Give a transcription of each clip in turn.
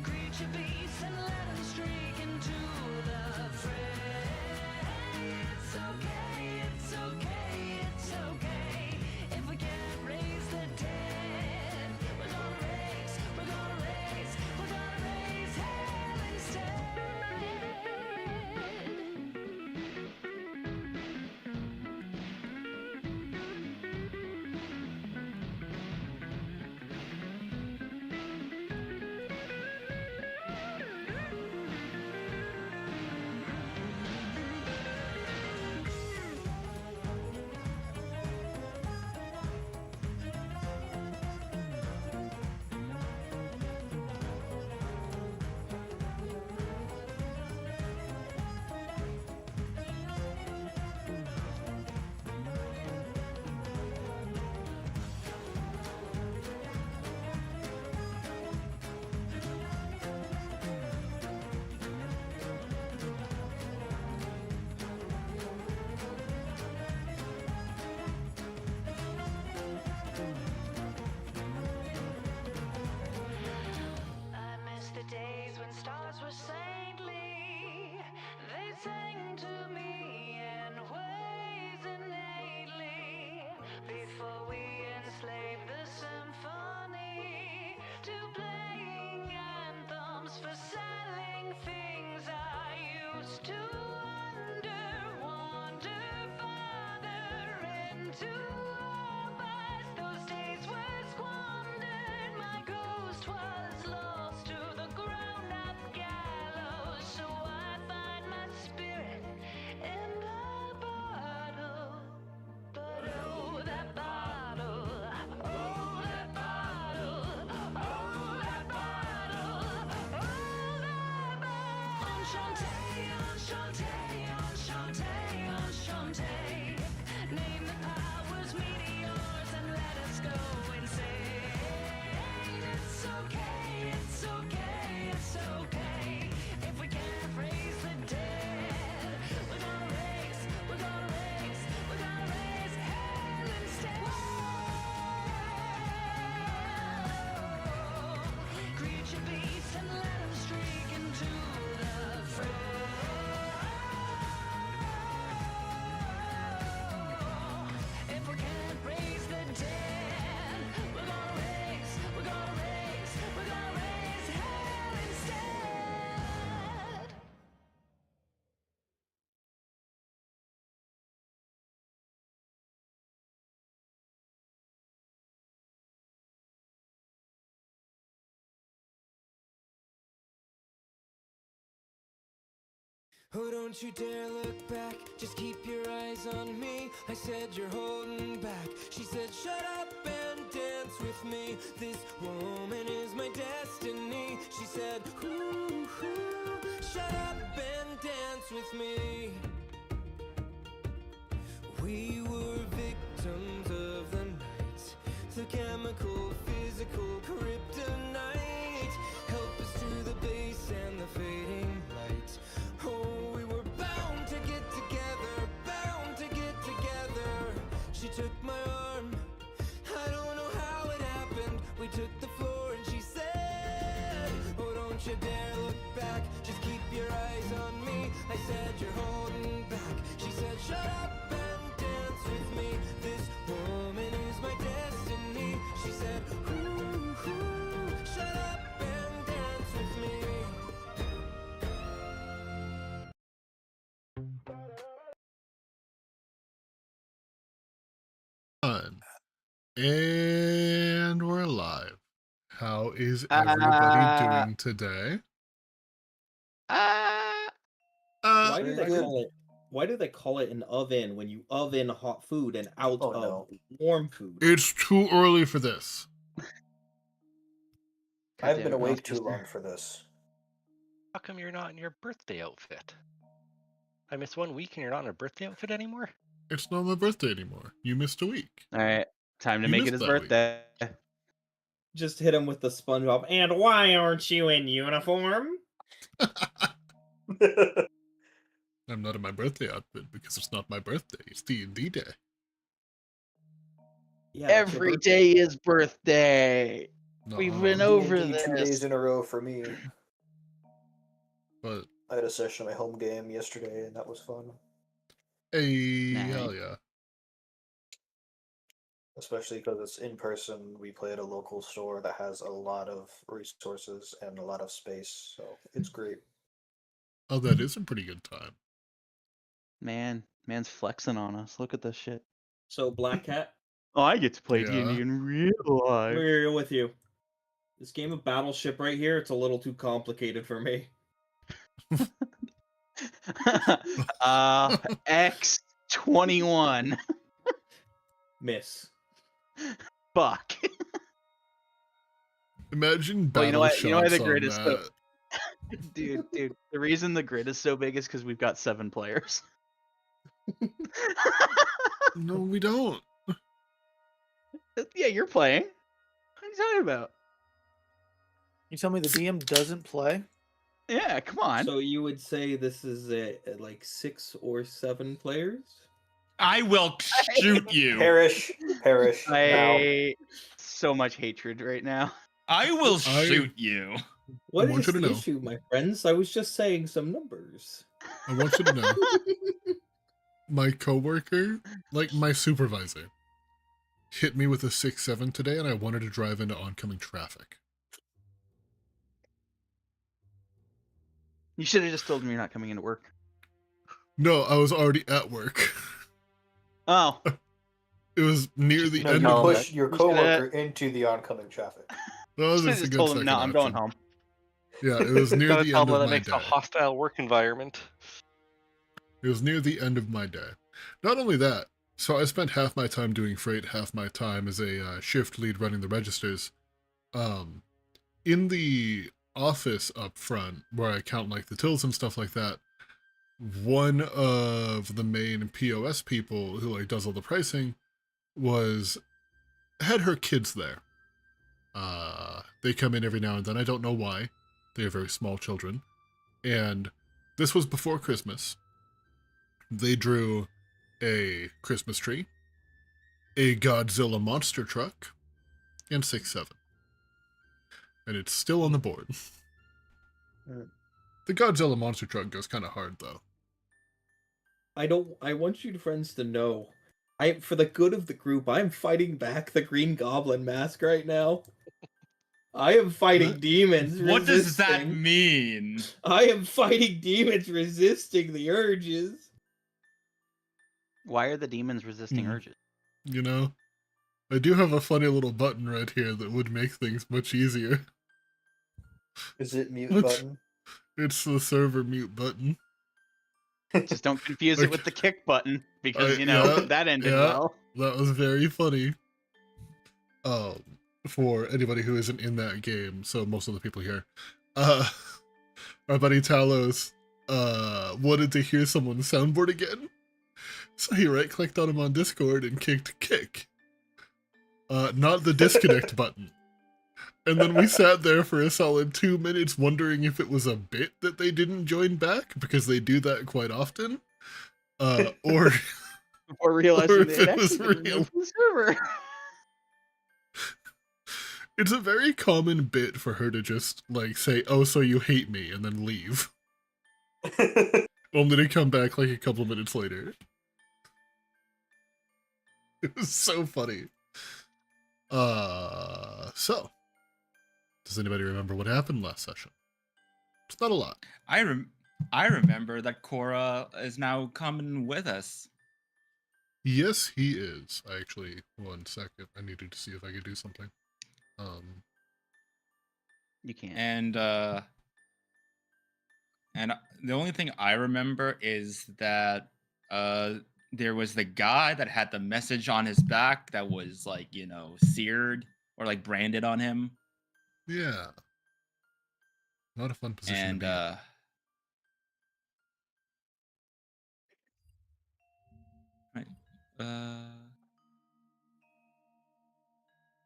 Greet your beats and let them streak into the fray. It's okay, it's okay, it's okay. If we can't raise the dead, we're gonna raise, we're gonna raise, we're gonna raise hell instead. I miss the days when stars were saintly. They sang to me in ways innately. Before we enslaved the symphony to playing anthems for selling things, I used to wander farther into our past. Those days were squandered. My ghost was lost to the grown-up gallows. So I find my spirit in the bottle. But oh, that bottle, oh, that bottle, oh, that bottle, oh, that bottle. Enchante, enchante, enchante, enchante. Name the powers, meteors, and let us go insane. It's okay, it's okay, it's okay. If we can't raise the dead, we're gonna raise, we're gonna raise, we're gonna raise hell instead. Greet your beats and let them streak into the fray. If we can't raise the dead, we're gonna raise, we're gonna raise, we're gonna raise hell instead. Oh, don't you dare look back, just keep your eyes on me. I said you're holding back. She said shut up and dance with me. This woman is my destiny. She said ooh, shut up and dance with me. We were victims of the night, the chemical, physical kryptonite. Help us through the base and the fading light. Oh, we were bound to get together, bound to get together. She took my arm, I don't know how it happened. We took the floor and she said, oh, don't you dare look back, just keep your eyes on me. I said you're holding back. She said shut up and dance with me. This woman is my destiny. She said ooh, shut up and dance with me. And we're live. How is everybody doing today? Why do they call it an oven when you oven hot food and out of warm food? It's too early for this. I've been awake too long for this. How come you're not in your birthday outfit? I missed 1 week and you're not in a birthday outfit anymore? It's not my birthday anymore. You missed a week. All right, time to make it his birthday. Just hit him with the SpongeBob. And why aren't you in uniform? I'm not in my birthday outfit because it's not my birthday. It's D&D day. Yeah, it's your Every birthday. day is birthday. We've been over D&D 2 days this. in a row for me. But I had a session of my home game yesterday, and that was fun. hey, Nice. hell yeah. Especially because it's in person. We play at a local store that has a lot of resources and a lot of space, so it's great. Oh, that is a pretty good time. Man's flexing on us. Look at this shit. So Black Cat, Oh, I get to play Yeah. D&D in real life. we're with you. This game of Battleship right here, it's a little too complicated for me. X21. Miss. Fuck. Imagine Well, battle you know why shots the grid on is so that. dude. The reason the grid is so big is because we've got 7 players. No, we don't. Yeah, you're playing. What are you talking about? You tell me the DM doesn't play? Yeah, come on. So you would say this is like 6 or 7 players? I will shoot you. Perish. I so much hatred right now. I will shoot you. What want is you to the know. issue, my friends? I was just saying some numbers. I want you to know. My coworker, like my supervisor, hit me with a 6-7 today, and I wanted to drive into oncoming traffic. You should have just told me you're not coming into work. No, I was already at work. Oh. It was near the No, end you of push your You shoulda- coworker into the oncoming traffic. That was Should've just a just good told him, second no, I'm going option. home. Yeah, it was near Gotta the tell end them of that my makes day. a hostile work environment. It was near the end of my day. Not only that, so I spent half my time doing freight, half my time as a shift lead running the registers. In the office up front, where I count like the tills and stuff like that, one of the main POS people who like does all the pricing had her kids there. They come in every now and then. I don't know why. They are very small children. And this was before Christmas. They drew a Christmas tree, a Godzilla monster truck, and 6-7. And it's still on the board. The Godzilla monster truck goes kind of hard, though. I want you friends to know, for the good of the group, I'm fighting back the Green Goblin mask right now. I am fighting What? demons. What does that resisting. mean? I am fighting demons resisting the urges. Why are the demons resisting Hmm. urges? You know? I do have a funny little button right here that would make things much easier. Is it mute What? button? It's the server mute button. Just don't confuse it with the kick button, because, yeah, that ended yeah. well. That was very funny. For anybody who isn't in that game, so most of the people here. Our buddy Talos wanted to hear someone's soundboard again. So he right-clicked on him on Discord and kicked kick. Not the disconnect button. And then we sat there for a solid 2 minutes wondering if it was a bit that they didn't join back, because they do that quite often. Or Before realizing Or they if had it was actually been real. removed from the server. It's a very common bit for her to just, like, say, oh, so you hate me, and then leave. Only to come back, like, a couple minutes later. It was so funny. So. Does anybody remember what happened last session? It's not a lot. I remember that Cora is now coming with us. Yes, he is. I actually, 1 second, I needed to see if I could do something. You can't. And the only thing I remember is that there was the guy that had the message on his back that was like, seared or like branded on him. Yeah. Not a fun position And to be in.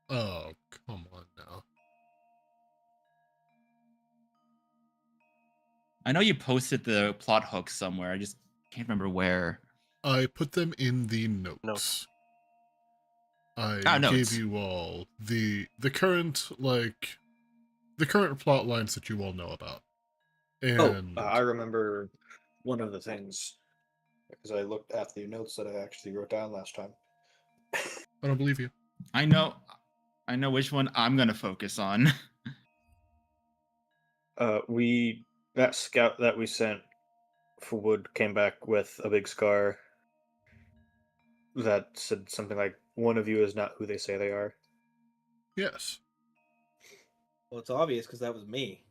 Oh, come on now. I know you posted the plot hooks somewhere. I just can't remember where. I put them in the notes. I no, gave it's- you all the current plot lines that you all know about. And I remember one of the things because I looked at the notes that I actually wrote down last time. I don't believe you. I know which one I'm gonna focus on. That scout that we sent for Wood came back with a big scar that said something like, "One of you is not who they say they are." Yes. Well, it's obvious because that was me.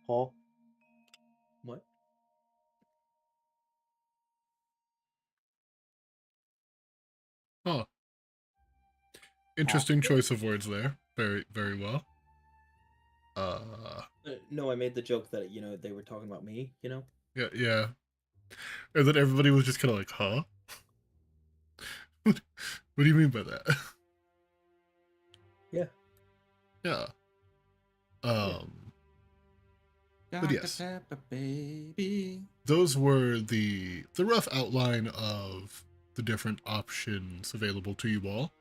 Paul? What? Oh. Interesting choice of words there. Very, very well. No, I made the joke that they were talking about me. Yeah. And then everybody was just kind of like, huh? What do you mean by that? Yeah. Yeah. But yes. Pepper, baby. Those were the rough outline of the different options available to you all.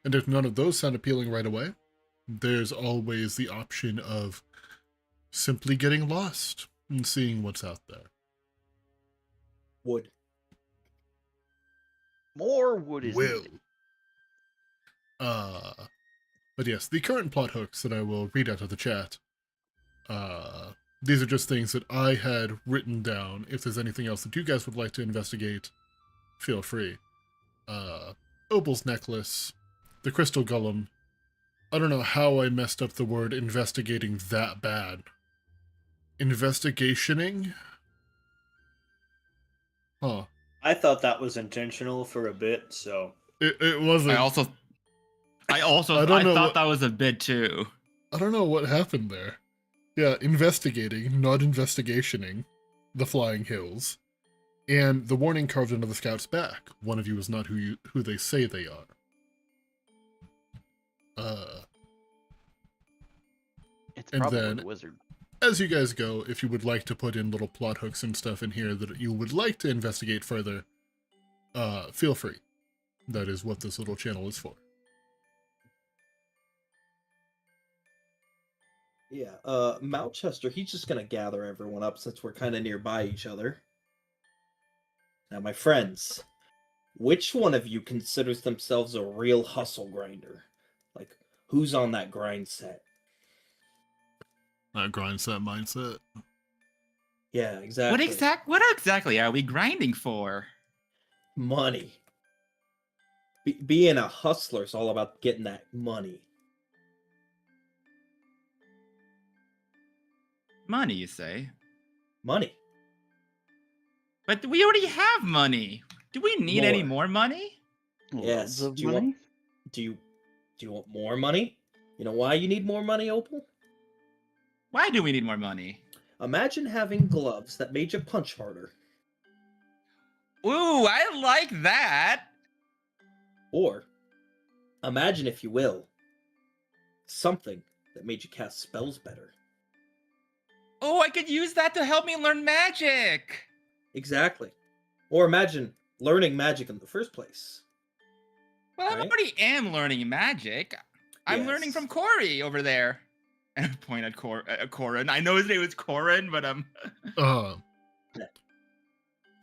And if none of those sound appealing right away, there's always the option of simply getting lost and seeing what's out there. Wood. More wood is Will. needed. But yes, the current plot hooks that I will read out of the chat, these are just things that I had written down. If there's anything else that you guys would like to investigate, feel free. Opal's necklace, the crystal golem. I don't know how I messed up the word investigating that bad. Investigationing? Huh. I thought that was intentional for a bit, so It wasn't. I don't know thought what- that was a bit too. I don't know what happened there. Yeah, investigating, not investigationing, the flying hills, and the warning carved into the scout's back. One of you is not who they say they are. It's And probably then- the wizard. As you guys go, if you would like to put in little plot hooks and stuff in here that you would like to investigate further, feel free. That is what this little channel is for. Yeah. Malchester, he's just gonna gather everyone up since we're kind of nearby each other. Now, my friends, which one of you considers themselves a real hustle grinder? Like, who's on that grind set? That grind set mindset. Yeah, exactly. What exactly are we grinding for? Money. Being a hustler is all about getting that money. Money, you say? Money. But we already have money. Do we need any More. more money? Yes. Loads of Do you want- money? Do you want more money? You know why you need more money, Opal? Why do we need more money? Imagine having gloves that made you punch harder. Ooh, I like that. Or, imagine, if you will, something that made you cast spells better. Oh, I could use that to help me learn magic. Exactly. Or imagine learning magic in the first place. Well, I Right? already am learning magic. I'm learning Yes. from Corey over there. And I point at Corin. I know his name is Corin, but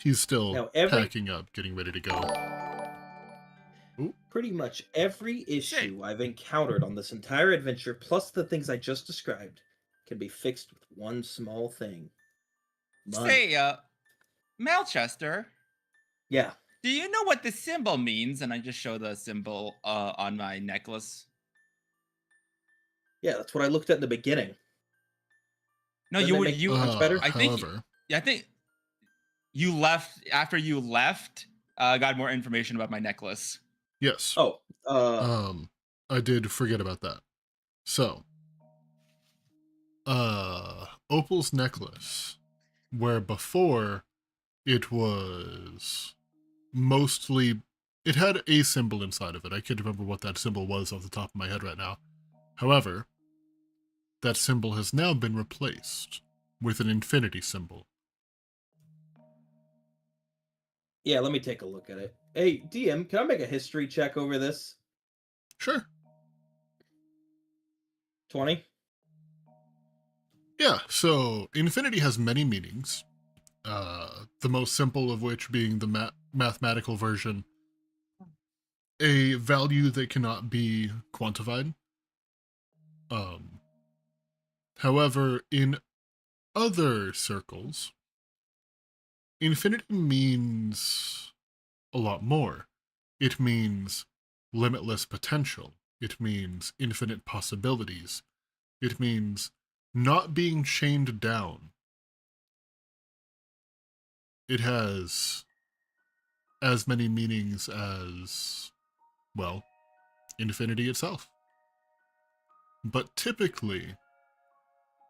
He's still Now, packing up, getting ready to go. Pretty much every issue I've encountered on this entire adventure, plus the things I just described, can be fixed with one small thing. Money. say, Melchester, Yeah. do you know what the symbol means? And I just show the symbol on my necklace. Yeah, that's what I looked at in the beginning. No, Doesn't that make you much better? I think. However, I think you left after you left. Got more information about my necklace. yes. Oh, I did forget about that. So, Opal's necklace, where before it was mostly, it had a symbol inside of it. I can't remember what that symbol was off the top of my head right now. However, that symbol has now been replaced with an infinity symbol. Yeah, let me take a look at it. Hey, DM, can I make a history check over this? Sure. 20? Yeah, so infinity has many meanings. The most simple of which being the mathematical version, a value that cannot be quantified. However, in other circles, infinity means a lot more. It means limitless potential. It means infinite possibilities. It means not being chained down. It has as many meanings as, well, infinity itself. But typically,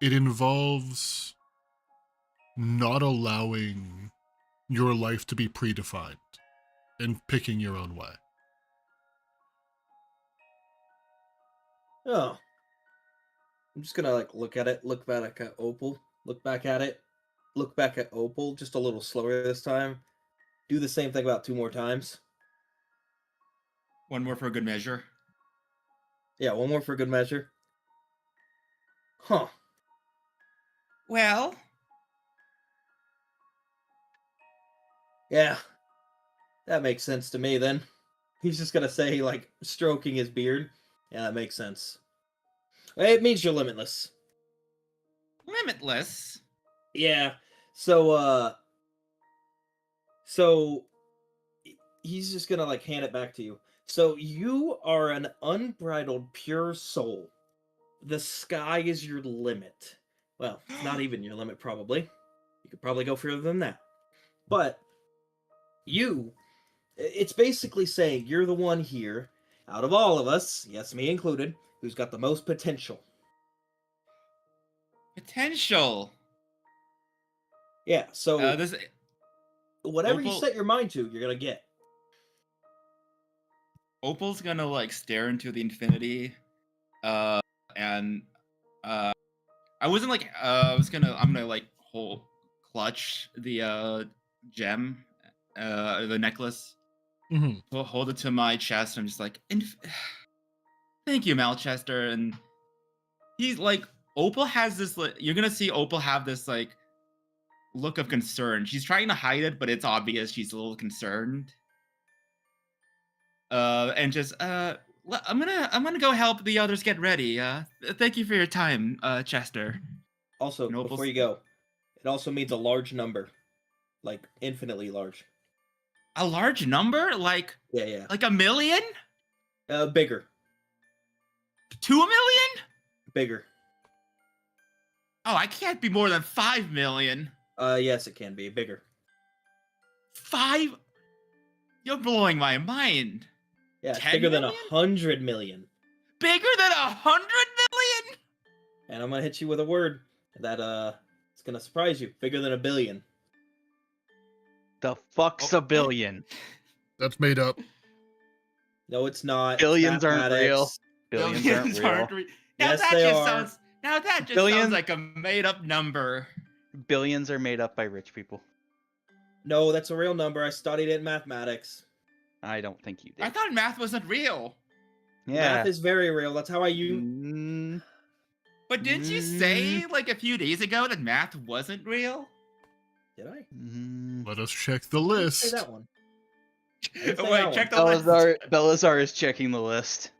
it involves not allowing your life to be predefined and picking your own way. Oh. I'm just gonna like look at it, look back at Opal, look back at it, look back at Opal, just a little slower this time. Do the same thing about 2 more times. One more for a good measure. Yeah, 1 more for good measure. Huh. Well, Yeah. That makes sense to me then. He's just gonna say, like, stroking his beard. Yeah, that makes sense. It means you're limitless. limitless. Yeah. So, so he's just gonna like hand it back to you. So you are an unbridled pure soul. The sky is your limit. Well, it's not even your limit, probably. You could probably go further than that. But it's basically saying you're the one here, out of all of us, yes, me included, who's got the most potential. Potential. Yeah, so This whatever you Opal- set your mind to, you're gonna get. Opal's gonna like stare into the infinity, and I wasn't like I'm gonna like clutch the gem, the necklace, Mm-hmm. hold it to my chest. I'm just like, thank you, Malchester. And he's like, Opal has this. Like, you're gonna see Opal have this like look of concern. She's trying to hide it, but it's obvious she's a little concerned. And just I'm gonna go help the others get ready. Thank you for your time, Chester. Also, Nobles- before you go, it also means a large number. Like infinitely large. A large number, like Yeah. like 1 million, Bigger. 2 million. Bigger. Oh, I can't be more than 5 million. Yes, it can be bigger. 5? You're blowing my mind. Yeah, it's 10 bigger than million? 100 million. Bigger than 100 million? And I'm gonna hit you with a word that it's gonna surprise you. Bigger than 1 billion. The fuck's a billion? That's made up. No, it's not. It's Billions aren't real. mathematics. Billions aren't real. Now Yes, that they just are. sounds. Now that just Billion- sounds like a made-up number. Billions are made up by rich people. No, that's a real number. I studied it in mathematics. I don't think you did. I thought math wasn't real. yeah. Math is very real. That's how I use. Mm, But didn't you say like a few days ago that math wasn't real? Did I? mm. Let us check the Say list. that one. didn't say Wait, that check the list. Belisar is checking the list.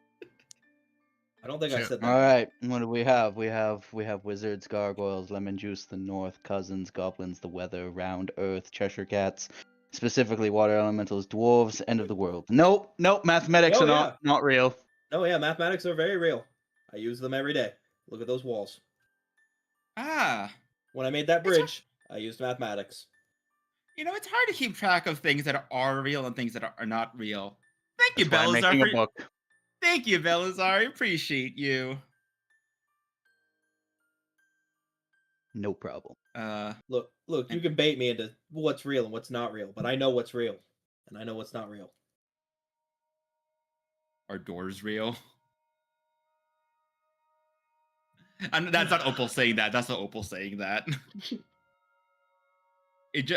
I don't think I Yeah. said that. All right, what do we have? We have wizards, gargoyles, lemon juice, the north, cousins, goblins, the weather, round earth, Cheshire cats, specifically water elementals, dwarves, end of the world. Nope, mathematics Oh, are not real. Oh yeah, mathematics are very real. I use them every day. Look at those walls. Ah, When I made that It's a- bridge, I used mathematics. you know, it's hard to keep track of things that are real and things that are not real. Thank you, That's why I'm making a Belisar. book. Thank you, Belisar. I appreciate you. No problem. Look, you can bait me into what's real and what's not real, but I know what's real, and I know what's not real. Are doors real? And that's not Opal saying that. That's not Opal saying that.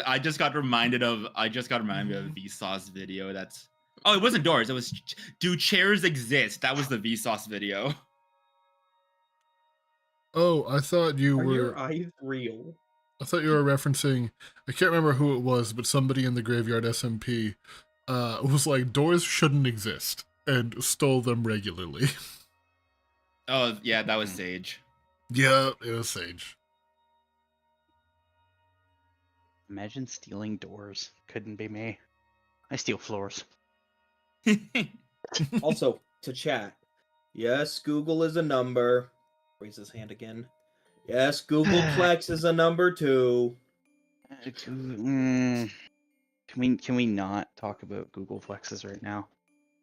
I just got reminded of Vsauce video. That's it wasn't doors. It was do chairs exist? That was the Vsauce video. Oh, I thought you Are were. your eyes real? I thought you were referencing. I can't remember who it was, but somebody in the Graveyard SMP was like, doors shouldn't exist, and stole them regularly. Oh yeah, that was Sage. Yeah, it was Sage. Imagine stealing doors. Couldn't be me. I steal floors. Also, to chat. Yes, Google is a number. Raise his hand again. Yes, Googleplex is a number too. Can we not talk about Google Flexes right now?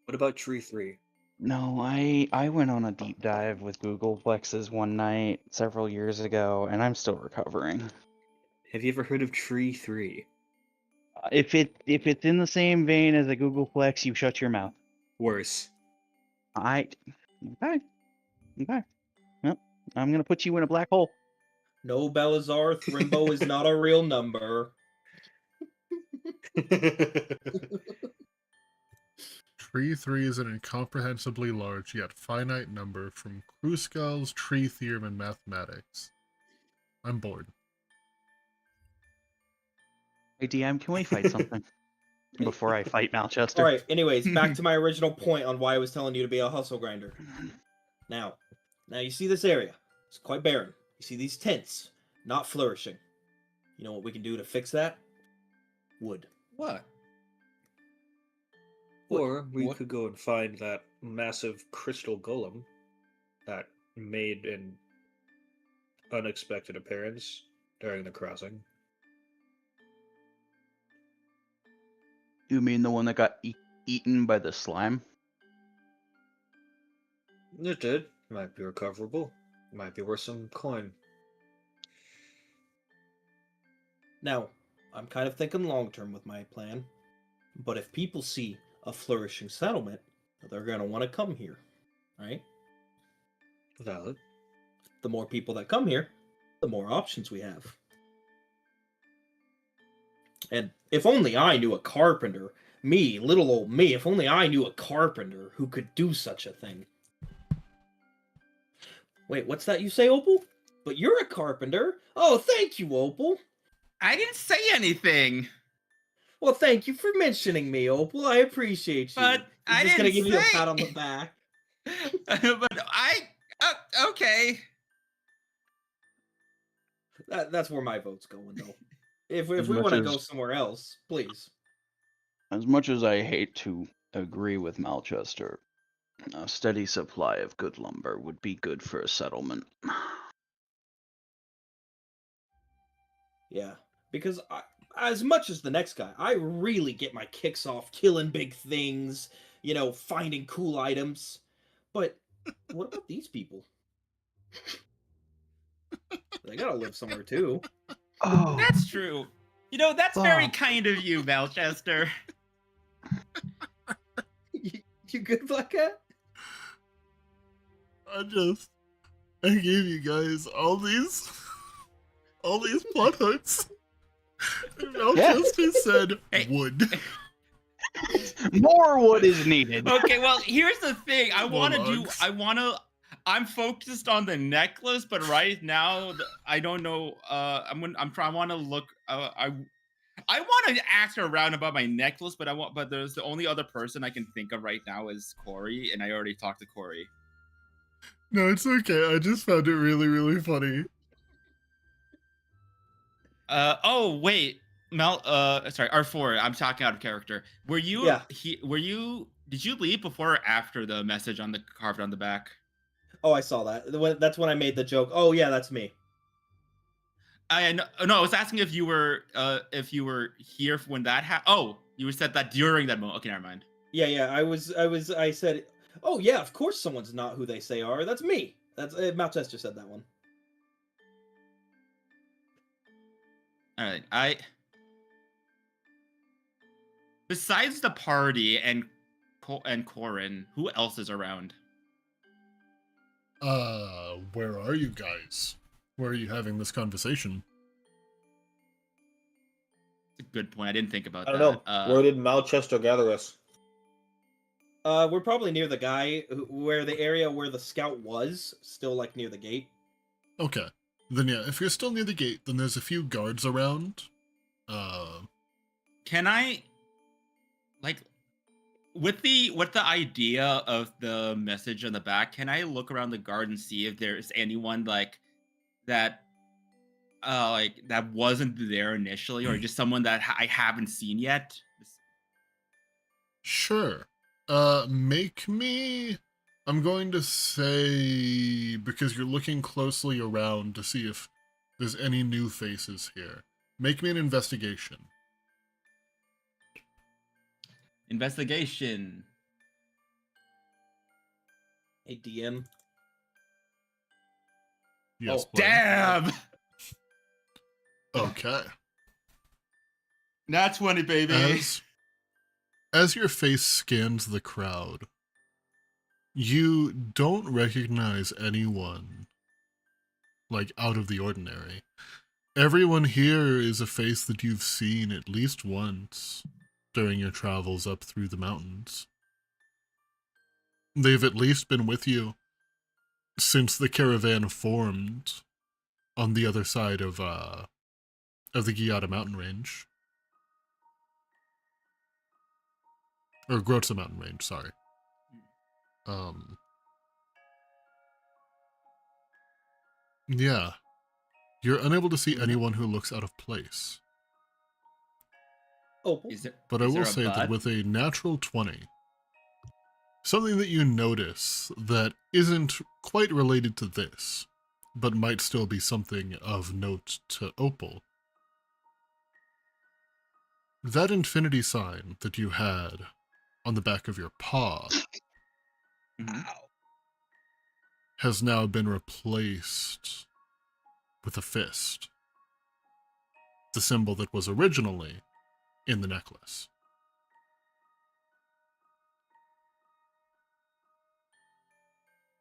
What about Tree 3? No, I went on a deep dive with Google Flexes one night several years ago, and I'm still recovering. Have you ever heard of Tree 3? If it's in the same vein as a Google Flex, you shut your mouth. Worse. Okay. Well, I'm gonna put you in a black hole. No, Belazar, Thrimbo is not a real number. Tree 3 is an incomprehensibly large yet finite number from Kruskal's tree theorem in mathematics. I'm bored. Hey DM, can we fight something before I fight Malchester? All right. Anyways, back to my original point on why I was telling you to be a hustle grinder. Now you see this area. It's quite barren. You see these tents not flourishing. You know what we can do to fix that? Wood. What? Or we what- could go and find that massive crystal golem that made an unexpected appearance during the crossing. You mean the one that got eaten by the slime? It did. Might be recoverable. Might be worth some coin. Now, I'm kind of thinking long term with my plan. But if people see a flourishing settlement, they're going to want to come here, right? Valid. The more people that come here, the more options we have. And if only I knew a carpenter, me, little old me, if only I knew a carpenter who could do such a thing. Wait, what's that you say, Opal? But you're a carpenter. Oh, thank you, Opal. I didn't say anything. Well, thank you for mentioning me, Opal. I appreciate you. But I I'm just gonna didn't give you a say- pat on the back. But okay. That's where my vote's going, though. If As we much want to as- go somewhere else, please. As much as I hate to agree with Malchester, a steady supply of good lumber would be good for a settlement. Yeah, because as much as the next guy, I really get my kicks off killing big things, finding cool items. But what about these people? They gotta live somewhere too. Oh, That's true. That's very Fuck. kind of you, Melchester. You good, Black Cat? I gave you guys all these plot hooks. And Malchester said Hey. wood. more wood is needed. Okay, well, here's the thing. Logs. I'm focused on the necklace, but right now I don't know. I want to look. I want to ask around about my necklace, but there's the only other person I can think of right now is Corey, and I already talked to Corey. No, it's okay. I just found it really, really funny. Oh wait, sorry, R4. I'm talking out of character. Were you? Yeah. Did you leave before or after the message on the carved on the back? Oh, I saw that. That's when I made the joke. Oh yeah, that's me. No, I was asking if you were here when that happened. Oh, you said that during that moment. Okay, never mind. Yeah. I said, oh yeah, of course someone's not who they say are. That's me. That's Malchester said that one. All right, besides the party and Corin, who else is around? Where are you guys? Where are you having this conversation? a good point. I didn't think about I don't that. know. Where did Malchester gather us? We're probably near the guy where the area where the scout was, still like near the gate. Okay. Then yeah, if you're still near the gate, then there's a few guards around. Can I, like, with the idea of the message on the back, can I look around the guard and see if there's anyone like that wasn't there initially, or just someone that I haven't seen yet? Sure. Make me. I'm going to say, because you're looking closely around to see if there's any new faces here. Make me an investigation. Investigation. Hey, DM. Yes, Oh, player. Damn! Okay. Not 20, baby. As your face scans the crowd, you don't recognize anyone, like, out of the ordinary. Everyone here is a face that you've seen at least once during your travels up through the mountains. They've at least been with you since the caravan formed on the other side of the Guyata mountain range. Or Grotza mountain range, sorry. Yeah. You're unable to see anyone who looks out of place. Oh, But I is there will a say that bud? with a natural 20, something that you notice that isn't quite related to this, but might still be something of note to Opal. That infinity sign that you had on the back of your paw Mhm. has now been replaced with a fist. The symbol that was originally in the necklace.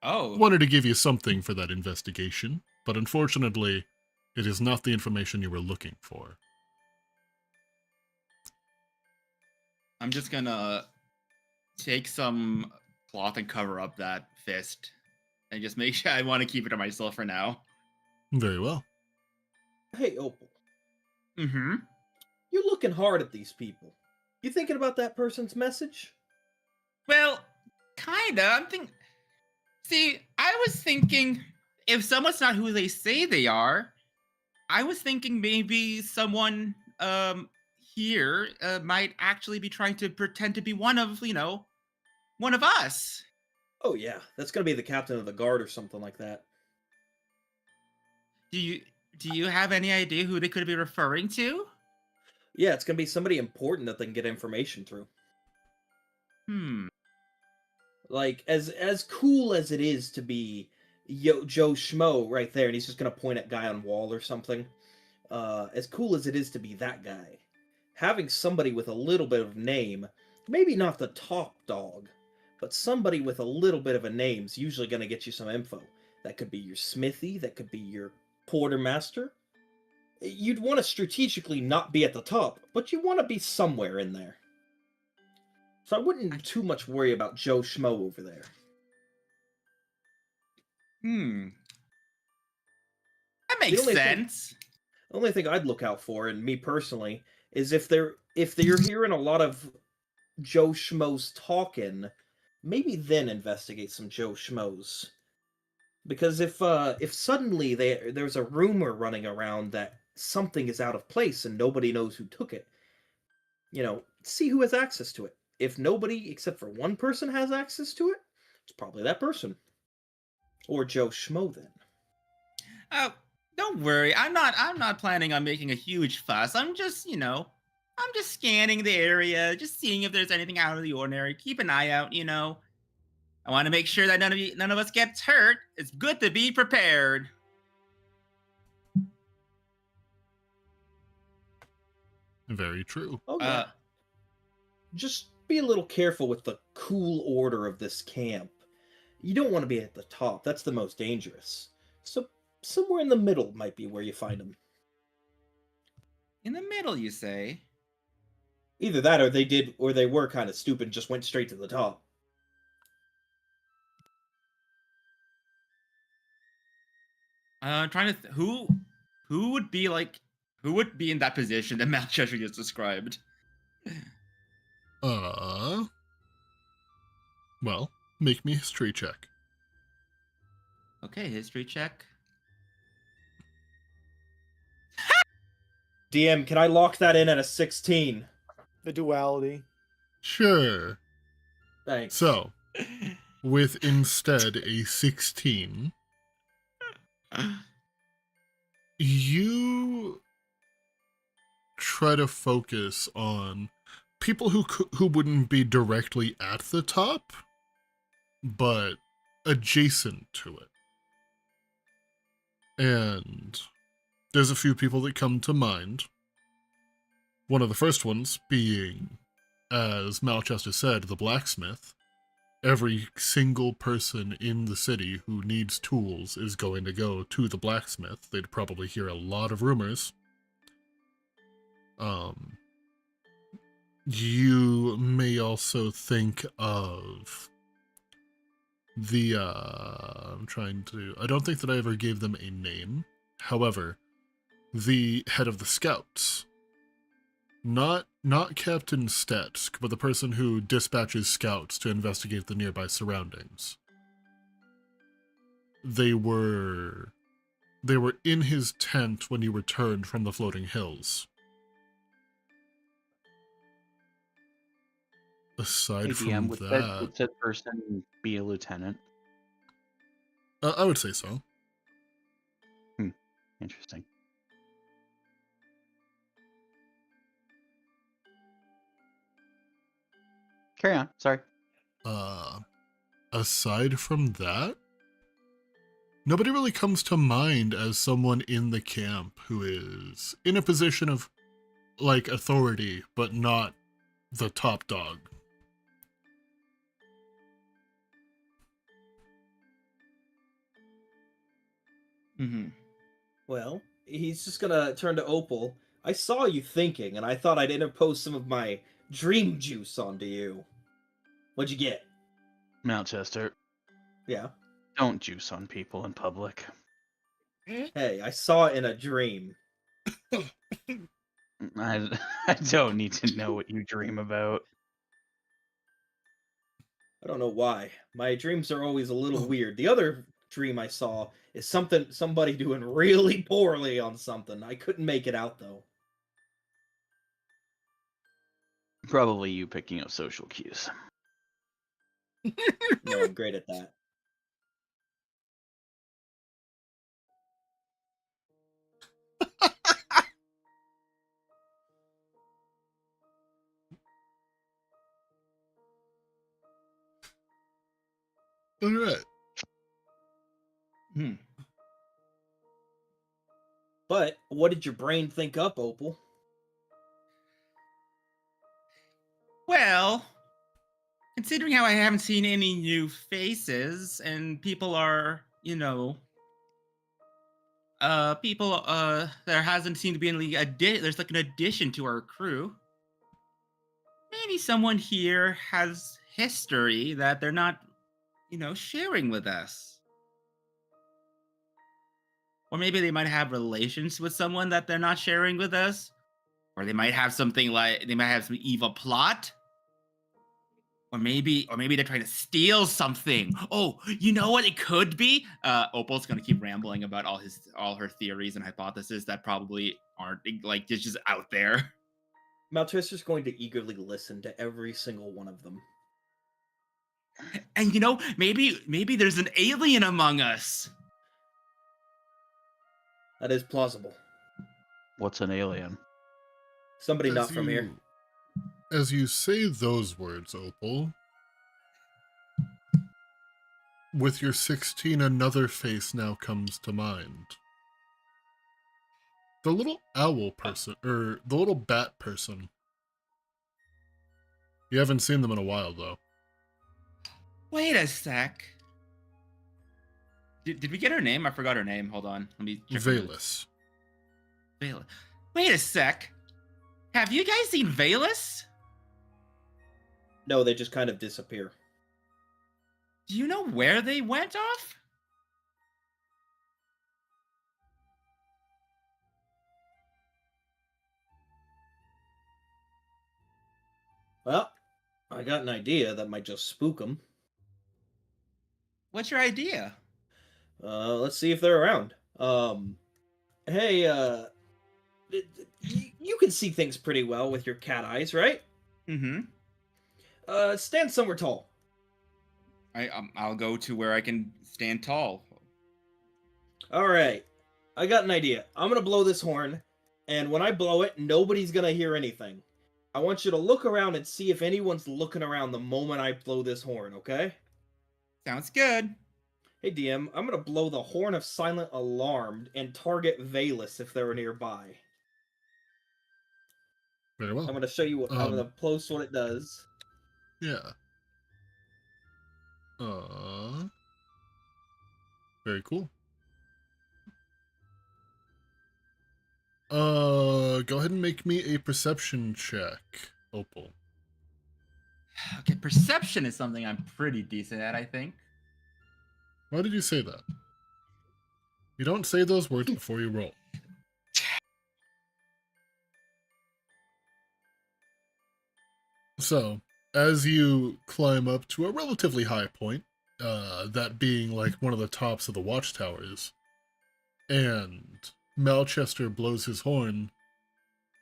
Oh, Wanted to give you something for that investigation, but unfortunately, it is not the information you were looking for. I'm just gonna take some cloth and cover up that fist, and just make sure I want to keep it to myself for now. Very well. hey, Opal. Mm-hmm. You're looking hard at these people. You thinking about that person's message? Well, kinda. I'm thinking. See, I was thinking if someone's not who they say they are, I was thinking maybe someone here might actually be trying to pretend to be one of us. Oh yeah, that's gonna be the captain of the guard or something like that. Do you have any idea who they could be referring to? Yeah, it's gonna be somebody important that they can get information through. Like as cool as it is to be Joe Schmo right there, and he's just gonna point at guy on wall or something. As cool as it is to be that guy, having somebody with a little bit of name, maybe not the top dog, but somebody with a little bit of a name's usually gonna get you some info. That could be your smithy, that could be your quartermaster. You'd want to strategically not be at the top, but you want to be somewhere in there. So I wouldn't too much worry about Joe Schmo over there. That makes sense. The only thing I'd look out for, and me personally, is if you're hearing a lot of Joe Schmoes talking, maybe then investigate some Joe Schmoes. Because if suddenly there's a rumor running around that something is out of place and nobody knows who took it, see who has access to it. If nobody except for one person has access to it, it's probably that person. Or Joe Schmo then. Oh, don't worry. I'm not planning on making a huge fuss. I'm just scanning the area, just seeing if there's anything out of the ordinary. Keep an eye out, I want to make sure that none of us gets hurt. It's good to be prepared. Very true. Oh yeah. Just be a little careful with the cool order of this camp. You don't want to be at the top. That's the most dangerous. So somewhere in the middle might be where you find them. In the middle, you say? Either that, or they were kind of stupid and just went straight to the top. Trying to who would be like who would be in that position that Mount Cheshire just described? Well, make me a history check. Okay, history check. DM, can I lock that in at a 16? The duality. Sure. Thanks. So, with instead a 16, you try to focus on people who wouldn't be directly at the top, but adjacent to it. And there's a few people that come to mind. One of the first ones being, as Malchester said, the blacksmith. Every single person in the city who needs tools is going to go to the blacksmith. They'd probably hear a lot of rumors. You may also think of the, I don't think that I ever gave them a name. However, the head of the scouts. Not Captain Stetsk, but the person who dispatches scouts to investigate the nearby surroundings. They were in his tent when you returned from the floating hills. Aside Hey, DM, from would that, that person be a lieutenant? I would say so. Interesting. Carry on. Sorry. Aside from that, nobody really comes to mind as someone in the camp who is in a position of, like, authority, but not the top dog. Mm-hmm. Well, he's just gonna turn to Opal. I saw you thinking, and I thought I'd interpose some of my dream juice onto you. What'd you get? Malchester, Yeah. don't juice on people in public. Hey, I saw it in a dream. I don't need to know what you dream about. I don't know why. My dreams are always a little weird. The other dream I saw is somebody doing really poorly on something. I couldn't make it out though. Probably you picking up social cues. No, I'm great at that. All right. But what did your brain think up, Opal? Well, considering how I haven't seen any new faces and people are, there hasn't seemed to be any there's like an addition to our crew. Maybe someone here has history that they're not, sharing with us. Or maybe they might have relations with someone that they're not sharing with us. Or they might have some evil plot. Or maybe they're trying to steal something. Oh, you know what it could be? Opal's gonna keep rambling about all her theories and hypotheses that probably aren't just out there. Malchester's going to eagerly listen to every single one of them. And maybe there's an alien among us. That is plausible. What's an alien? Somebody not from here. As you say those words, Opal, with your 16, another face now comes to mind. The little owl person, or the little bat person. You haven't seen them in a while, though. Wait a sec. Did we get her name? I forgot her name. Hold on. Let me check. Valus. Valus. Wait a sec. Have you guys seen Valus? No, they just kind of disappear. Do you know where they went off? Well, I got an idea that might just spook them. What's your idea? Let's see if they're around. Hey, you can see things pretty well with your cat eyes, right? Mm-hmm. Stand somewhere tall. I'll go to where I can stand tall. All right. I got an idea. I'm gonna blow this horn, and when I blow it, nobody's gonna hear anything. I want you to look around and see if anyone's looking around the moment I blow this horn, okay? Sounds good. Hey DM, I'm gonna blow the horn of silent alarm and target Valus if they're nearby. Very well. I'm gonna show you what I'm gonna post what it does. Yeah. Very cool. Go ahead and make me a perception check, Opal. Okay, perception is something I'm pretty decent at, I think. Why did you say that? You don't say those words before you roll. So, as you climb up to a relatively high point, that being like one of the tops of the watchtowers, and Melchester blows his horn,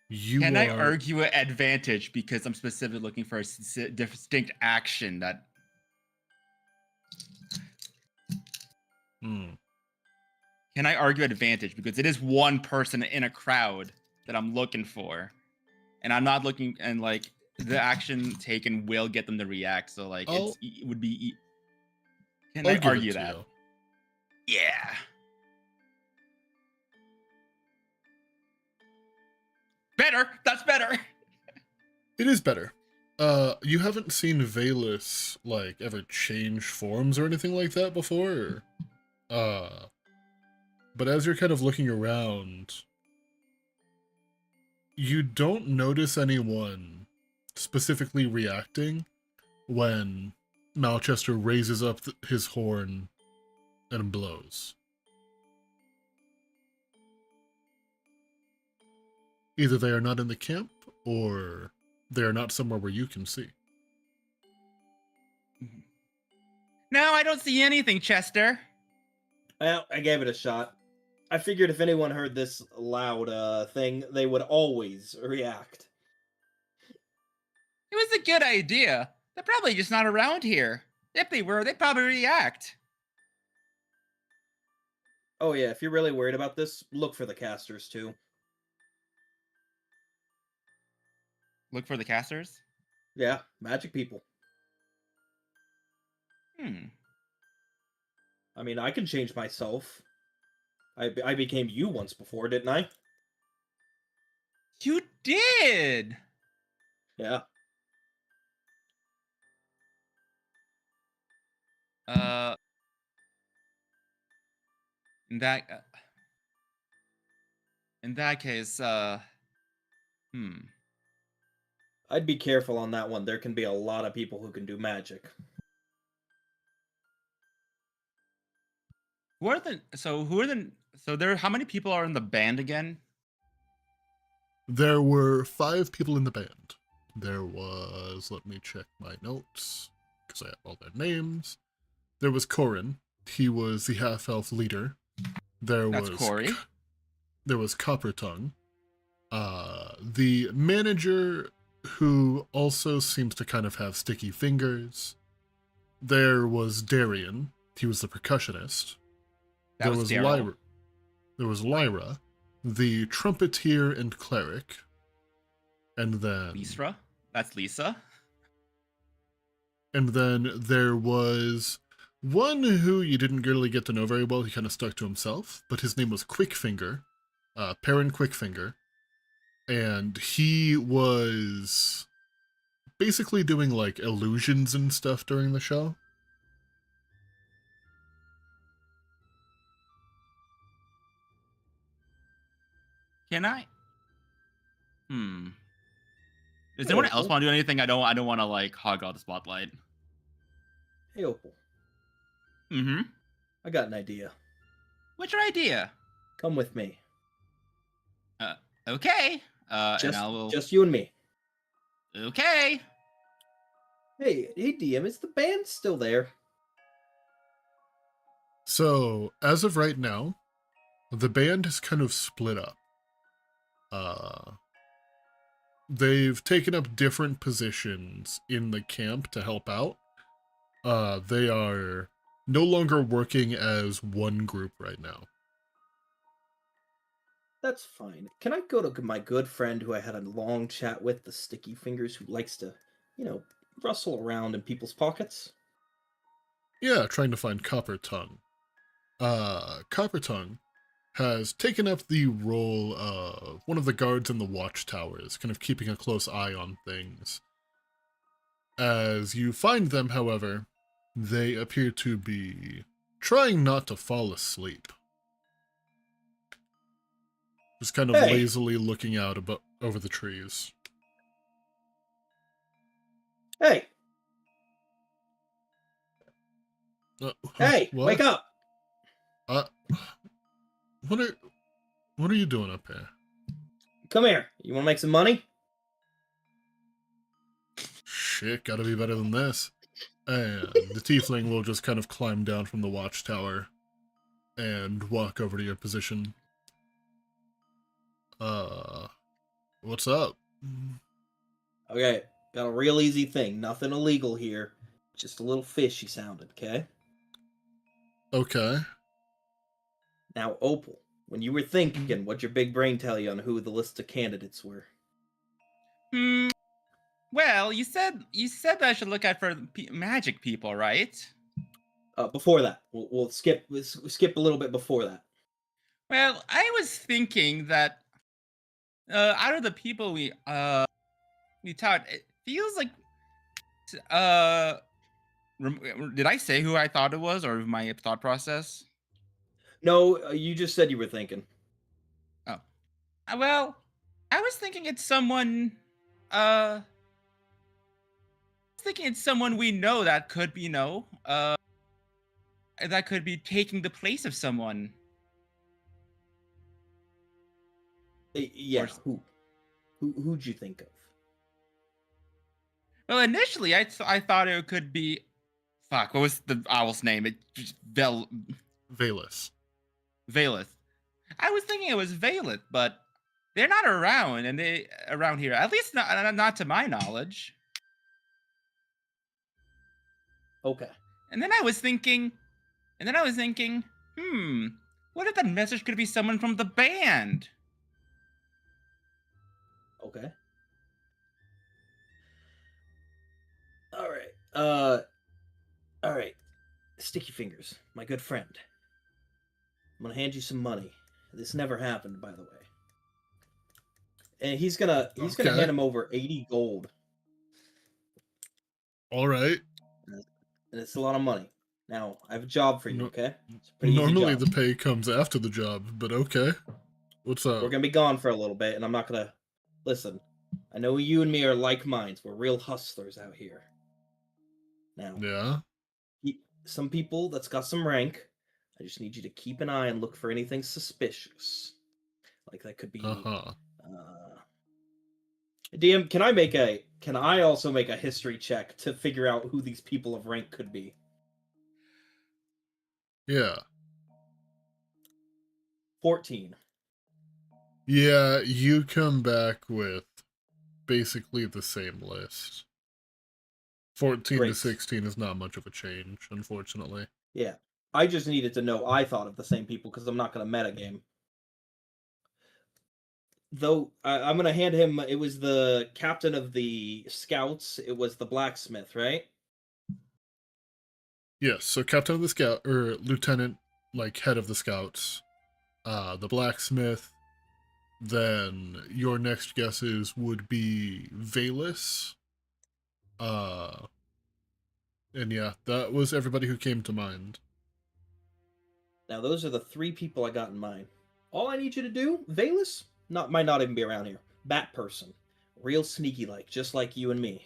Can I argue an advantage because I'm specifically looking for a distinct action that... Can I argue advantage because it is one person in a crowd that I'm looking for, and I'm not looking, and like the action taken will get them to react. So like it would be. Can I argue that? Yeah. Better. That's better. It is better. You haven't seen Valus like ever change forms or anything like that before? But as you're kind of looking around, you don't notice anyone specifically reacting when Malchester raises up his horn and blows. Either they are not in the camp, or they are not somewhere where you can see. No, I don't see anything, Chester. Well, I gave it a shot. I figured if anyone heard this loud thing, they would always react. It was a good idea. They're probably just not around here. If they were, they'd probably react. Oh yeah, if you're really worried about this, look for the casters too. Look for the casters? Yeah, magic people. I mean, I can change myself. I became you once before, didn't I? You did! Yeah. In that case, I'd be careful on that one. There can be a lot of people who can do magic. How many people are in the band again? There were 5 people in the band. There was, let me check my notes, because I have all their names. There was Corin. He was the half-elf leader. That's Corey. There was Coppertongue. The manager, who also seems to kind of have sticky fingers. There was Darian. He was the percussionist. There was Lyra. There was Lyra, the trumpeter and cleric. And then... Lisa? That's Lisa? And then there was one who you didn't really get to know very well. He kind of stuck to himself, but his name was Quickfinger, Perrin Quickfinger. And he was basically doing like illusions and stuff during the show. Can I? Does Hey, anyone else Opal. want to do anything? I don't want to like hog all the spotlight. Hey, Opal. Mm-hmm. I got an idea. What's your idea? Come with me. Okay. And I will. Just you and me. Okay. Hey, DM, is the band still there? So, as of right now, the band has kind of split up. They've taken up different positions in the camp to help out. They are no longer working as one group right now. That's fine. Can I go to my good friend who I had a long chat with, the Sticky Fingers, who likes to, rustle around in people's pockets? Yeah, trying to find Copper Tongue. Copper Tongue has taken up the role of one of the guards in the watchtowers, kind of keeping a close eye on things. As you find them, however, they appear to be trying not to fall asleep. Just kind of Hey. lazily looking out over the trees. Hey! Hey! What? Wake up! What are you doing up here? Come here. You want to make some money? Shit, gotta be better than this. And the tiefling will just kind of climb down from the watchtower and walk over to your position. What's up? Okay, got a real easy thing. Nothing illegal here. Just a little fishy sounded, okay? Okay. Now, Opal, when you were thinking, what'd your big brain tell you on who the list of candidates were? Well, you said that I should look out for magic people, right? Before that, we'll skip a little bit before that. Well, I was thinking that out of the people we taught, it feels like did I say who I thought it was or my thought process? No, you just said you were thinking. Oh, well, I was thinking it's someone. Thinking it's someone we know that could be that could be taking the place of someone. Yeah, who'd you think of? Well, initially I thought it could be, fuck, what was the owl's name? It just Valus. Valeth. I was thinking it was Valeth, but they're not around, and they around here. At least not to my knowledge. Okay. And then I was thinking, what if that message could be someone from the band? Okay. All right. Sticky Fingers, my good friend. I'm gonna hand you some money. This never happened, by the way. And he's gonna Okay. hand him over 80 gold. All right. And it's a lot of money. Now, I have a job for you, No- okay? It's a pretty easy Normally job. the pay comes after the job, but okay. What's up? We're gonna be gone for a little bit, and I'm not gonna listen. I know you and me are like minds. We're real hustlers out here. Now, Yeah. some people that's got some rank. I just need you to keep an eye and look for anything suspicious. Like that could be. DM, can I also make a history check to figure out who these people of rank could be? Yeah. 14. Yeah, you come back with basically the same list. 14 Great. to 16 is not much of a change, unfortunately. Yeah. I just needed to know I thought of the same people because I'm not going to metagame. Though, I'm going to hand him, it was the captain of the scouts, it was the blacksmith, right? Yes, so captain of the scout, or lieutenant, like head of the scouts, the blacksmith, then your next guesses would be Valus. And yeah, that was everybody who came to mind. Now, those are the 3 people I got in mind. All I need you to do, Valus, might not even be around here. Bat person. Real sneaky like, just like you and me.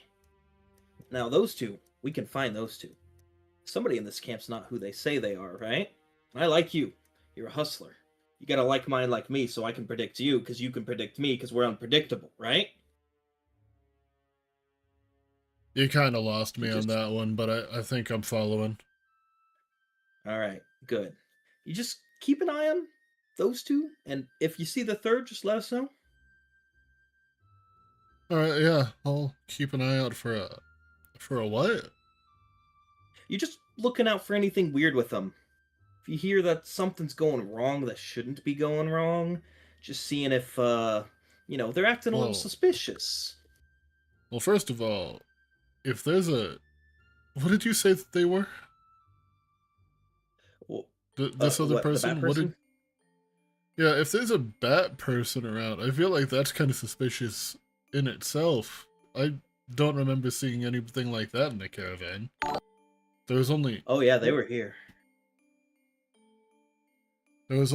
Now those two, we can find those two. Somebody in this camp's not who they say they are, right? I like you. You're a hustler. You got a like mind like me so I can predict you because you can predict me because we're unpredictable, right? You kind of lost me on Just- that one, but I think I'm following. Alright, good. You just keep an eye on those two, and if you see the third, just let us know. All right, yeah, I'll keep an eye out for a what? You're just looking out for anything weird with them. If you hear that something's going wrong that shouldn't be going wrong, just seeing if, they're acting a little Whoa. suspicious. Well, first of all, if there's a, what did you say that they were? Well, This other what, the person? bat What person? did? Yeah, if there's a bat person around, I feel like that's kind of suspicious in itself. I don't remember seeing anything like that in the caravan. There was only Oh yeah, they were here. the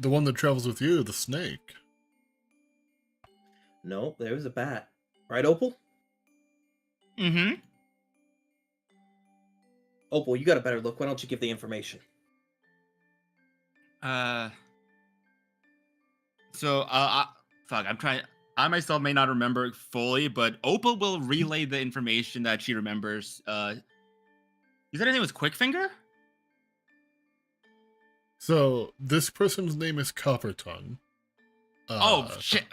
one that travels with you, the snake. No, there was a bat. Right, Opal? Mm-hmm. Opal, you got a better look. Why don't you give the information? Fuck, I'm trying. I myself may not remember it fully, but Opal will relay the information that she remembers. You said her name was Quickfinger? So this person's name is Coppertongue. Oh shit!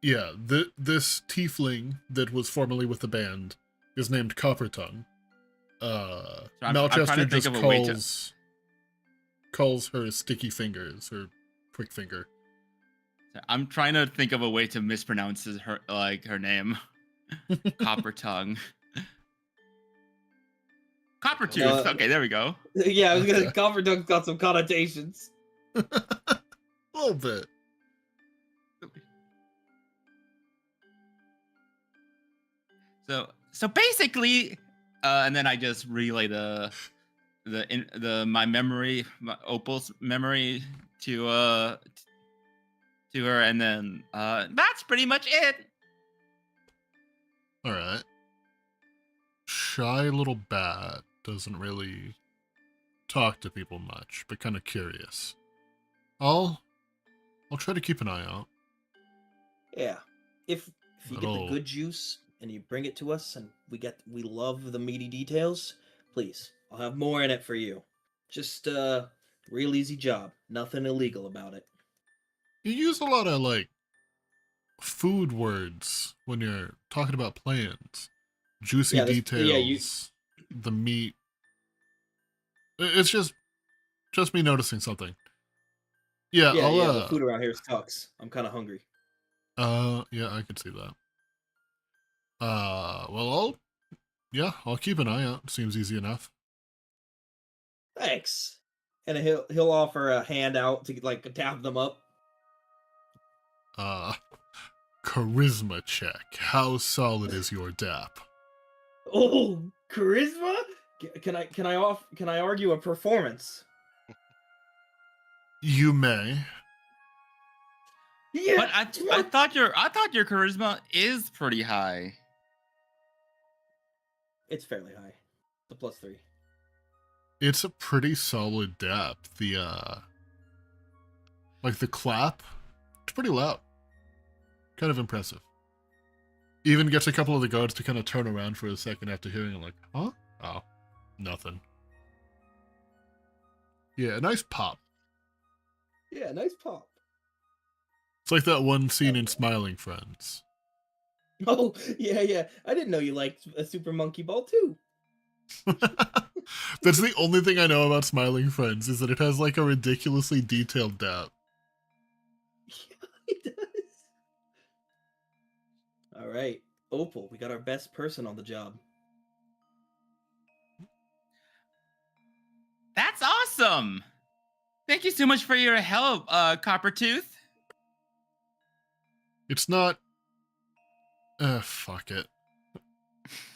Yeah, this tiefling that was formerly with the band is named Coppertongue. I'm Malchester trying to think just of a way to- calls her Sticky Fingers or Quick Finger. I'm trying to think of a way to mispronounce her name. Copper tongue. Copper tooth. Okay, there we go. Yeah, I was gonna Okay. say Copper Duck's got some connotations. A little bit. So basically, and then I just relay my memory, Opal's memory to her, and then that's pretty much it. All right. Shy little bat doesn't really talk to people much, but kind of curious. I'll try to keep an eye out. Yeah. If you get the That'll- good juice and you bring it to us and we love the meaty details, please. I'll have more in it for you. Just real easy job. Nothing illegal about it. You use a lot of like food words when you're talking about plans. Juicy Yeah, details, the meat. It's just me noticing something. Yeah, Yeah, I'll the food around here sucks. I'm kind of hungry. yeah, I could see that. Well, I'll keep an eye out. Seems easy enough. Thanks. And he'll offer a handout to like tap them up. Charisma check. How solid is your DAP? Oh, charisma? Can I argue a performance? You may. Yeah. But I thought your charisma is pretty high. It's fairly high. The +3. It's a pretty solid DAP. The like the clap, it's pretty loud. Kind of impressive. Even gets a couple of the guards to kind of turn around for a second after hearing it, like, huh? Oh, nothing. Yeah, a nice pop. Yeah, nice pop. It's like that one scene in Smiling Friends. Oh, yeah. I didn't know you liked a Super Monkey Ball too. That's the only thing I know about Smiling Friends, is that it has like a ridiculously detailed DAP. Yeah, it does. All right, Opal, we got our best person on the job. That's awesome. Thank you so much for your help, Coppertooth. It's not... fuck it.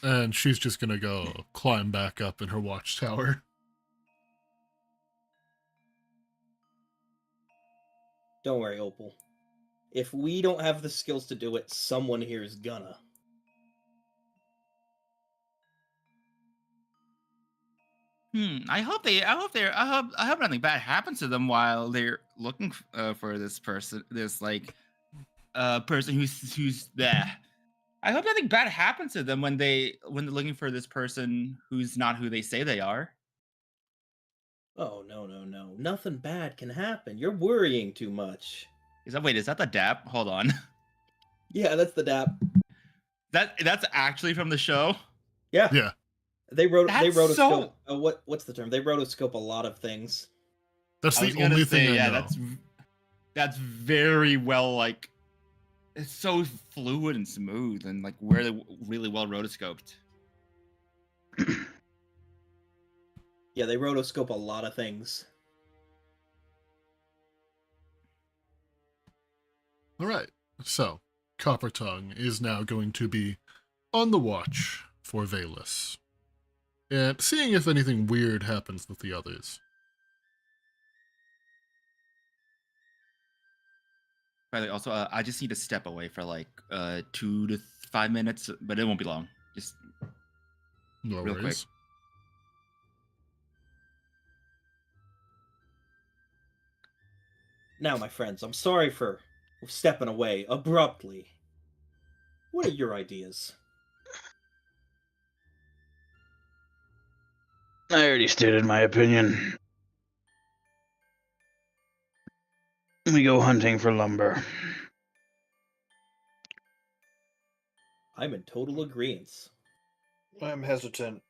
And she's just gonna go climb back up in her watchtower. Don't worry, Opal. If we don't have the skills to do it, someone here is gonna. I hope nothing bad happens to them while they're looking for this person. This person who's there. I hope nothing bad happens to them when they're looking for this person who's not who they say they are. Oh, no. Nothing bad can happen. You're worrying too much. Is that the DAP? Hold on. Yeah, that's the DAP. That's actually from the show. Yeah. Yeah. They rotoscope. so- What's the term? They rotoscope a lot of things. That's I was the gonna only say, thing I yeah, know. that's very well, like, it's so fluid and smooth and like really well rotoscoped. Yeah, they rotoscope a lot of things. All right. So, Copper Tongue is now going to be on the watch for Valus and seeing if anything weird happens with the others. By the way, also, I just need to step away for like 2 to 5 minutes, but it won't be long. Just No Real quick. worries. Now, my friends, I'm sorry for stepping away abruptly. What are your ideas? I already stated my opinion. We go hunting for lumber. I'm in total agreement. I'm hesitant,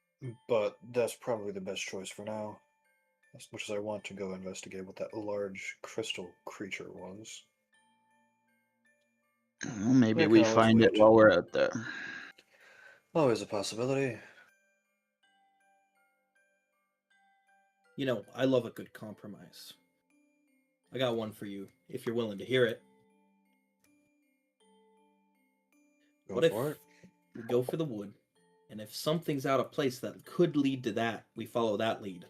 but that's probably the best choice for now. As much as I want to go investigate what that large crystal creature was. Well, maybe Yeah, we can always find it wait. while we're out there. Always a possibility. You know, I love a good compromise. I got one for you, if you're willing to hear it. Go What if for it. we go for the wood, and if something's out of place that could lead to that, we follow that lead?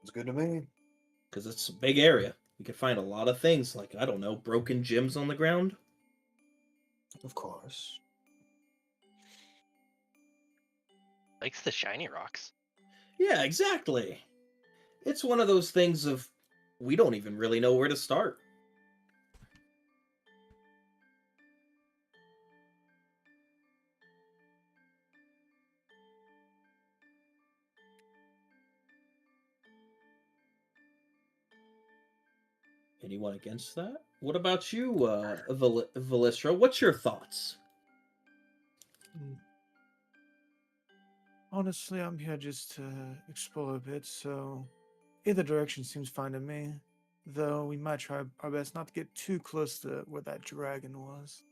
It's good to me. Because it's a big area. We could find a lot of things, like, I don't know, broken gems on the ground. Of course. Likes the shiny rocks. Yeah, exactly. It's one of those things of, we don't even really know where to start. Anyone against that? What about you, Velistra? What's your thoughts? Honestly, I'm here just to explore a bit, so either direction seems fine to me. Though we might try our best not to get too close to where that dragon was.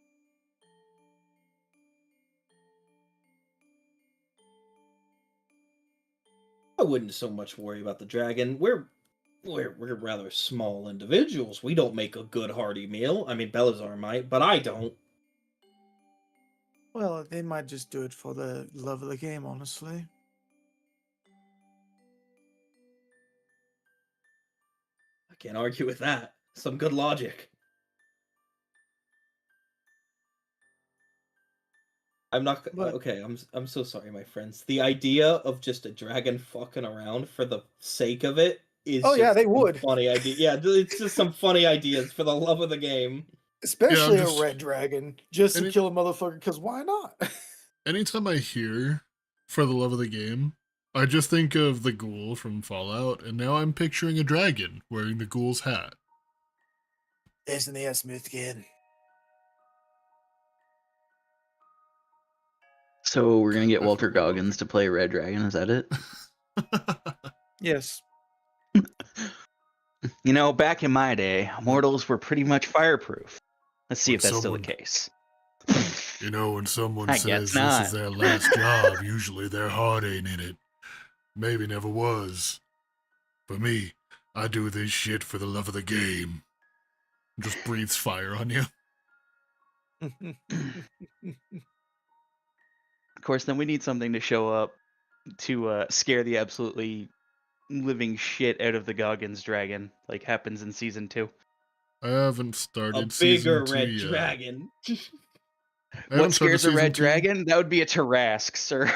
I wouldn't so much worry about the dragon. We're rather small individuals. We don't make a good hearty meal. I mean, Belazar might, but I don't. Well, they might just do it for the love of the game, honestly. I can't argue with that. Some good logic. I'm not But- okay. I'm so sorry, my friends. The idea of just a dragon fucking around for the sake of it is Oh, yeah, just they some would. funny idea. Yeah, it's just some funny ideas for the love of the game. Especially just- a red dragon, just to and it- kill a motherfucker, because why not? Anytime I hear For the Love of the Game, I just think of the ghoul from Fallout, and now I'm picturing a dragon wearing the ghoul's hat. Isn't he a smooth kid? So we're gonna get I Walter fucking love Goggins to play Red Dragon. Is that it? Yes. You know, back in my day, mortals were pretty much fireproof. Let's see When if that's still the someone- case. You know, when someone I says guess this not. is their last job, usually their heart ain't in it. Maybe never was. For me, I do this shit for the love of the game. Just breathes fire on you. Of course, then we need something to show up to scare the absolutely living shit out of the Goggins dragon, like happens in season 2. I haven't A started bigger season 2 red yet. dragon. I haven't What started scares a red season 2. dragon? That would be a Tarask, sir.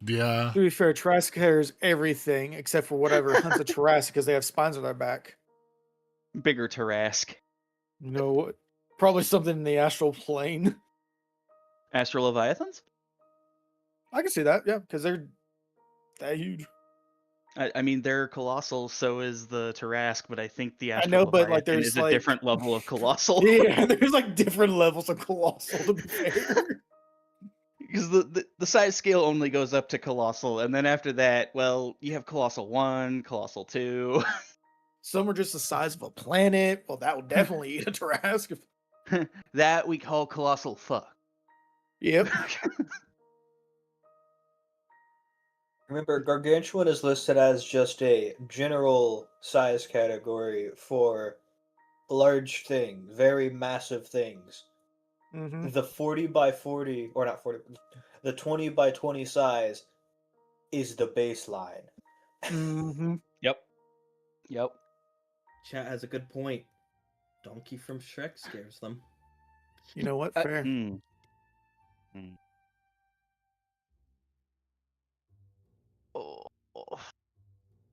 Yeah. To be fair, Trask carries everything except for whatever hunts a Tarrasque because they have spines on their back. Bigger Tarask. You know what? Probably something in the astral plane. Astral Leviathans? I can see that, yeah, because they're that huge. I mean, they're colossal, so is the Tarask, but I think the I Astral know, but like Leviathan there's is a like different level of colossal. yeah, there's like different levels of colossal to be fair. Because the size scale only goes up to colossal, and then after that, well, you have colossal 1, colossal 2. Some are just the size of a planet. Well, that would definitely eat a Tarrasque. That we call colossal fuck. Yep. Remember, Gargantuan is listed as just a general size category for large things, very massive things. Mm-hmm. The 40 by 40, or not 40, the 20 by 20 size is the baseline. Mm-hmm. Yep. Yep. Chat has a good point. Donkey from Shrek scares them. You know what? Fair. Hmm. Oh.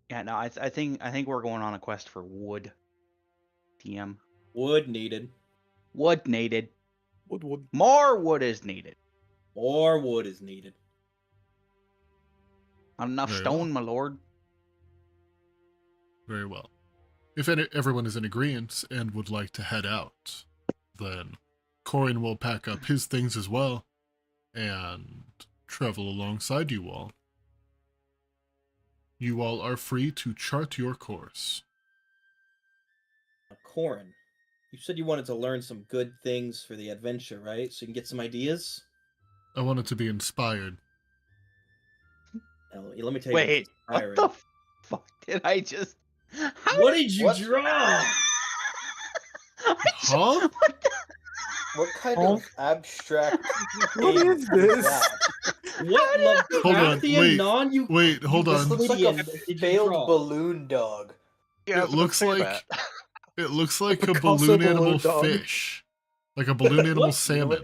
Yeah, no, I think we're going on a quest for wood. TM. Wood needed. Wood needed. Wood. More wood is needed. More wood is needed. Not enough Very stone, well. my lord. Very well. If everyone is in agreement and would like to head out, then Corin will pack up his things as well and travel alongside you all. You all are free to chart your course. Corin, you said you wanted to learn some good things for the adventure, right? So you can get some ideas? I wanted to be inspired. Now, let me tell you Wait, what's what the inspiring. fuck did I just... How What did you what? draw? I Huh? What the... What kind Oh. of abstract What thing is this? that? What Hold on, Lovecraftian wait, non-Euclidean wait, hold This on. looks like a did you failed draw? balloon dog. Yeah, I It was about to looks say like that. it looks like a Picasso balloon balloon animal dog. fish, like a balloon animal What? salmon.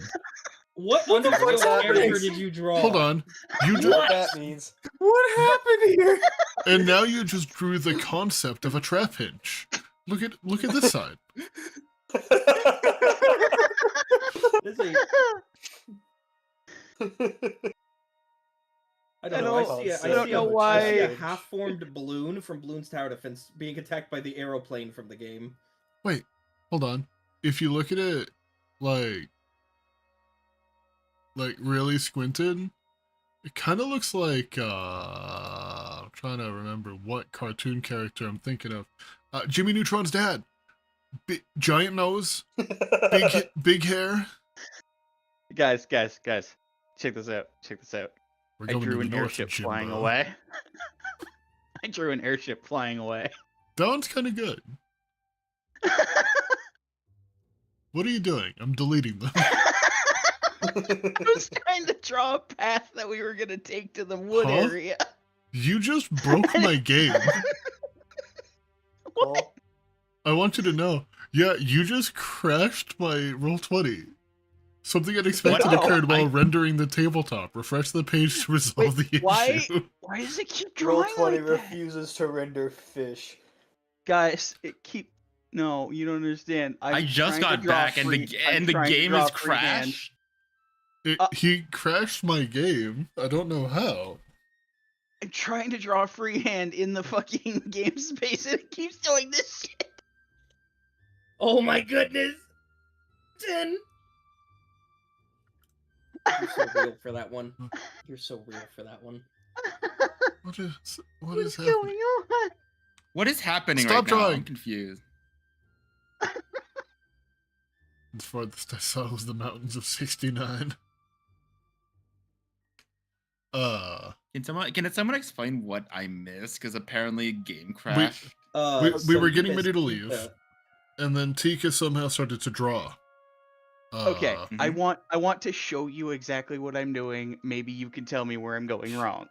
What What the unreal fuck's character happening? did you draw? Hold on, you You know drew, what that means? What happened here? and now you just drew the concept of a trap hinge. Look at this side. This is I don't I know. I don't- see I I don't see know a why- half-formed balloon from Bloons Tower Defense being attacked by the aeroplane from the game. Wait, hold on. If you look at it, like really squinted, it kind of looks like I'm trying to remember what cartoon character I'm thinking of. Jimmy Neutron's dad. Giant nose, big hair. Guys. Check this out. We're I going drew to the an north, airship flying Jimbo. away. I drew an airship flying away. That one's kind of good. What are you doing? I'm deleting them. I was trying to draw a path that we were gonna take to the wood Huh? area. You just broke my game. Well, I want you to know. Yeah, you just crashed my Roll20. Something unexpected Wow. occurred while rendering the tabletop. Refresh the page to resolve the Why? issue. Why does it keep Roll drawing 20 like that? refuses to render fish. Guys, No, you don't understand. I just trying to got draw back and free- I'm the trying to game draw is freehand. crashed. He crashed my game. I don't know how. I'm trying to draw freehand in the fucking game space and it keeps doing this shit. Oh my goodness! 10! You're so real for that one. You're so real for that one. What is What's happening? going on? What is happening Stop right now? drawing. I'm confused. The farthest I saw was the mountains of 69. Can someone explain what I missed? Because apparently game crashed. We were getting ready to Tika- leave. And then Tika somehow started to draw. Okay, I Mhm. want to show you exactly what I'm doing. Maybe you can tell me where I'm going wrong.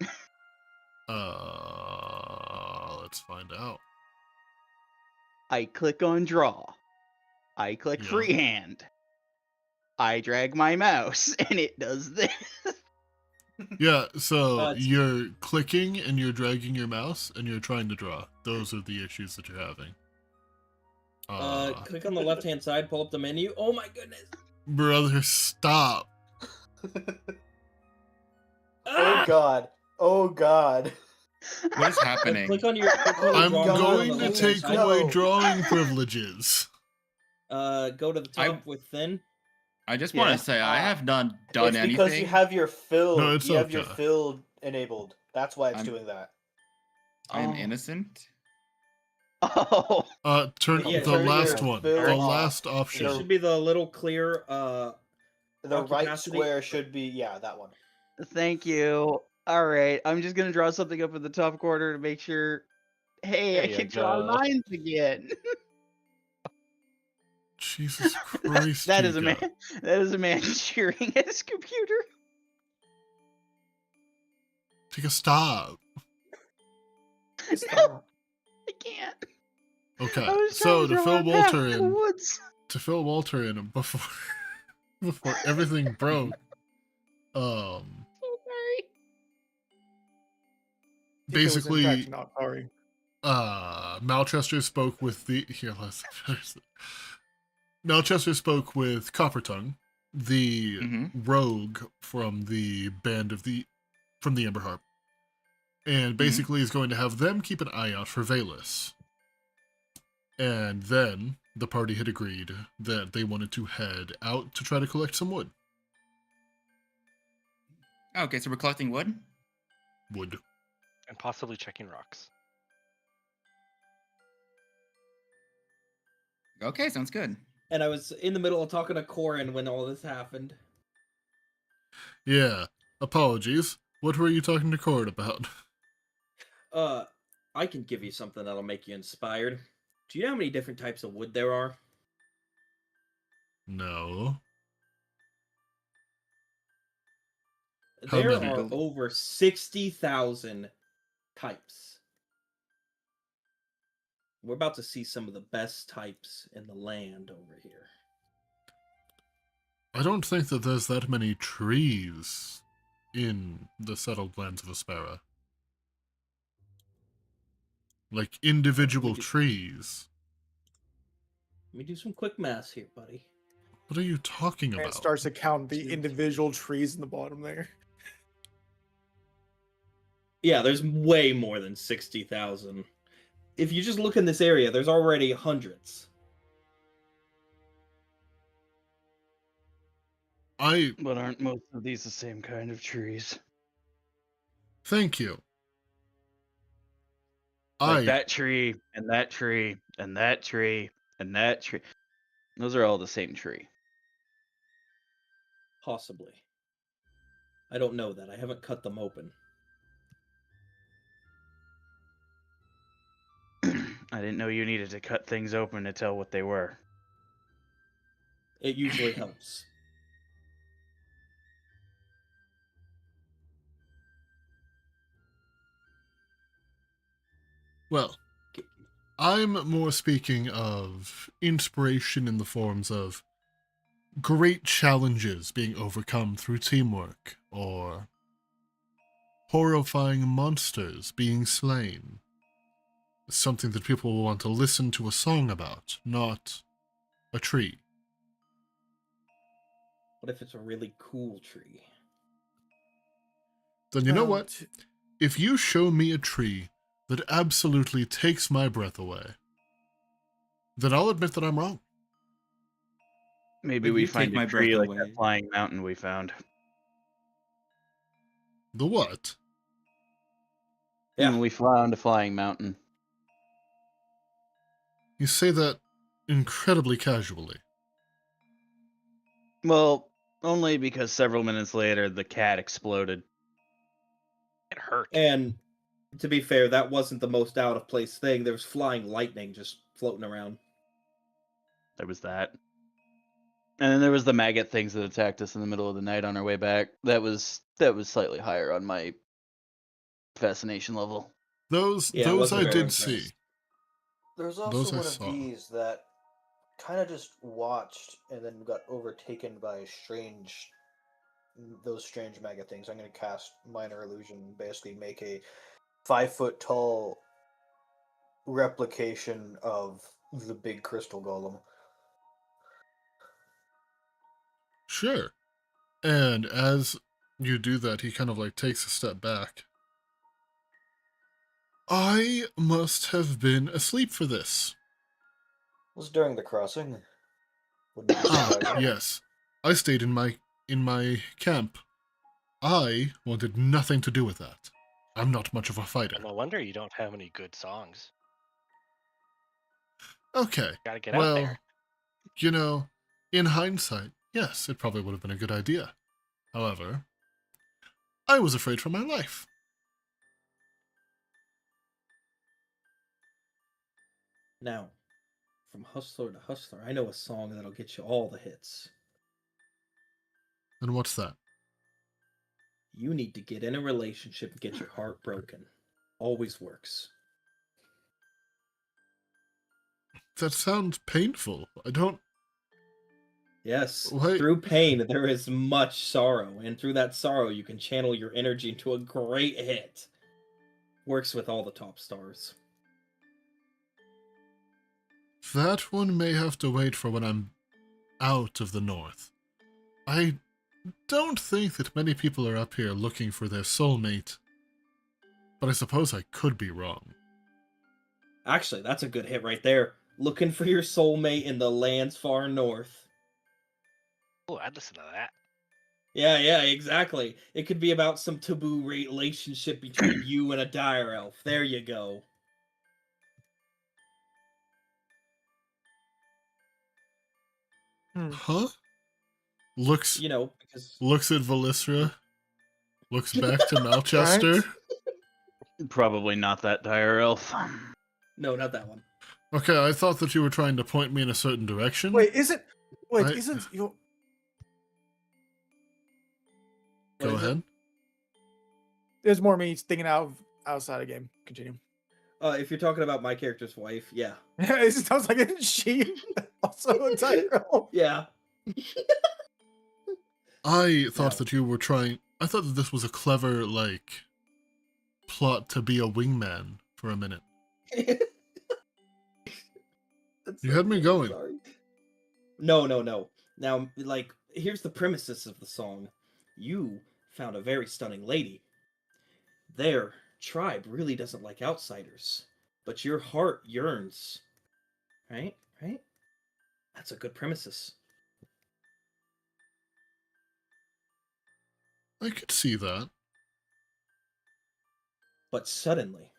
Let's find out. I click on draw. I click Yeah. freehand. I drag my mouse, and it does this. Yeah, so it's- you're clicking and you're dragging your mouse and you're trying to draw. Those are the issues that you're having. Click on the left-hand side, pull up the menu. Oh my goodness! Brother, stop. Oh god. Oh god. What is happening? Click on the I'm draw button on going the to left-hand take side. away No. drawing privileges. Go to the top with thin. I just Yeah. want to say I have not done It's anything. because you have your fill. No, it's you have your okay. fill enabled. That's why it's I'm- doing that. I'm Oh. innocent. Oh, Turn Yeah, the turn last your one. fill The off. last It option. should be the little clear. The right capacity. square should be that one. thank you. All right, I'm just gonna draw something up in the top corner to make sure. Hey, There I you can draw go. lines again. Jesus Christ. That is a Chica. man. That is a man cheering at his computer. Chica, stop. No, I can't. Okay, I was so trying to draw fill a path Walter through the in, woods. before before everything broke, So sorry. Tika was in basically, fact not sorry. Malchester spoke with the Malchester spoke with Coppertongue, the rogue from the band from the Ember Harp, and basically is going to have them keep an eye out for Valus. And then the party had agreed that they wanted to head out to try to collect some wood. Okay, so we're collecting wood. Wood. And possibly checking rocks. Okay, sounds good. And I was in the middle of talking to Corin when all this happened. Yeah. Apologies. What were you talking to Cord about? I can give you something that'll make you inspired. Do you know how many different types of wood there are? No. How There many? are over 60,000 types. We're about to see some of the best types in the land over here. I don't think that there's that many trees in the settled lands of Aspera. Like individual do- trees. Let me do some quick math here, buddy. What are you talking And about? starts to count the individual trees in the bottom there. Yeah, there's way more than 60,000. If you just look in this area, there's already hundreds. But aren't most of these the same kind of trees? Thank you. Like that tree, and that tree, and that tree, and that tree. Those are all the same tree. Possibly. I don't know that. I haven't cut them open. I didn't know you needed to cut things open to tell what they were. It usually helps. Well, I'm more speaking of inspiration in the forms of great challenges being overcome through teamwork, or horrifying monsters being slain. Something that people will want to listen to a song about, not a tree. What if it's a really cool tree? Then you know Well, what? If you show me a tree that absolutely takes my breath away, then I'll admit that I'm wrong. Maybe If we you find take a my tree breath like away. that flying mountain we found. The what? Yeah. We found a flying mountain. You say that incredibly casually. Well, only because several minutes later the cat exploded. It hurt. And to be fair, that wasn't the most out of place thing. There was flying lightning just floating around. There was that. And then there was the maggot things that attacked us in the middle of the night on our way back. That was slightly higher on my fascination level. Yeah, it Those wasn't I very did impressed. see. There's Those also I one of saw. these that kind of just watched and then got overtaken by those strange mega things. I'm going to cast Minor Illusion, basically make a 5 foot tall replication of the big crystal golem. Sure. And as you do that, he kind of like takes a step back. I must have been asleep for this. It was during the crossing. Wouldn't be Ah, surprising. yes. I stayed in my camp. I wanted nothing to do with that. I'm not much of a fighter. No wonder you don't have any good songs. Okay. Gotta get out Well, there. you know, in hindsight, yes, it probably would have been a good idea. However, I was afraid for my life. Now, from hustler to hustler, I know a song that'll get you all the hits. And what's that? You need to get in a relationship and get your heart broken. Always works. That sounds painful. I don't... Yes, Wait. through pain there is much sorrow, and through that sorrow you can channel your energy into a great hit. Works with all the top stars. That one may have to wait for when I'm out of the north. I don't think that many people are up here looking for their soulmate. But I suppose I could be wrong. Actually, that's a good hit right there. Looking for your soulmate in the lands far north. Oh, I'd listen to that. Yeah, exactly. It could be about some taboo relationship between you and a dire elf. There you go. Huh? Looks You know, because looks at Velisra. Looks back to Malchester. Probably not that dire elf. no, not that one. Okay, I thought that you were trying to point me in a certain direction. Wait, isn't I- your Go What is it? ahead. there's more me thinking outside the game. Continue. If you're talking about my character's wife, yeah. It sounds like isn't she also a tiger? Yeah. I thought No. that you were trying... I thought that this was a clever, like, plot to be a wingman for a minute. That's You had me okay, going. sorry. No. Now, like, here's the premises of the song. You found a very stunning lady. Their tribe really doesn't like outsiders, but your heart yearns. Right? That's a good premises. I could see that. But suddenly,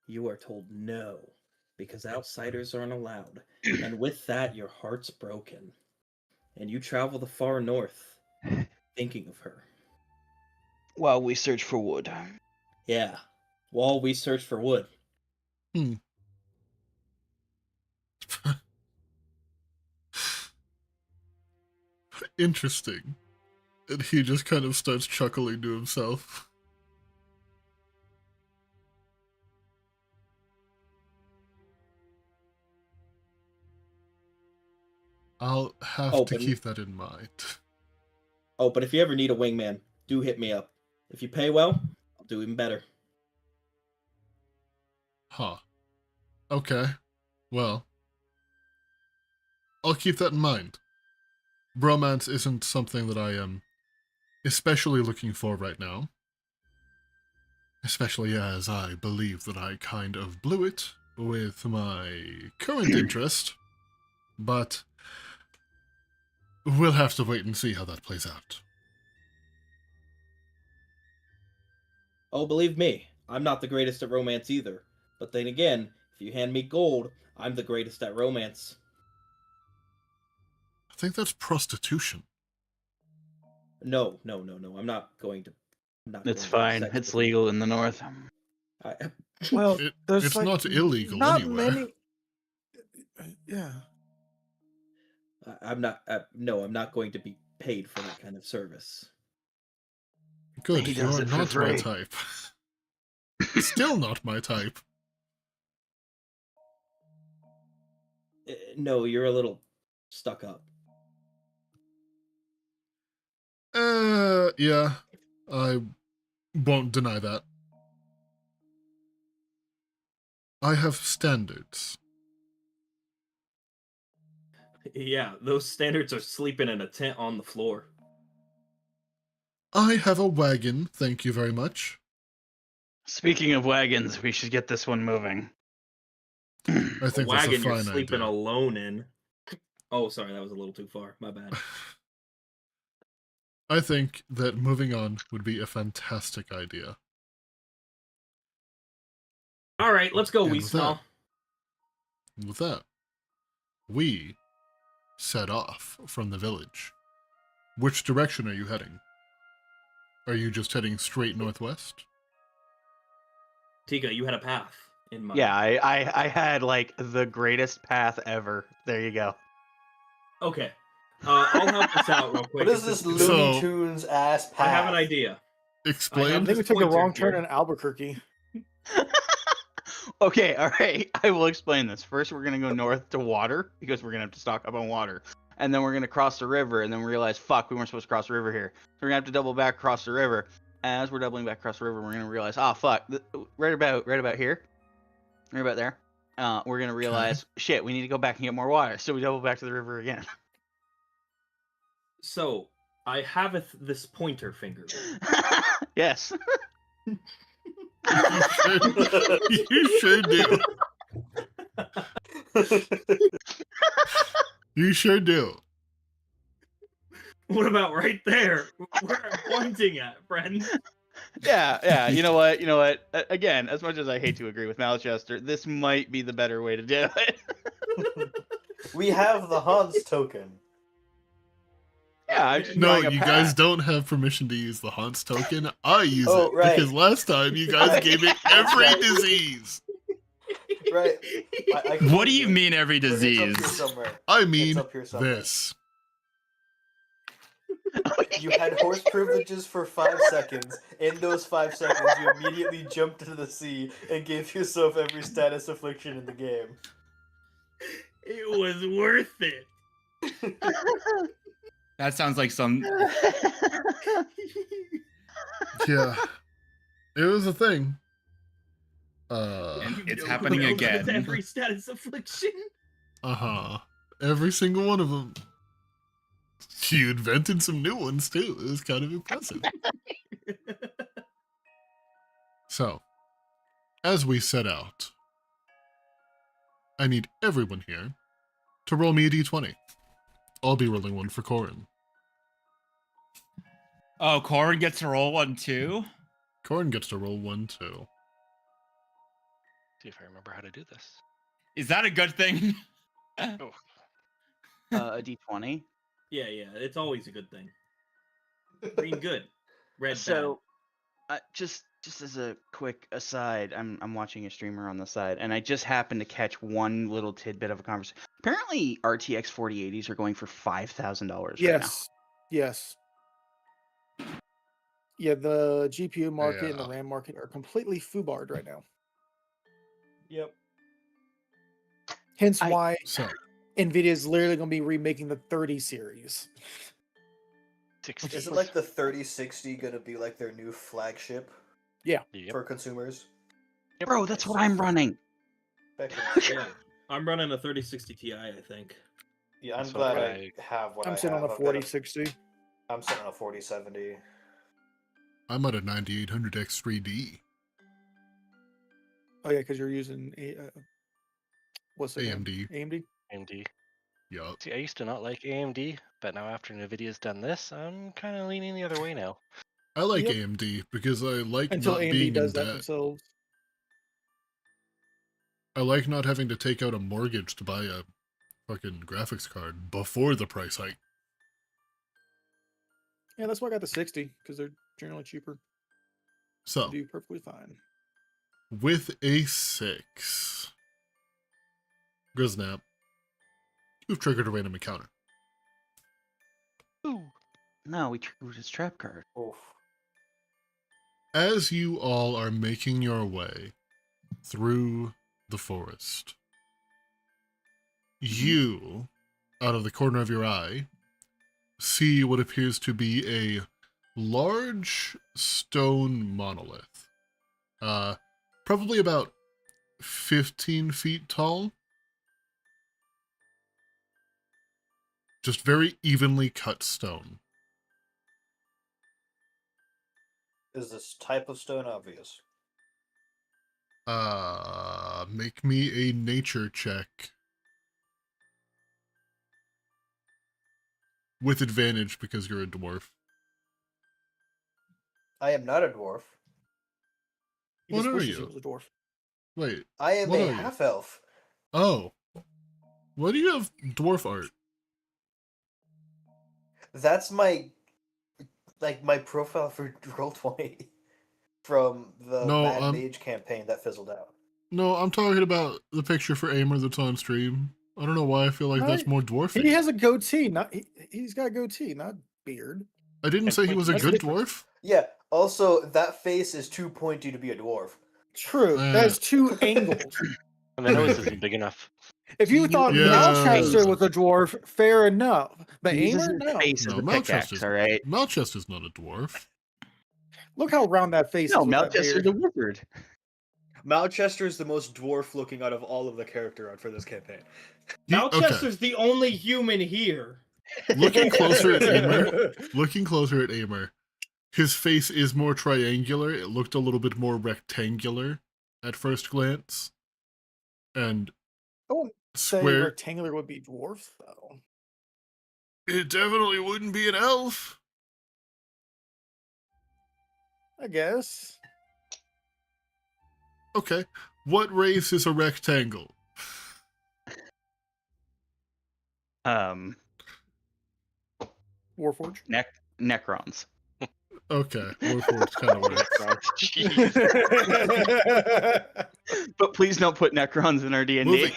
you are told no, because outsiders aren't allowed. And with that, your heart's broken. And you travel the far north, thinking of her. While we search for wood. Yeah, while we search for wood. Interesting. And he just kind of starts chuckling to himself. I'll have Oh, to but- keep that in mind. Oh, but if you ever need a wingman, do hit me up. If you pay well, I'll do even better. Huh. Okay. Well, I'll keep that in mind. Bromance isn't something that I am especially looking for right now. Especially as I believe that I kind of blew it with my current interest. But we'll have to wait and see how that plays out. Oh, believe me, I'm not the greatest at romance either. But then again, if you hand me gold, I'm the greatest at romance. I think that's prostitution. No. I'm not going to. It's fine. It's legal in the north. Well, there's It's like not illegal not anywhere. many. Yeah. I'm not. No, I'm not going to be paid for that kind of service. Good, He you does are it for not my free. type. Still not my type. No, you're a little stuck up. Yeah, I won't deny that. I have standards. Yeah, those standards are sleeping in a tent on the floor. I have a wagon, thank you very much. Speaking of wagons, we should get this one moving. I A think that's a wagon you're fine sleeping idea. alone in. Oh, sorry, that was a little too far. My bad. I think that moving on would be a fantastic idea. All right, let's go, And we with smell. With that, we set off from the village. Which direction are you heading? Are you just heading straight northwest? Tika, you had a path in mind. Yeah, I had like the greatest path ever. There you go. Okay. I'll help us out real quick. What is if this is- Looney So- Tunes ass path? I have an idea. I Explain. think we this took a pointer wrong turn here. in Albuquerque. Okay, all right. I will explain this. First, we're gonna go north to water because we're gonna have to stock up on water, and then we're gonna cross the river, and then we realize, fuck, we weren't supposed to cross the river here. So we're gonna have to double back across the river. And as we're doubling back across the river, we're gonna realize, ah, fuck, right about here, right about there. We're gonna realize, shit, we need to go back and get more water. So we double back to the river again. So, I have this pointer finger. Yes. You sure do. You sure do. What about right there? Where I'm pointing at, friend? Yeah. You know what? Again, as much as I hate to agree with Malchester, this might be the better way to do it. We have the Hans token. Yeah, I'm just No, drawing a you path. guys don't have permission to use the Hans token. I use Oh, it right. because last time you guys gave it every disease. Right. What do you mean every It's up here disease? somewhere. I It's mean up here somewhere. this. You had horse privileges for 5 seconds. In those 5 seconds, you immediately jumped into the sea and gave yourself every status affliction in the game. It was worth it. That sounds like some. Yeah, it was a thing. And it's You know happening who else has again. Every status affliction. Every single one of them. You invented some new ones too. It was kind of impressive. So, as we set out, I need everyone here to roll me a d20. I'll be rolling one for Corin. Oh, Corin gets to roll one too? Corin gets to roll one too. See if I remember how to do this. Is that a good thing? Oh, A D20. Yeah, it's always a good thing. Green good, red So, just as a quick aside, I'm watching a streamer on the side, and I just happened to catch one little tidbit of a conversation. Apparently, RTX 4080s are going for $5,000 right now. Yes. Yeah, the GPU market and the Yeah. RAM market are completely foobarred right now. Yep. Hence I- why So, NVIDIA is literally going to be remaking the 30 series. 60. Isn't like the 3060 gonna be like their new flagship Yep. for consumers? Bro, that's what I'm running. Back in- Yeah, I'm running a 3060 Ti, I think. Yeah, I'm That's glad what I have what I'm I sitting have. on a I've got 4060. I'm sitting on a 4070. I'm at a 9800X 3D. Oh yeah, because you're using what's it? AMD. AMD. AMD. Yup. See, I used to not like AMD, but now after NVIDIA's done this, I'm kind of leaning the other way now. I like Yep. AMD because I like Until not AMD being in does that debt. themselves. I like not having to take out a mortgage to buy a fucking graphics card before the price hike. Yeah, that's why I got the 60 because they're generally cheaper. So, Do perfectly fine. with a 6, Griznap, you've triggered a random encounter. Ooh. No, we drew his trap card. Oof. As you all are making your way through the forest, you, out of the corner of your eye, see what appears to be a large stone monolith. Probably about 15 feet tall. Just very evenly cut stone. Is this type of stone obvious? Make me a nature check. With advantage because you're a dwarf. I am not a dwarf. He What just are wishes he you? was a dwarf. Wait, I am what a are you? half elf. Oh. Why do you have dwarf art? That's my profile for Roll20 from the No, Mad Mage campaign that fizzled out. No, I'm talking about the picture for Aimer that's on stream. I don't know why I feel like that's more dwarfy. He has a goatee. He's got a goatee, not beard. I didn't say he was a That's good different. dwarf. Yeah. Also, that face is too pointy to be a dwarf. True. That's two angles. And the nose isn't big enough. If you thought Yeah. Malchester was a dwarf, fair enough. But He uses Aimer, his no. face as No, a pickaxe, Malchester's, all right? Malchester's not a dwarf. Look how round that face No, is. With that Malchester's beard. a wizard. Malchester is the most dwarf looking out of all of the character art for this campaign. Malchester's the only human here. Looking closer at Aimer, his face is more triangular. It looked a little bit more rectangular at first glance. And I wouldn't say square. rectangular would be dwarf, though. It definitely wouldn't be an elf. I guess. Okay. What race is a rectangle? Warforge. Necrons. Okay, Warforged kind of works. But please don't put Necrons in our D&D. Moving,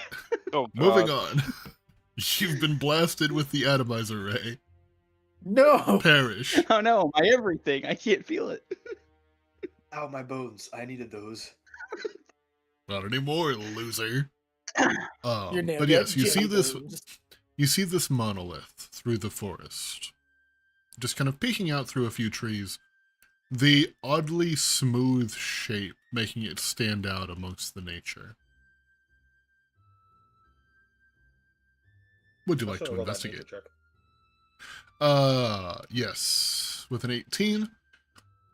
Oh, moving on. You've been blasted with the atomizer ray. No. Perish. Oh no, my everything. I can't feel it. Ow, my bones. I needed those. Not anymore, loser. Your name, But yes, you see this. bones. You see this monolith through the forest, just kind of peeking out through a few trees. The oddly smooth shape making it stand out amongst the nature. Would you like to investigate? Yes. With an 18,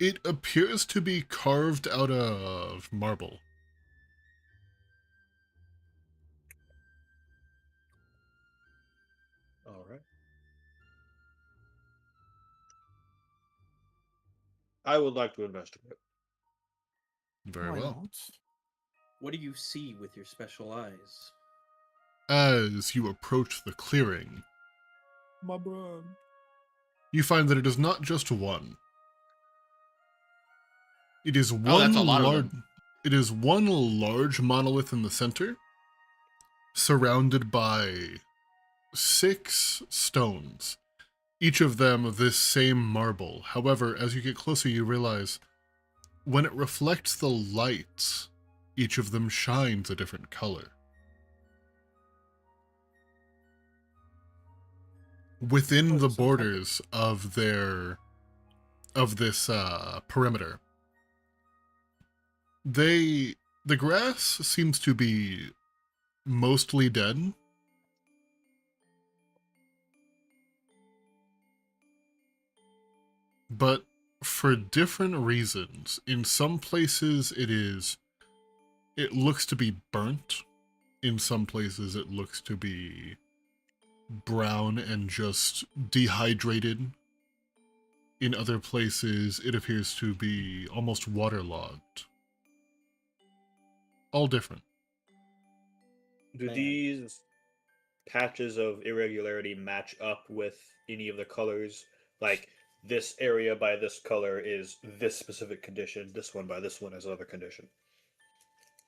it appears to be carved out of marble. All right. I would like to investigate. Very Why well. not? What do you see with your special eyes? As you approach the clearing, My bro. you find that it is not just one. It is Oh, that's a lot of them. It is one large monolith in the center, surrounded by 6 stones, each of them of this same marble. However, as you get closer, you realize when it reflects the light, each of them shines a different color. Within the borders of this perimeter, the grass seems to be mostly dead. But for different reasons. In some places it looks to be burnt. In some places it looks to be brown and just dehydrated. In other places it appears to be almost waterlogged. All different. Do these patches of irregularity match up with any of the colors? Like, this area by this color is this specific condition, this one by this one is another condition.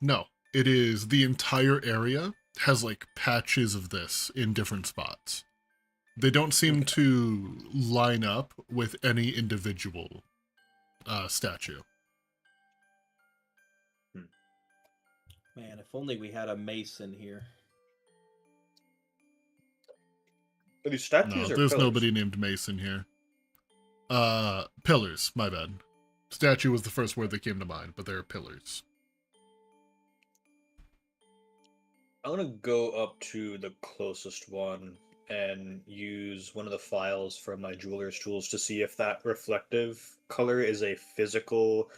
No, it is the entire area has like patches of this in different spots. They don't seem to line up with any individual statue. Man, if only we had a mason here. Are these statues No, or there's pillars? nobody named Mason here. Pillars, my bad. Statue was the first word that came to mind, but they're pillars. I'm gonna go up to the closest one and use one of the files from my jeweler's tools to see if that reflective color is a physical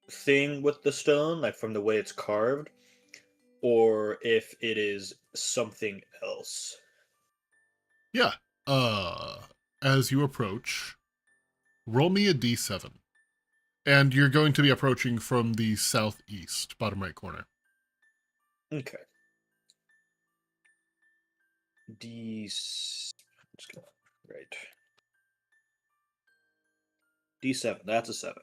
thing with the stone, like from the way it's carved, or if it is something else. Yeah. As you approach, roll me a d7. And you're going to be approaching from the southeast, bottom right corner. Okay. Let's go. Right. D7. That's a 7.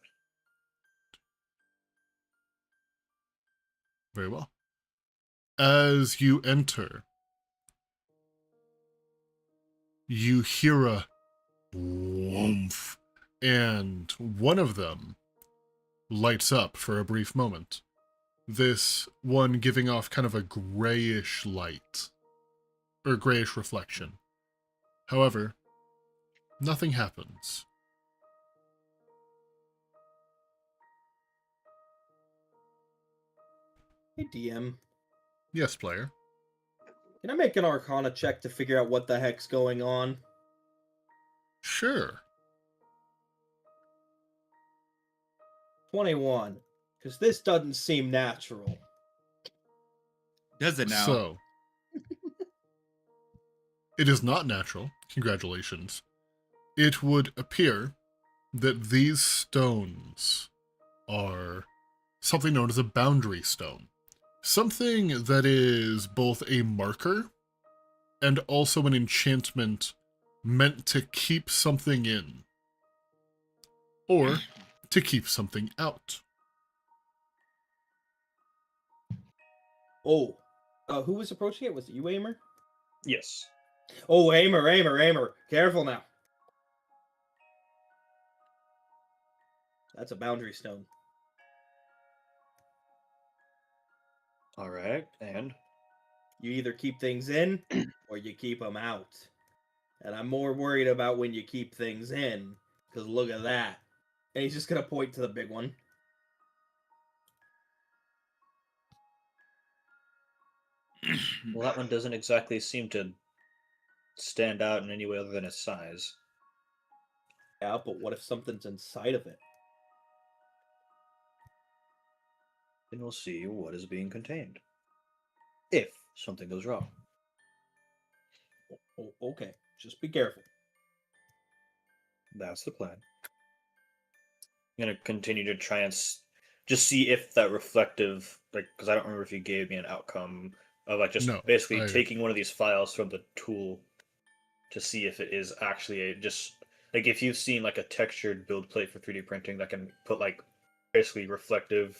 Very well. As you enter, you hear a whoomph, and one of them lights up for a brief moment. This one giving off kind of a grayish light, or grayish reflection. However, nothing happens. Hey, DM. Yes, player. Can I make an Arcana check to figure out what the heck's going on? Sure. 21. Because this doesn't seem natural. Does it now? So, it is not natural. Congratulations. It would appear that these stones are something known as a boundary stone. Something that is both a marker and also an enchantment meant to keep something in, or to keep something out. Oh. Who was approaching it? Was it you, Aimer? Yes. Oh, Aimer. Careful now. That's a boundary stone. All right. And You either keep things in or you keep them out. And I'm more worried about when you keep things in. Because look at that. And he's just going to point to the big one. well, that one doesn't exactly seem to stand out in any way other than its size. Yeah, but what if something's inside of it? Then we'll see what is being contained. If something goes wrong. Oh, okay. Just be careful. That's the plan. I'm gonna continue to try and just see if that reflective, like, because I don't remember if you gave me an outcome of like just No, basically taking one of these files from the tool to see if it is actually a just like if you've seen like a textured build plate for 3D printing that can put like basically reflective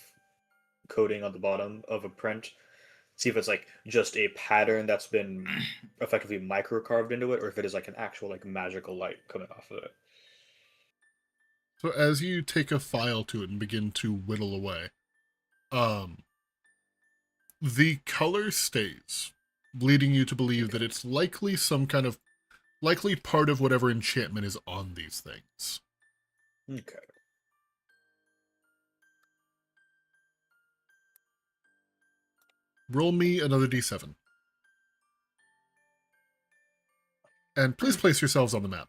coating on the bottom of a print. See if it's like just a pattern that's been effectively micro carved into it, or if it is like an actual like magical light coming off of it. So as you take a file to it and begin to whittle away, the color stays, leading you to believe that it's likely likely part of whatever enchantment is on these things. Okay. Roll me another d7. And please place yourselves on the map.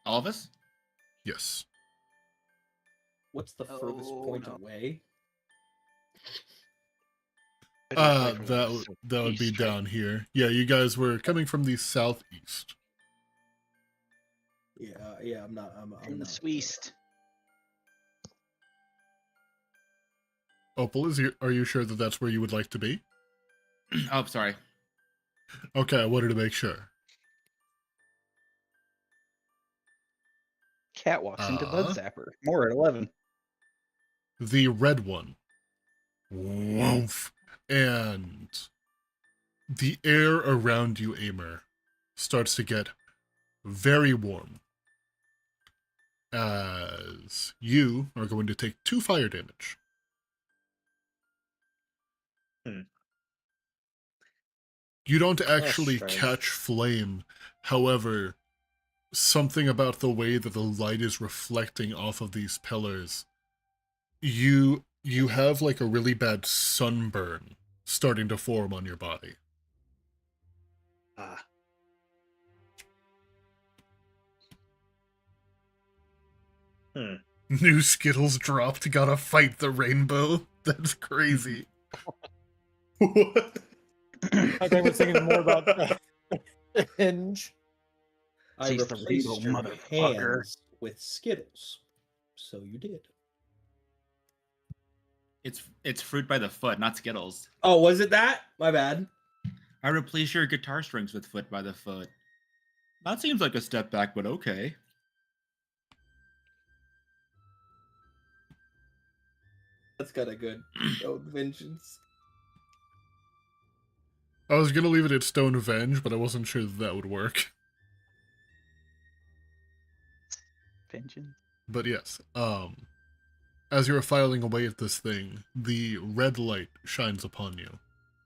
All of us? Yes. What's the furthest point away? That would be East, right? down here. Yeah, you guys were coming from the southeast. Yeah, I'm not. I'm From the not. Sweest. Opal, are you sure that that's where you would like to be? Oh, sorry. Okay, I wanted to make sure. Cat walks into Bud Zapper. More at 11. The red one. Woof. And the air around you, Aimer, starts to get very warm as you are going to take 2 fire damage. You don't actually strange. catch flame. However, something about the way that the light is reflecting off of these pillars, you have like a really bad sunburn starting to form on your body. Ah. New Skittles dropped, gotta fight the rainbow. That's crazy. What? I think we're thinking more about Hinge. I She's the replaced rainbow your motherfucker. hands with Skittles. So you did. It's fruit by the foot, not Skittles. Oh, was it that? My bad. I replace your guitar strings with foot by the foot. That seems like a step back, but okay. That's kind of good. Oh, vengeance. I was gonna leave it at Stone Avenge, but I wasn't sure that would work. Vengeance. But yes, as you're filing away at this thing, the red light shines upon you,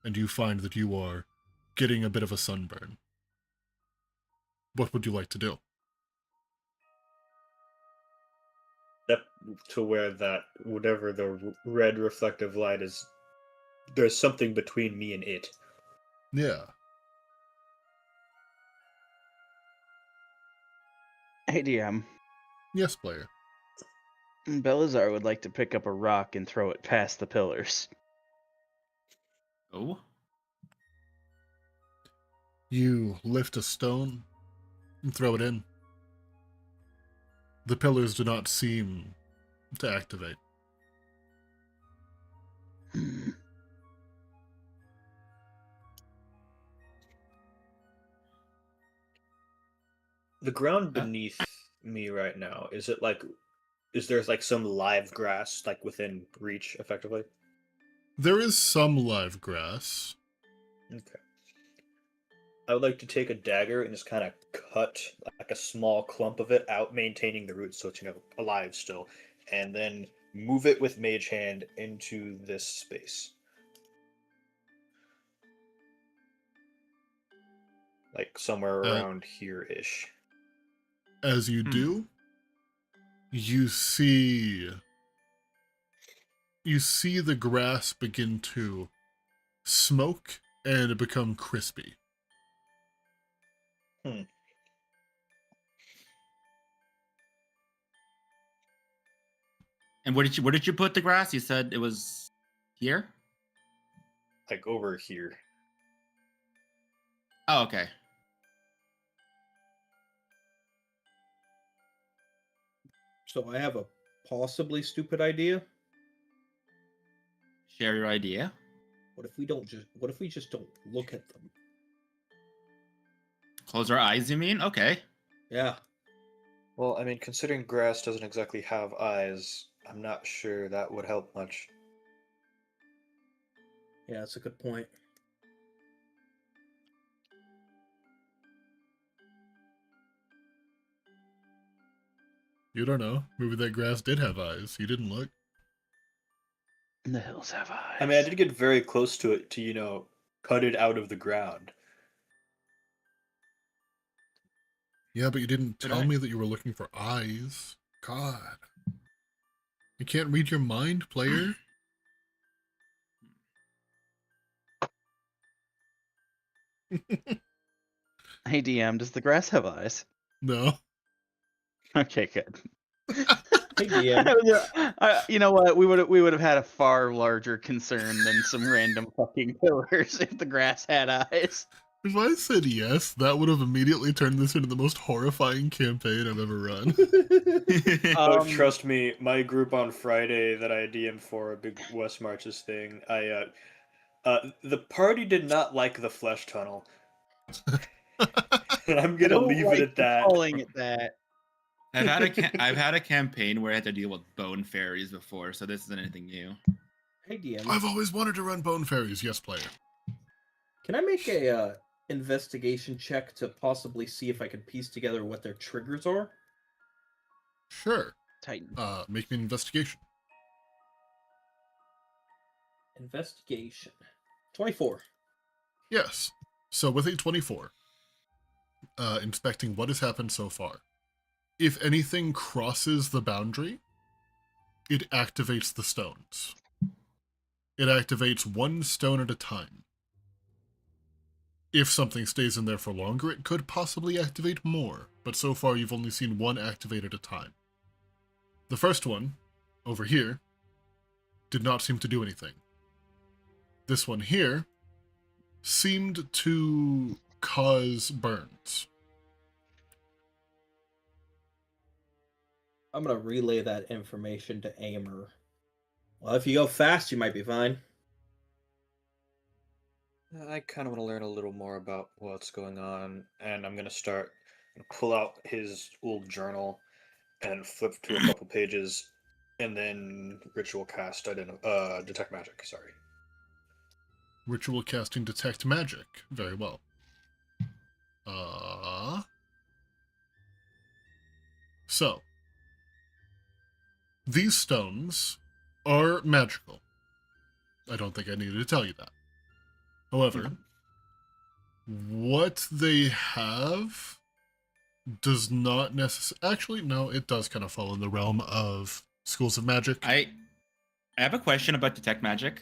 and you find that you are getting a bit of a sunburn. What would you like to do? Step to where that whatever the red reflective light is, there's something between me and it. Yeah. Hey, DM. Yes, player. Belazar would like to pick up a rock and throw it past the pillars. Oh, You lift a stone and throw it in. The pillars do not seem to activate. The ground beneath me right now, is there like some live grass like within reach effectively? There is some live grass. Okay. I would like to take a dagger and just kind of cut like a small clump of it out, maintaining the roots so it's alive still, and then move it with Mage Hand into this space. Like somewhere around here-ish. As you do, you see the grass begin to smoke and become crispy. and where did you put the grass? You said it was here. Like over here. Oh, okay. So I have a possibly stupid idea. Share your idea. What if we just don't look at them? Close our eyes, you mean? Okay. Yeah. Well, I mean, considering grass doesn't exactly have eyes, I'm not sure that would help much. Yeah, that's a good point. You don't know. Maybe that grass did have eyes. You didn't look. The hills have eyes. I mean, I did get very close to it to, cut it out of the ground. Yeah, but you didn't Did tell I? me that you were looking for eyes. God. You can't read your mind, player. Hey, DM, does the grass have eyes? No. Okay, good. Hey, DM. You know what? We would have had a far larger concern than some random fucking pillars if the grass had eyes. If I said yes, that would have immediately turned this into the most horrifying campaign I've ever run. Oh, trust me, my group on Friday that I DM'd for a big West Marches thing, the party did not like the flesh tunnel. And I'm gonna leave it at that. Calling it that. I've had a campaign where I had to deal with bone fairies before, so this isn't anything new. Hey, DM. I've always wanted to run bone fairies. Yes, player. Can I make a investigation check to possibly see if I can piece together what their triggers are? Sure. Titan. Make me an investigation. Investigation. 24. Yes. So with a 24, inspecting what has happened so far, if anything crosses the boundary, it activates the stones. It activates one stone at a time. If something stays in there for longer, it could possibly activate more, but so far you've only seen one activate at a time. The first one, over here, did not seem to do anything. This one here seemed to cause burns. I'm gonna relay that information to Aimer. Well, if you go fast, you might be fine. I kind of want to learn a little more about what's going on, and I'm gonna pull out his old journal and flip to a couple pages, and then ritual cast detect magic. Sorry. Ritual casting detect magic. Very well. So, these stones are magical. I don't think I needed to tell you that. However, what they have does not necessarily... Actually, no, it does kind of fall in the realm of schools of magic. I have a question about detect magic.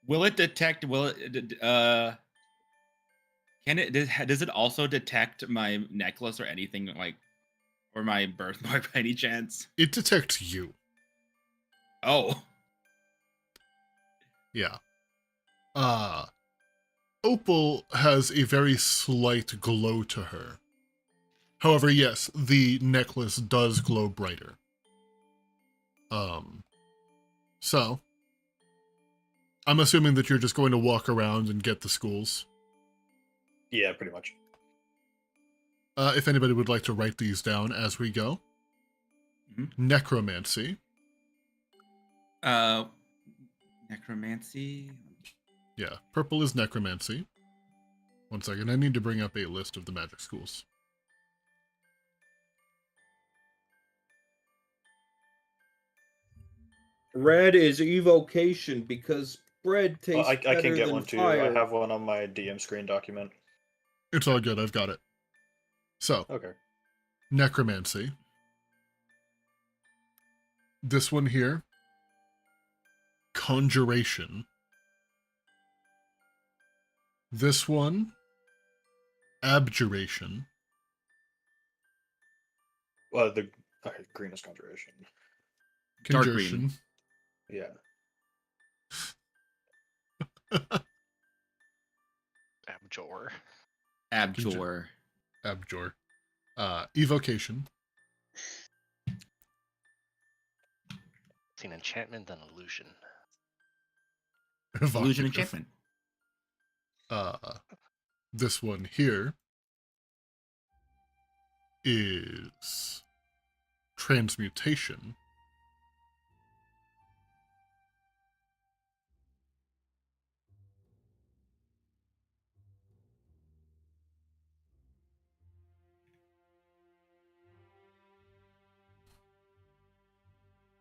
Will it detect? Can it? Does it also detect my necklace or anything like, or my birthmark by any chance? It detects you. Oh, Yeah. Opal has a very slight glow to her. However, yes, the necklace does glow brighter. So, I'm assuming that you're just going to walk around and get the schools. Yeah, pretty much. If anybody would like to write these down as we go. Necromancy. necromancy. Yeah, purple is necromancy. One second, I need to bring up a list of the magic schools. Red is evocation because bread tastes I better can get than one too. fire. I have one on my DM screen document. It's all good, I've got it. So, Okay. necromancy. This one here, conjuration. This one, abjuration. Well, the green is conjuration. Dark Conjuration. Yeah. Abjor. Abjor. Abjor. Evocation. Seen enchantment, then illusion. Illusion Evocative. enchantment. This one here is transmutation.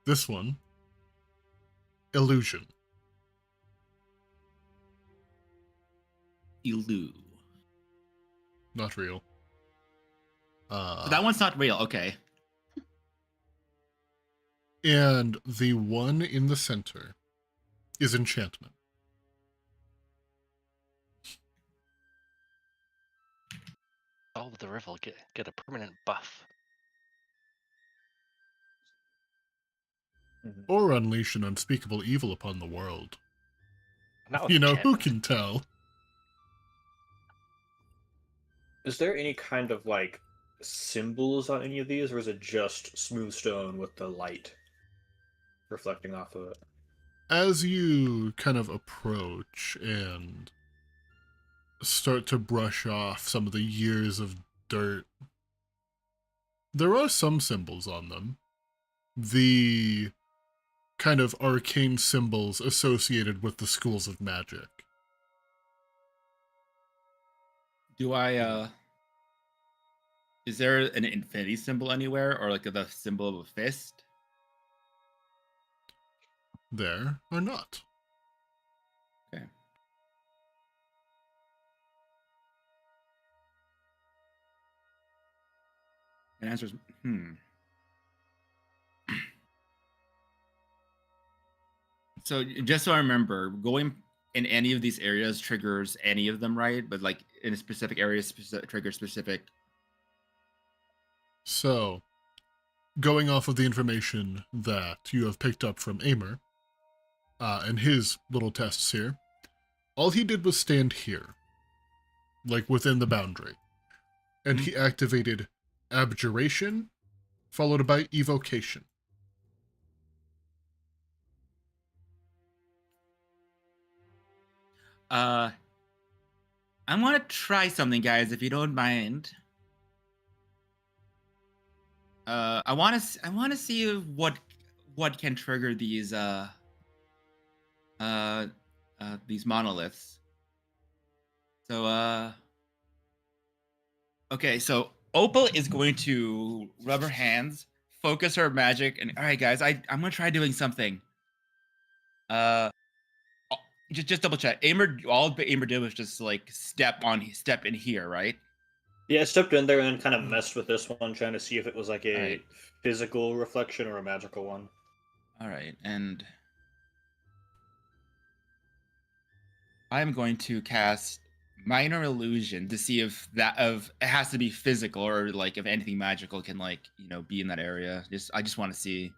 This one, illusion. Elu. Not real. That one's not real. Okay. And the one in the center is enchantment. Solve the riddle, get a permanent buff. Or unleash an unspeakable evil upon the world. Not with You know, who enchantment. can tell? Is there any kind of like symbols on any of these, or is it just smooth stone with the light reflecting off of it? As you kind of approach and start to brush off some of the years of dirt, there are some symbols on them. The kind of arcane symbols associated with the schools of magic. Do I? Is there an infinity symbol anywhere, or like the symbol of a fist? There are not. Okay. And answer is So just so I remember, going in any of these areas triggers any of them, right? But like in a specific area, trigger specific. So, going off of the information that you have picked up from Amer and his little tests here, all he did was stand here, like within the boundary, and he activated abjuration, followed by evocation. I want to try something, guys, if you don't mind. I want to see what can trigger these monoliths. So okay, so Opal is going to rub her hands, focus her magic, and all right, guys, I'm gonna try doing something. Just double check. All Amer did was just like step in here, right? Yeah, I stepped in there and then kind of messed with this one, trying to see if it was like a Alright. physical reflection or a magical one. All right, and I'm going to cast minor illusion to see if it has to be physical or like if anything magical can like be in that area. I just want to see.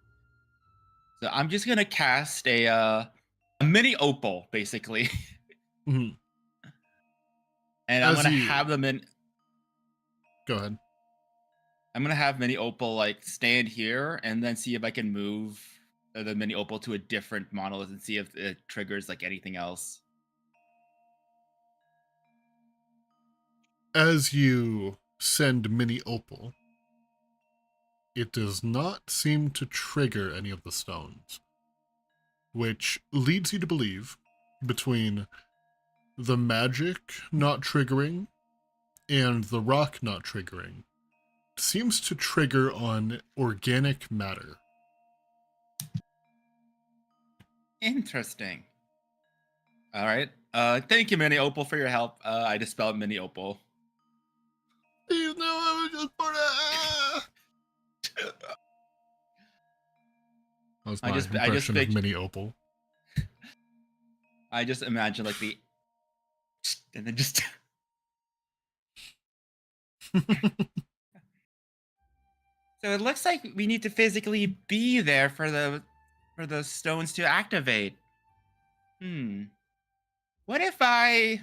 So I'm just gonna cast a mini opal basically, Mhm. and I'm As gonna you- have them in. Go ahead. I'm gonna have mini opal like stand here and then see if I can move the mini opal to a different monolith and see if it triggers like anything else. As you send mini opal, it does not seem to trigger any of the stones, which leads you to believe, between the magic not triggering and the rock not triggering, seems to trigger on organic matter. Interesting. All right. Thank you, Mini Opal, for your help. I dispelled Mini Opal. Please, no, I was just bored. That was my I just impression of picked- mini opal. I just imagine like the and then just So it looks like we need to physically be there for the stones to activate. What if I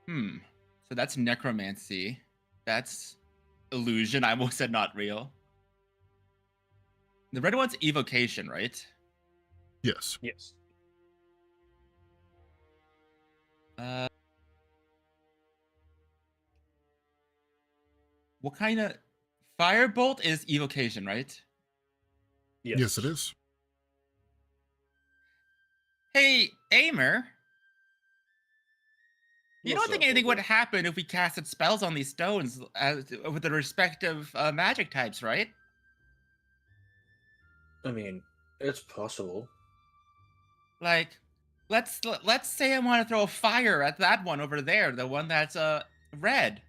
So that's necromancy. That's illusion. I almost said not real. The red one's evocation, right? Yes. Yes. What kind of firebolt is evocation, right? Yes, it is. Hey, Amer. You What's don't think up, anything would Opal? happen if we casted spells on these stones with the respective magic types, right? I mean, it's possible. Like, let's say I want to throw a fire at that one over there, the one that's red.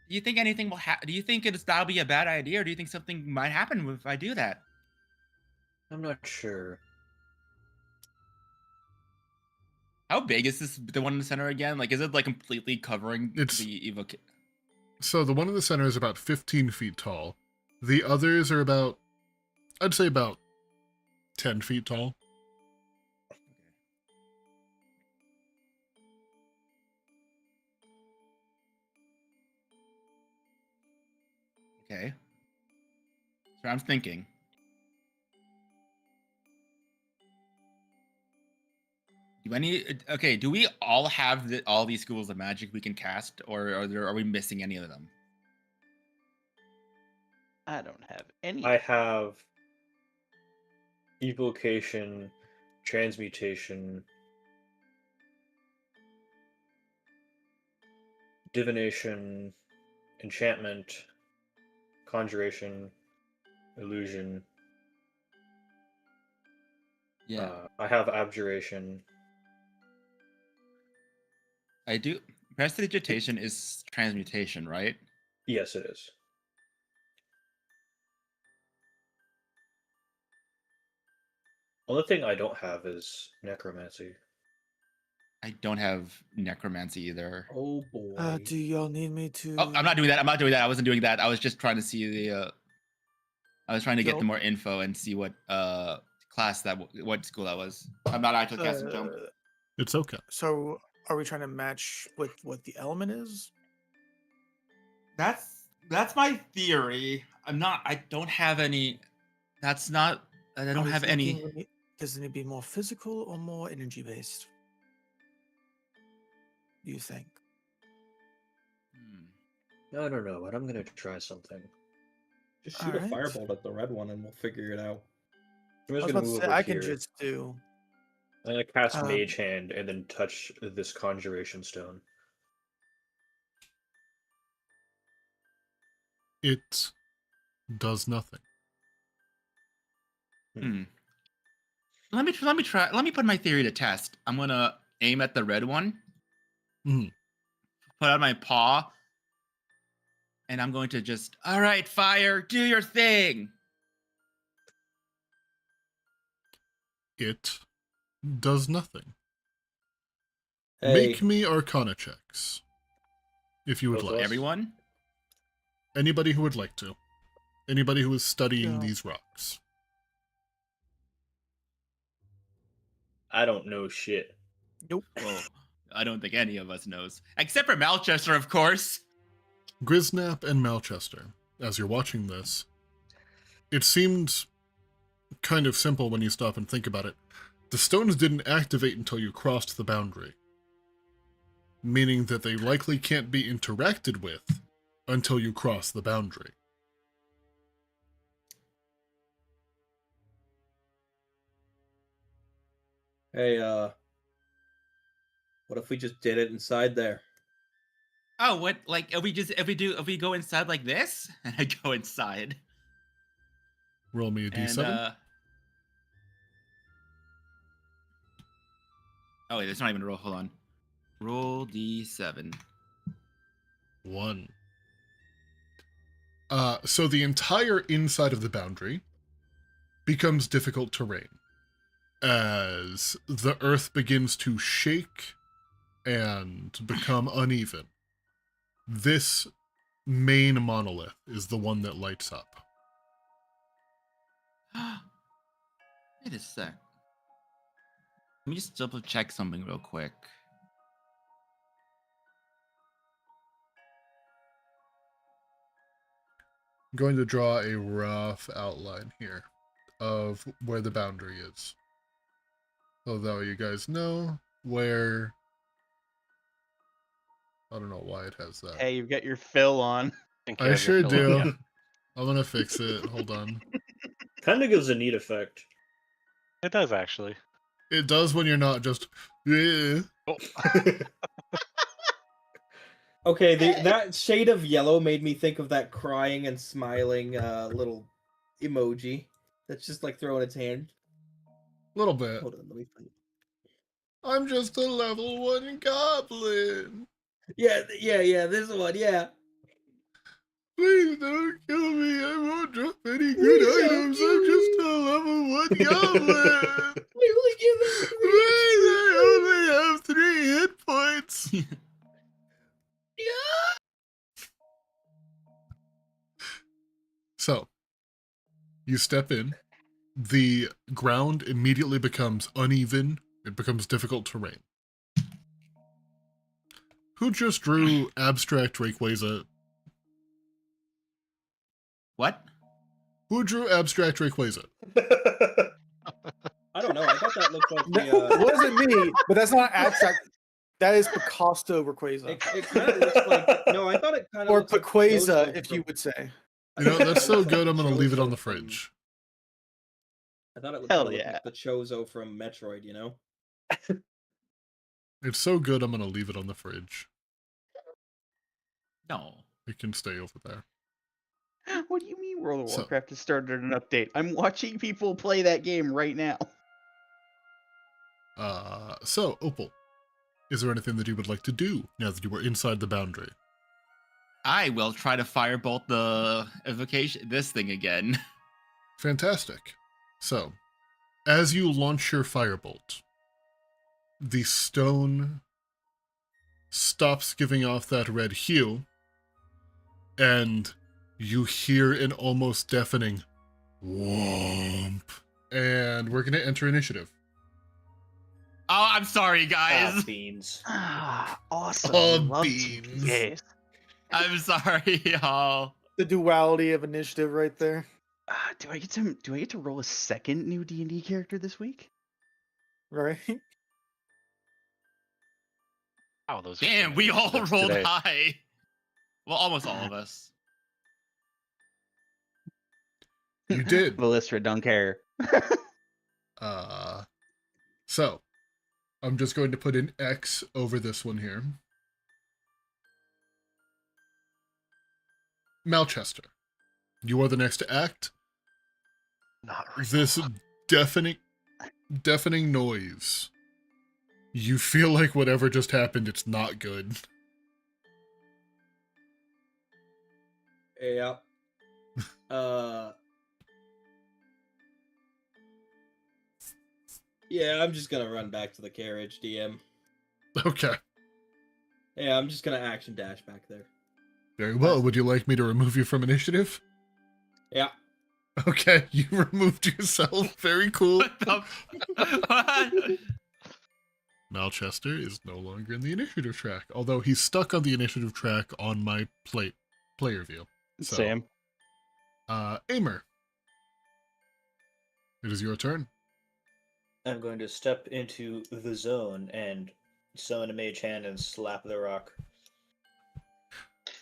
Do you think anything will happen? Do you think that'll be a bad idea, or do you think something might happen if I do that? I'm not sure. How big is the one in the center again? Like, is it like completely covering It's- the evocation? So the one in the center is about 15 feet tall. The others are about, I'd say about 10 feet tall. Okay. So I'm thinking. Do we all have all these schools of magic we can cast, or are we missing any of them? I don't have any. I have evocation, transmutation, divination, enchantment, conjuration, illusion. Yeah. I have abjuration. I do. Prestidigitation is transmutation, right? Yes, it is. Only thing I don't have is necromancy. I don't have necromancy either. Oh boy. Do y'all need me to? Oh, I'm not doing that. I'm not doing that. I wasn't doing that. I was just trying to see the. I was trying to get Yo. the more info and see what class what school that was. I'm not actually casting jump. It's okay. So, are we trying to match with what the element is? That's my theory. I don't have any. That's not. I Are don't we have any. thinking does it need to be more physical or more energy based? Do you think? I don't know, but I'm gonna try something. Just shoot a Alright. firebolt at the red one and we'll figure it out. I'm I just was gonna about to move say over I here. can just do. I'm gonna cast um, Mage Hand and then touch this Conjuration Stone. It does nothing. Let me try. Let me put my theory to test. I'm gonna aim at the red one. Mhm. Put out my paw, and I'm going to just. All right, fire, do your thing. It does nothing. Hey, Make me Arcana checks, if you would Both of like. us? Everyone. Anybody who would like to. Anybody who is studying Yeah. these rocks. I don't know shit. Nope. Well, I don't think any of us knows, except for Malchester, of course. Grisnap and Malchester, as you're watching this, it seemed kind of simple when you stop and think about it. The stones didn't activate until you crossed the boundary, meaning that they likely can't be interacted with until you cross the boundary. hey, what if we just did it inside there? Oh, what? Like, if we go inside like this, and I go inside, Roll me a d7. and oh wait, it's not even a roll. Hold on. Roll d7. 1. So the entire inside of the boundary becomes difficult terrain as the earth begins to shake and become uneven. This main monolith is the one that lights up. Wait a sec. Let me just double check something real quick. I'm going to draw a rough outline here of where the boundary is. So that way you guys know where... I don't know why it has that. Hey, you've got your fill on. Think you I have your sure fill do. up, yeah. I'm gonna fix it. Hold on. Kinda gives a neat effect. It does actually. It does when you're not just... Yeah. Oh. Okay, that shade of yellow made me think of that crying and smiling little emoji that's just like throwing its hand. Little bit. Hold on, let me find it. I'm just a level 1 goblin. Yeah, this one, yeah. Please don't kill me. I won't drop any good Please don't items. kill I'm just me. a level 1 goblin. We only give it Please, I only have 3 hit points. So, you step in. The ground immediately becomes uneven. It becomes difficult terrain. Who just drew abstract Rayquaza? What? Who drew abstract Rayquaza? I don't know. I thought that looked like No, the. it wasn't me, but that's not abstract. That is Picasso Rayquaza. It kind of looks like. No, I thought it kind of. Or looks like Piquaza, Chozo if from- you would say. I You know, thought that's it so looked good, like I'm gonna leave it on Chozo the from- fridge. I thought it would Hell kinda look yeah. like the Chozo from Metroid, you know? It's so good, I'm gonna leave it on the fridge. No. It can stay over there. What do you mean World of So- Warcraft has started an update? I'm watching people play that game right now. So, Opal, Is there anything that you would like to do now that you were inside the boundary? I will try to firebolt the evocation this thing again. Fantastic. So, as you launch your firebolt, the stone stops giving off that red hue, and you hear an almost deafening whomp. And we're going to enter initiative. Oh, I'm sorry, guys. Beans. Ah, awesome. Oh, Love beans. TPAs. I'm sorry, y'all. The duality of initiative right there. Do I get to roll a second new D&D character this week? Right? Wow, those are Damn, some we all initiatives rolled today. high. Well, almost all of us. You did. Velistra, don't care. So, I'm just going to put an X over this one here. Malchester, you are the next to act. Not right This now. deafening noise. You feel like whatever just happened, it's not good. Yeah. Yeah, I'm just gonna run back to the carriage, DM. Okay. Yeah, I'm just gonna action dash back there. Very well. Would you like me to remove you from initiative? Yeah. Okay, you removed yourself. Very cool. What the what? Malchester is no longer in the initiative track, although he's stuck on the initiative track on my player view. So, Same. Aimer, it is your turn. I'm going to step into the zone and summon a mage hand and slap the rock.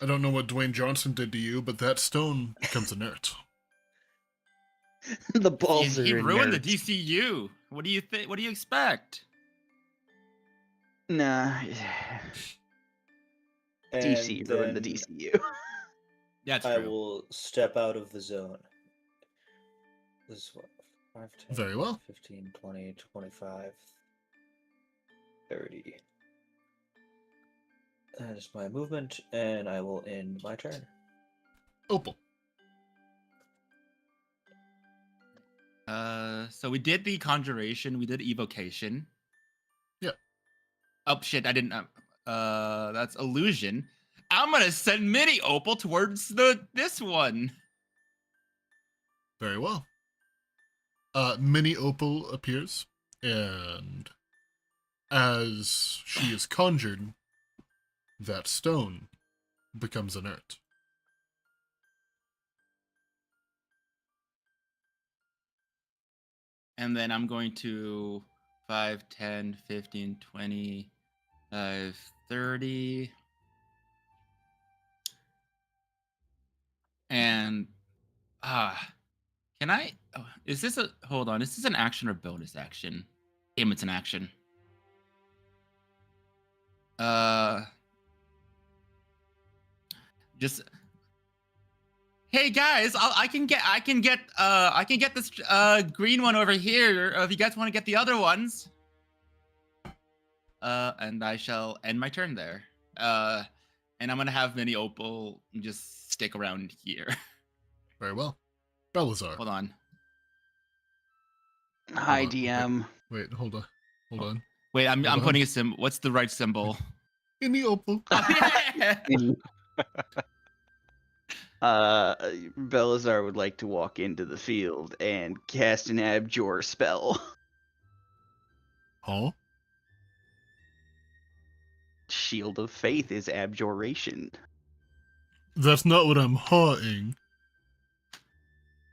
I don't know what Dwayne Johnson did to you, but that stone becomes inert. The balls He are ruined the inert. DCU. What do you think? What do you expect? Nah. And DC ruined the then DCU. Yeah, it's I true. will step out of the zone. This is what? 5, 10, Very well. 15, 20, 25, 30. That is my movement, and I will end my turn. Opal. So we did the conjuration, we did evocation. Yep. Oh shit, I didn't. That's illusion. I'm gonna send Mini Opal towards this one. Very well. Mini Opal appears, and as she is conjured, that stone becomes inert. And then I'm going to 5, 10, 15, 20, 30. And can I is this a hold on, is this an action or bonus action? Damn, it's an action. Just hey guys, I can get this green one over here if you guys want to get the other ones. And I shall end my turn there. And I'm gonna have Mini Opal just stick around here. Very well. Belazar. Hold on. Hi, Hold on, DM. Wait, hold on. Wait, I'm on. putting a symbol. What's the right symbol? Mini Opal. Belazar would like to walk into the field and cast an abjure spell. Huh? Shield of Faith is abjuration. That's not what I'm hawing.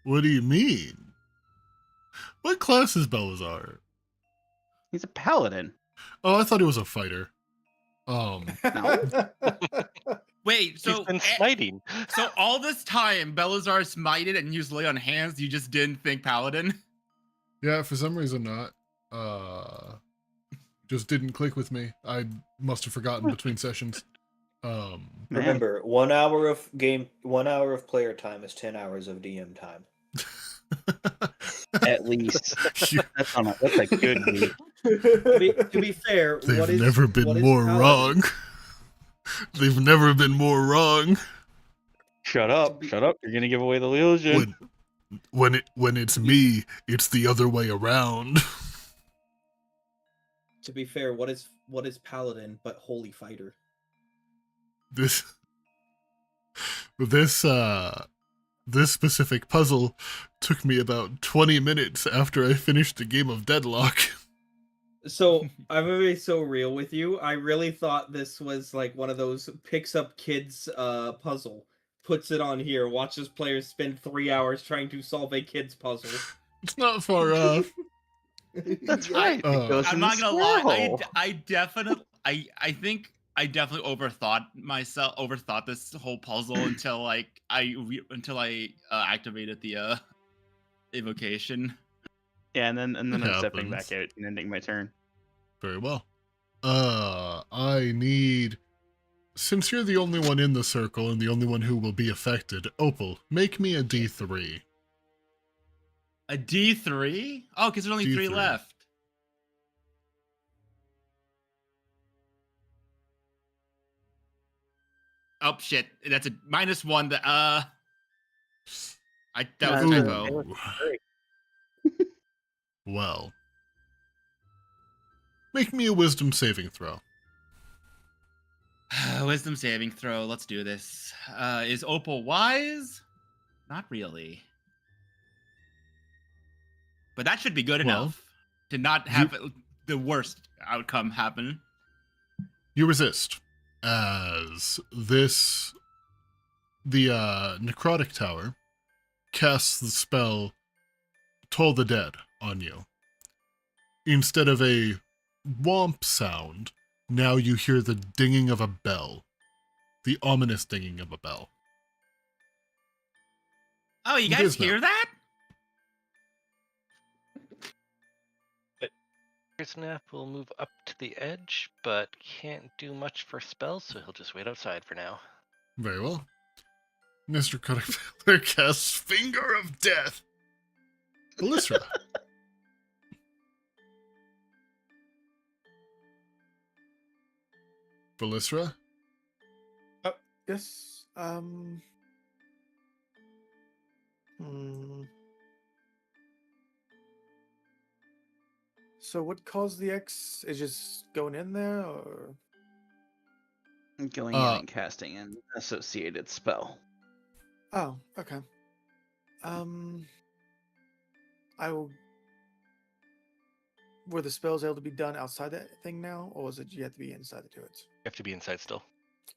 What do you mean? What class is Belazar? He's a paladin. Oh, I thought he was a fighter. No. Wait, He's so been smiting. so all this time Belazar smited and used lay on hands, you just didn't think paladin? Yeah, for some reason not. Just didn't click with me. I must have forgotten between sessions. Man. Remember, 1 hour of player time is 10 hours of DM time. At least. You- That's a good week. To be fair, They've never been more wrong. They've never been more wrong. Shut up! Shut up! You're gonna give away the illusion. When it's me, it's the other way around. To be fair, what is paladin but holy fighter? This specific puzzle took me about 20 minutes after I finished the game of Deadlock. So I'm gonna be so real with you. I really thought this was like one of those picks up kids puzzle, puts it on here, watches players spend 3 hours trying to solve a kid's puzzle. It's not far off. That's right. It goes I'm in not the gonna square lie. hole. I think I definitely overthought this whole puzzle until I activated the evocation. Yeah, and then It I'm stepping back happens. out and ending my turn. Very well. I need... Since you're the only one in the circle and the only one who will be affected, Opal, make me a D3. A D3? Oh, because there's only 3 D3. left. Oh shit! That's a -1. That that was a typo. Ooh. Well. Make me a wisdom saving throw. Wisdom saving throw. Let's do this. Is Opal wise? Not really. But that should be good Well, enough to not have the worst outcome happen. You resist. As the necrotic tower casts the spell Toll the Dead on you. Instead of a womp sound, now you hear the dinging of a bell. The ominous dinging of a bell. Oh, you It guys is now. hear that? Snap will move up to the edge, but can't do much for spells, so he'll just wait outside for now. Very well. Mr. Cutterfeather casts Finger of Death. Belisra. Belisra? Yes. So what caused the X? Is just going in there, or Going in and casting an associated spell. oh, okay. I will. Were the spells able to be done outside that thing now, or was it you have to be inside to do it? You have to be inside still.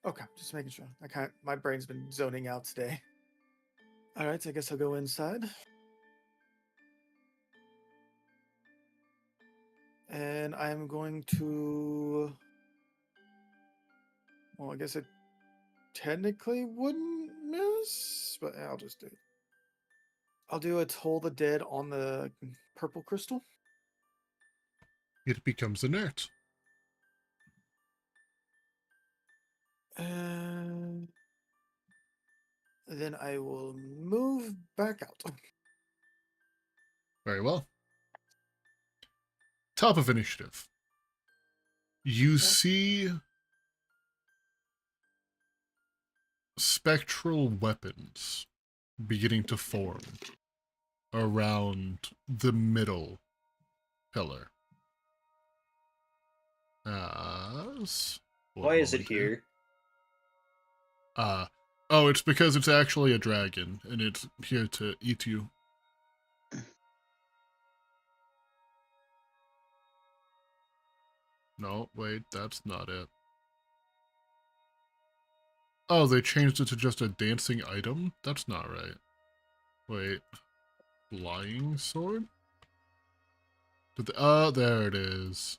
Okay, just making sure. I can't. My brain's been zoning out today. All right, I guess I'll go inside. And I'm going to. Well, I guess it technically wouldn't miss, but I'll just do it. I'll do a Toll the Dead on the purple crystal. It becomes inert. And then I will move back out. Very well. Top of initiative. You see spectral weapons beginning to form around the middle pillar. Why is it here? Oh, it's because it's actually a dragon, and it's here to eat you. No, wait, that's not it. Oh, they changed it to just a dancing item? That's not right. Wait. Flying sword? Oh, there it is.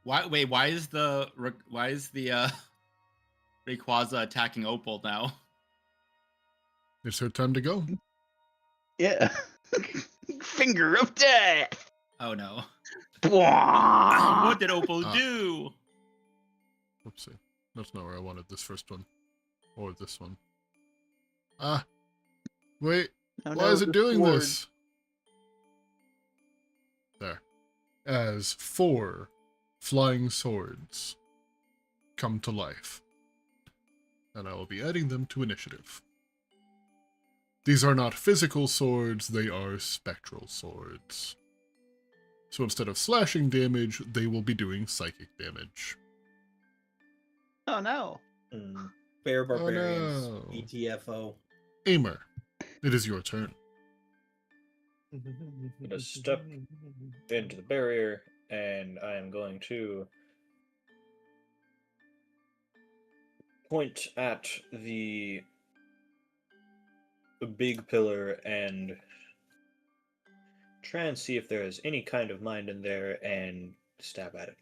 Why is the Rayquaza attacking Opal now? It's her time to go. Yeah. Finger of Death. Oh no. Bwah! What did Opal do? Oopsie. That's not where I wanted this first one. Or this one. Wait. Oh, Why no, is it the doing sword. this? as 4 flying swords come to life. And I will be adding them to initiative. These are not physical swords, they are spectral swords. So instead of slashing damage, they will be doing psychic damage. Oh no. Fair barbarians, no. ETFO. Aimer, it is your turn. I'm gonna step into the barrier, and I am going to point at the big pillar and try and see if there is any kind of mind in there and stab at it.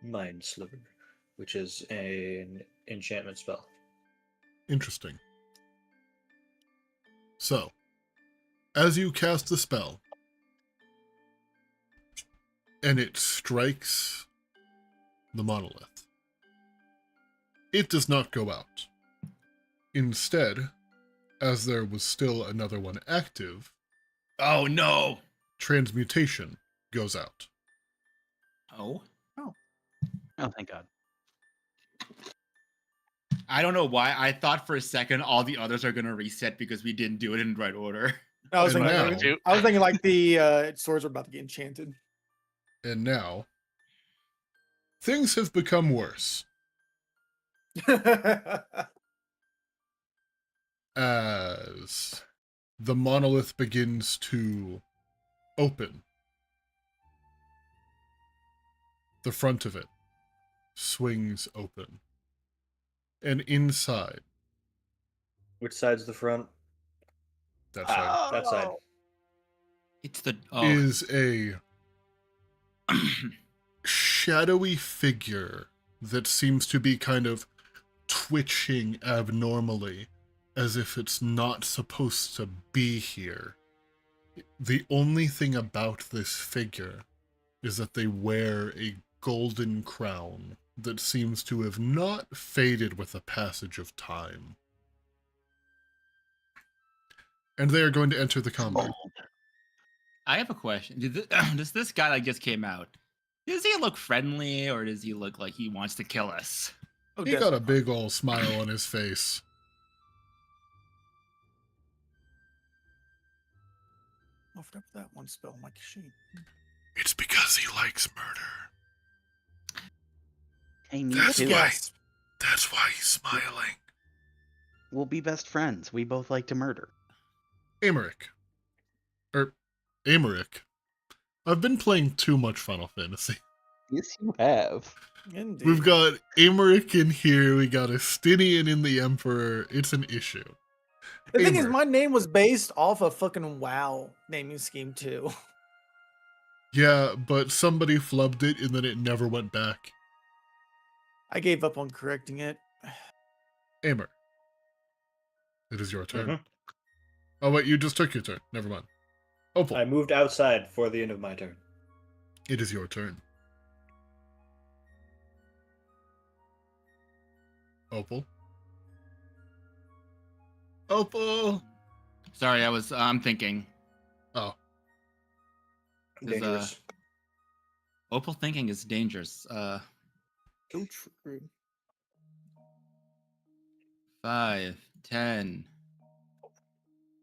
Mind Sliver, which is an enchantment spell. Interesting. So, as you cast the spell, and it strikes the monolith, it does not go out. Instead, as there was still another one active, Oh no! transmutation goes out. Oh. Oh, thank God. I don't know why. I thought for a second all the others are gonna reset because we didn't do it in the right order. I was And thinking, now- I was thinking like the swords were about to get enchanted. And now, things have become worse. As the monolith begins to open, the front of it swings open. And inside, Which side's the front? that side, That side. It's the is a shadowy figure that seems to be kind of twitching abnormally, as if it's not supposed to be here. The only thing about this figure is that they wear a golden crown that seems to have not faded with the passage of time. And they are going to enter the combat. I have a question. Does this guy that just came out? Does he look friendly, or does he look like he wants to kill us? Oh, He got a big old smile on his face. I forgot that one spell, like sheet. It's because he likes murder. Hey, me That's too. why. That's why he's smiling. We'll be best friends. We both like to murder. Amaric. Amaric. I've been playing too much Final Fantasy. Yes, you have. Indeed. We've got Amaric in here, we got Estinian in the Emperor. It's an issue. The thing is, Amaric. my name was based off a fucking WoW naming scheme too. Yeah, but somebody flubbed it and then it never went back. I gave up on correcting it. Amar. It is your turn. Mhm. Oh wait, you just took your turn. Never mind. Opal. I moved outside for the end of my turn. It is your turn. Opal. Opal. Sorry, I'm thinking. Oh, There's, Dangerous. Opal thinking is dangerous. So true. 5, 10,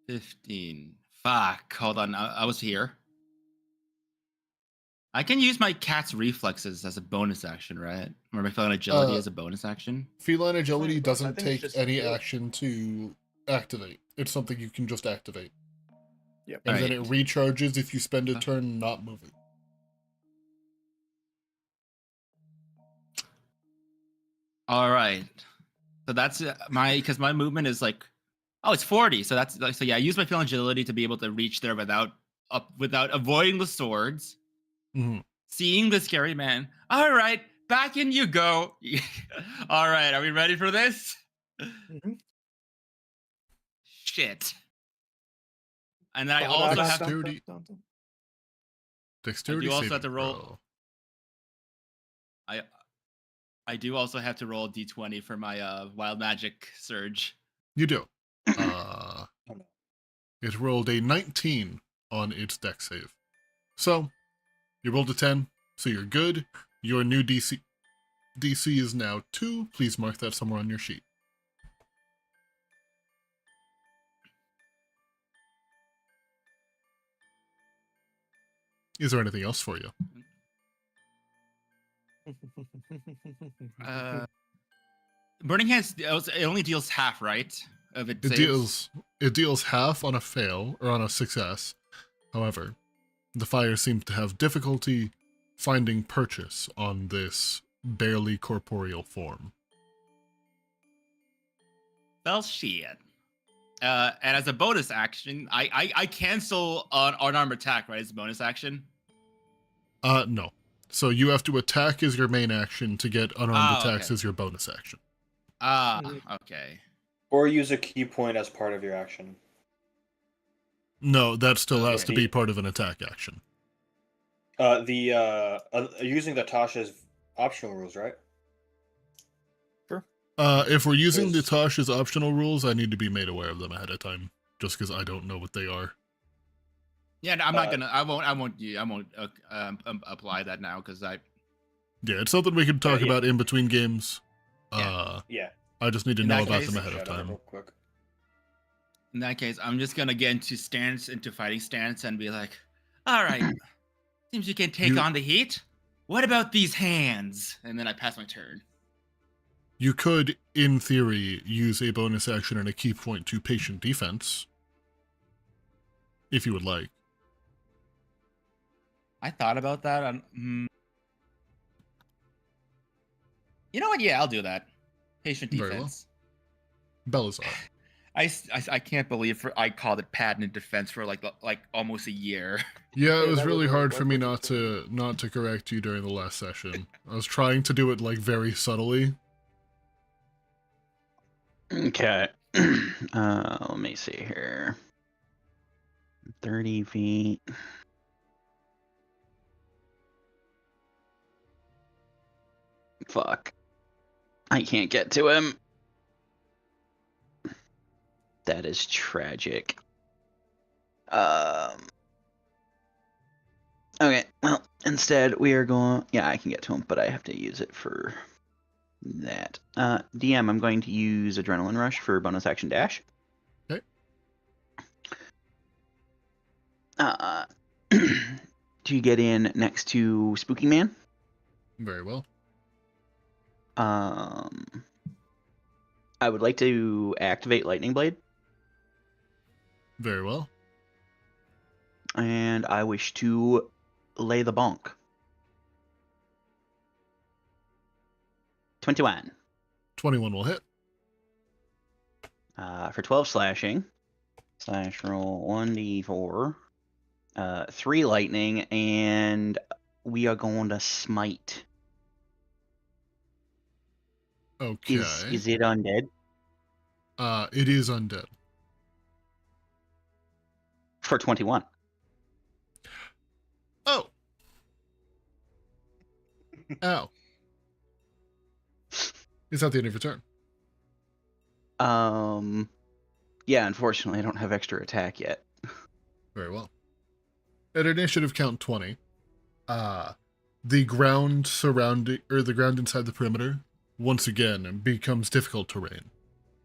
15. Fuck. Hold on. I was here. I can use my cat's reflexes as a bonus action, right? Or my feline agility as a bonus action. feline agility I doesn't think it's take just any skill. action to activate. It's something you can just activate. Yep. And then it Alright. recharges if you spend a turn not moving. All right. So that's because my movement is like, oh, it's 40. So that's like, so yeah, I use my feline agility to be able to reach there without avoiding the swords, Mhm. seeing the scary man. All right, back in you go. All right, are we ready for this? Mhm. Shit. And then I Dun, also dun, have dun, to. Dexterity. dun, dun. Dexterity I do also saving have to roll- throw. I do also have to roll a d20 for my wild magic surge. You do. It rolled a 19 on its dex save. So, you rolled a 10, so you're good. Your new DC is now 2. Please mark that somewhere on your sheet. Is there anything else for you? Burning Hands, it only deals half, right? Of its It saves? deals half on a fail or on a success. However, the fire seems to have difficulty finding purchase on this barely corporeal form. Well, shit. And as a bonus action, I cancel an unarmed attack, right? As a bonus action? No. So you have to attack as your main action to get unarmed attacks okay. as your bonus action. Okay. Or use a key point as part of your action. No, that still has Okay. to be part of an attack action. Using the Tasha's optional rules, right? If we're using There's- Natasha's optional rules, I need to be made aware of them ahead of time, just because I don't know what they are. Yeah, no, I'm not gonna. I won't apply that now because I. Yeah, it's something we can talk yeah. about in between games. Yeah. I just need to In know that about case- them ahead of Shout out time. real quick. In that case, I'm just gonna get into fighting stance, and be like, "All right, seems you can take You- on the heat. What about these hands?" And then I pass my turn. You could, in theory, use a bonus action and a key point to patient defense, if you would like. I thought about that. You know what? Yeah, I'll do that. Patient Very well. defense. Belazar. I can't believe I called it patented defense for like almost a year. Yeah, it Yeah, was that really would hard work for me with not to correct you during the last session. I was trying to do it like very subtly. Okay. Let me see here. 30 feet. Fuck. I can't get to him. That is tragic. Okay, well, instead we are going... Yeah, I can get to him, but I have to use it for that. DM, I'm going to use Adrenaline Rush for bonus action dash. Okay. To get in next to Spooky Man. Very well. I would like to activate Lightning Blade, Very well. and I wish to lay the bonk. 21. 21 will hit. For 12 slashing. Slash roll 1d4. 3 lightning, and we are going to smite. Okay. Is it undead? It is undead. For 21. Oh. Ow. Is that the end of your turn? Yeah, unfortunately I don't have extra attack yet. Very well. At initiative count 20, the ground surrounding, or the ground inside the perimeter, once again becomes difficult terrain.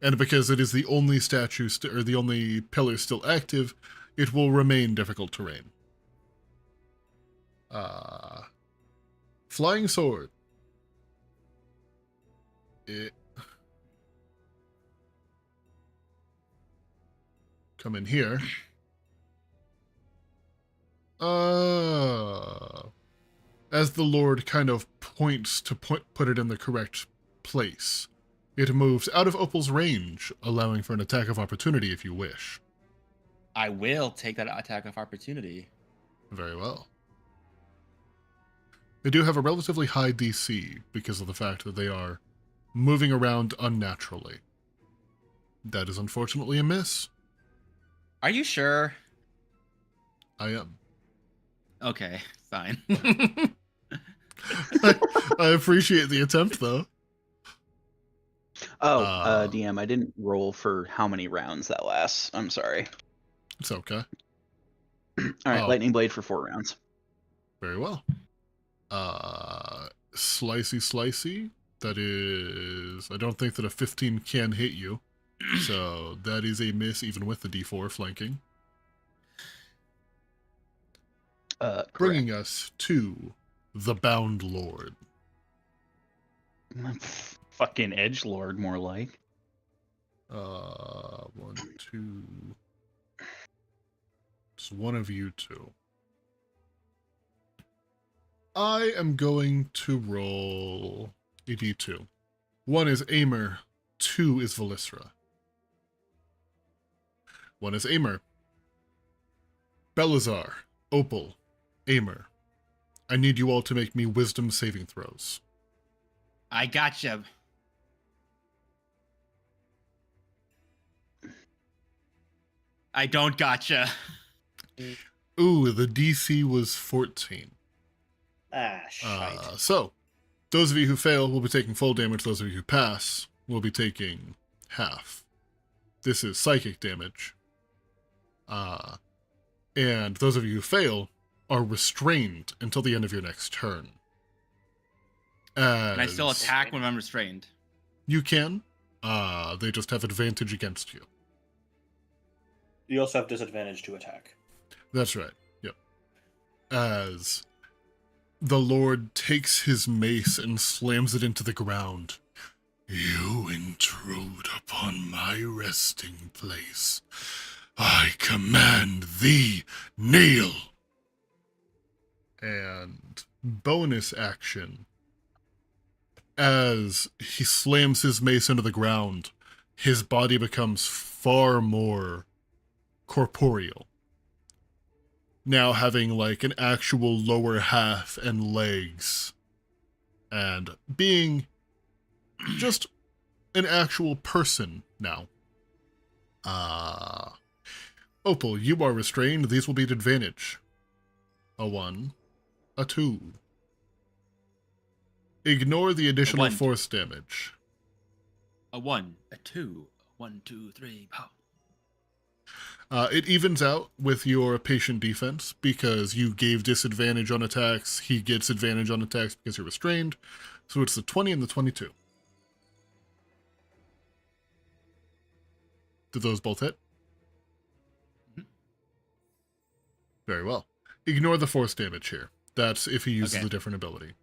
And because it is the only statue, or the only pillar still active, it will remain difficult terrain. Flying sword. Come in here. As the Lord kind of points to put it in the correct place, it moves out of Opal's range, allowing for an attack of opportunity if you wish. I will take that attack of opportunity. Very well. They do have a relatively high DC because of the fact that they are moving around unnaturally. That is unfortunately a miss. Are you sure? I am. Okay, fine. I appreciate the attempt, though. Oh, DM, I didn't roll for how many rounds that lasts. I'm sorry. It's okay. All right, Oh. lightning blade for 4 rounds. Very well. Slicey. That is... I don't think that a 15 can hit you. So that is a miss even with the D4 flanking. Bringing us to the Bound Lord. Fucking edgelord, more like. 1, 2... Just one of you two. I am going to roll a D2. 1 is Aimer, 2 is Velisra. 1 is Aimer. Belazar, Opal, Aimer. I need you all to make me wisdom saving throws. I gotcha. I don't gotcha. Ooh, the DC was 14. Shite. So, those of you who fail will be taking full damage. Those of you who pass will be taking half. This is psychic damage. And those of you who fail are restrained until the end of your next turn. Can I still attack when I'm restrained? You can. They just have advantage against you. You also have disadvantage to attack. That's right. Yep. As the Lord takes his mace and slams it into the ground. You intrude upon my resting place. I command thee, kneel. And bonus action. As he slams his mace into the ground, his body becomes far more corporeal. Now having like an actual lower half and legs. And being just an actual person now. Opal, you are restrained. These will be at advantage. A 1, a 2. Ignore the additional 1. force damage. A 1, a 2, 1, 2, 3, pow. It evens out with your patient defense because you gave disadvantage on attacks. He gets advantage on attacks because you're restrained. So it's the 20 and the 22. Did those both hit? Very well. Ignore the force damage here. That's if he uses a different ability.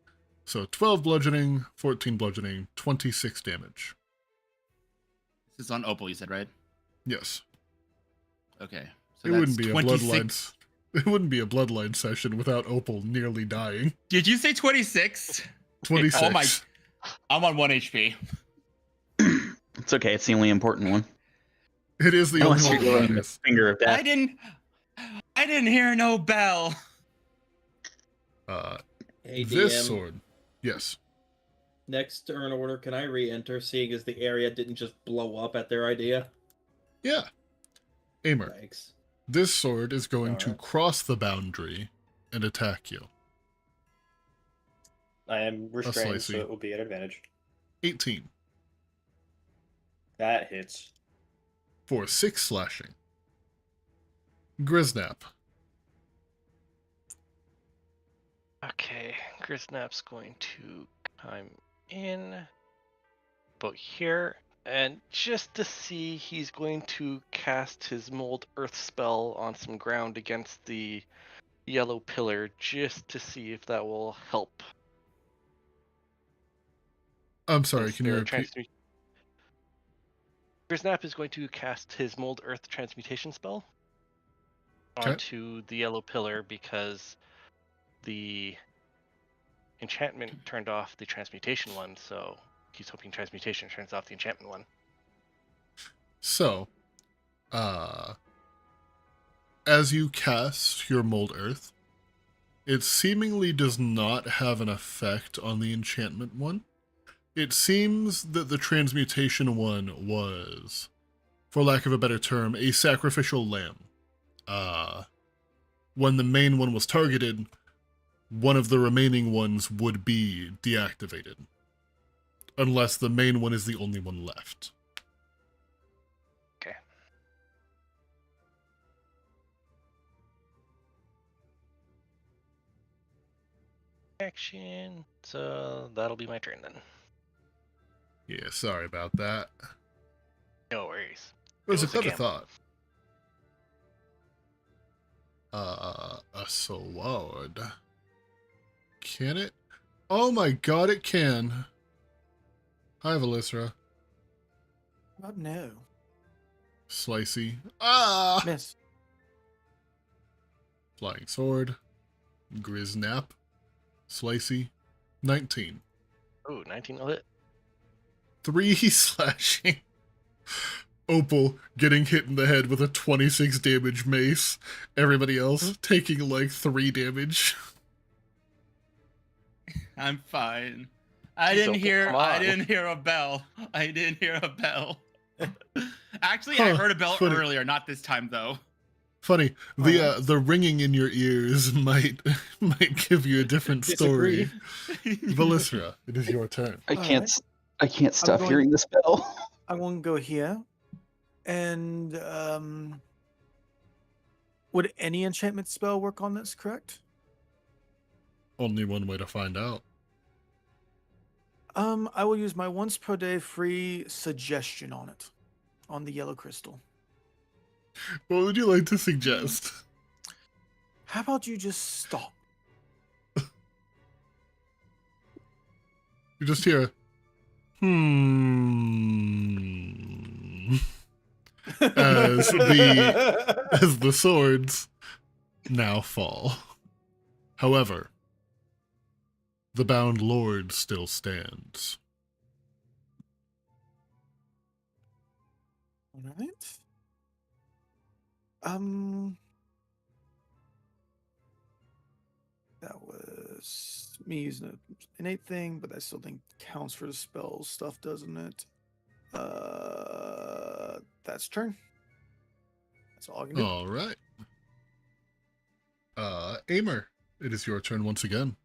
So 12 bludgeoning, 14 bludgeoning, 26 damage. This is on Opal, you said, right? Yes. Okay. So It wouldn't be 26. It wouldn't be a bloodline session without Opal nearly dying. Did you say 26? 26. Oh my. I'm on 1 HP. It's okay. It's the only important one. It is the Unless only you're one. going the finger of death. I didn't hear no bell. Hey, This DM, sword. Yes. next turn order, can I re-enter, seeing as the area didn't just blow up at their idea? Yeah. Aimer, Thanks. this sword is going to Alright. cross the boundary and attack you. I am restrained, slicey. so it will be at advantage. 18 That hits. for 6 slashing. Griznap. Okay, Griznap's going to come in about here, and just to see, he's going to cast his Mold Earth spell on some ground against the yellow pillar, just to see if that will help. I'm sorry, Since can you their repeat? Griznap is going to cast his Mold Earth transmutation spell onto the yellow pillar because the enchantment turned off the transmutation one, so he's hoping transmutation turns off the enchantment one. So, as you cast your Mold Earth, it seemingly does not have an effect on the enchantment one. It seems that the transmutation one was, for lack of a better term, a sacrificial lamb. When the main one was targeted, one of the remaining ones would be deactivated. Unless the main one is the only one left. Okay. action. So that'll be my turn then. Yeah, sorry about that. No worries. It was a Goes clever again. thought. A sword. Can it? Oh my god, it can. Hi, Velisra. About no. Slicey. Ah! Miss. Flying sword. Griznap. Slicey. 19. Ooh, 19 will hit. 3 slashing. Opal getting hit in the head with a 26 damage mace. Everybody else taking like 3 damage. I'm fine. I Jeez, didn't Opal, hear. come I on. didn't hear a bell. I didn't hear a bell. Actually, I Huh, heard a bell funny. earlier. Not this time though. Funny, Alright. the ringing in your ears might give you a different story. Velisra, it is your turn. I can't. Alright. I can't stop going- hearing this bell. I want to go here. And would any enchantment spell work on this, correct? Only one way to find out. I will use my once per day free suggestion on it. On the yellow crystal. What would you like to suggest? How about you just stop? You just hear, as the swords now fall. However, the bound lord still stands. Alright. That was me using an innate thing, but I still think counts for the spell stuff, doesn't it? That's turn. That's all I can do. All right. Aimer, it is your turn once again.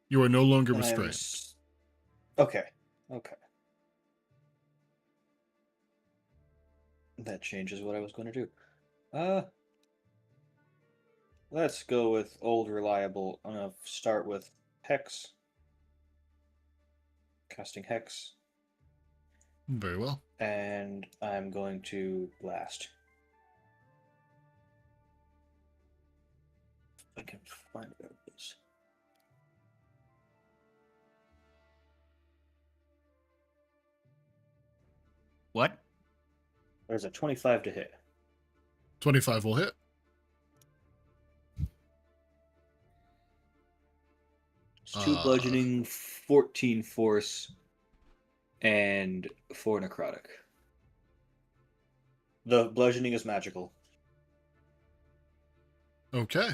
You are no longer restrained. Okay. That changes what I was going to do. Let's go with old reliable. I'm going to start with Hex. Casting Hex. Very well. And I'm going to Blast. If I can find where it is. What? There's a 25 to hit. 25 will hit. It's 2 bludgeoning, 14 force, and 4 necrotic. The bludgeoning is magical. Okay.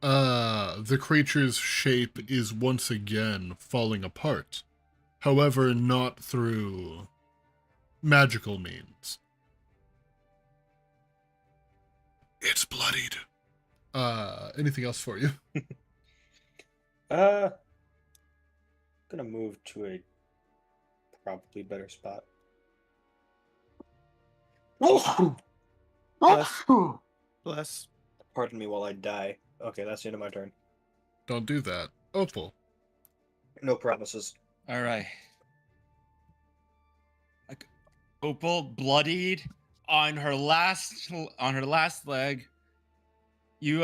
The creature's shape is once again falling apart. However, not through magical means. It's bloodied. Anything else for you? Gonna move to a probably better spot. Bless. Bless. Pardon me while I die. Okay, that's the end of my turn. Don't do that. Opal. No promises. All right. Opal bloodied on her last leg. You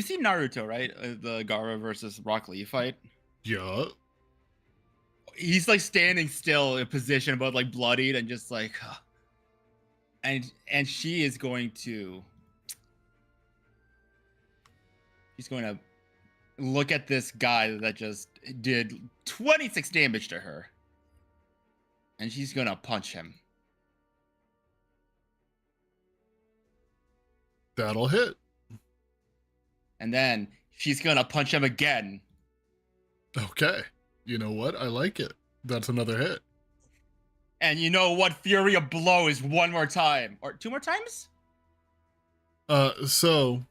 see Naruto, right? The Gaara versus Rock Lee fight. Yeah. He's like standing still in position, but like bloodied and just like, and she is going to. She's going to look at this guy that just did 26 damage to her. And she's going to punch him. That'll hit. And then she's going to punch him again. Okay. You know what? I like it. That's another hit. And you know what? Fury of Blow is one more time. Or 2 more times? So...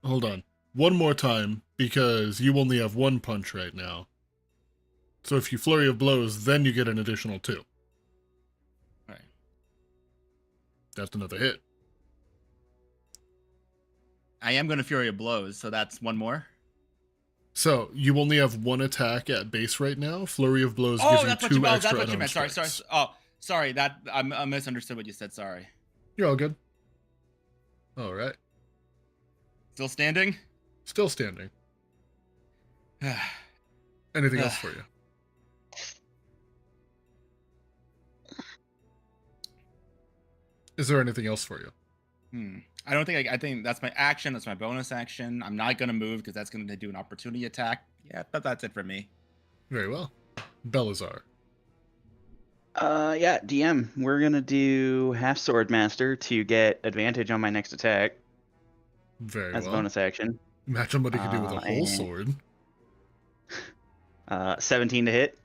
Hold on. One more time, because you only have 1 punch right now. So if you Flurry of Blows, then you get an additional 2. Right. That's another hit. I am going to Fury of Blows, so that's one more. So you only have one attack at base right now. Flurry of Blows gives Oh, you that's what two you meant. extra That's what you unarmed meant. Sorry. strikes. Oh, sorry. That I misunderstood what you said. Sorry. You're all good. All right. Still standing? Still standing. Anything else for you? Is there anything else for you? I don't think I think that's my action. That's my bonus action. I'm not gonna move because that's gonna do an opportunity attack. Yeah, but that's it for me. Very well. Belazar. Yeah, DM. We're gonna do half sword master to get advantage on my next attack Very as a well. bonus action. Imagine what he could do with a whole And- sword. 17 to hit.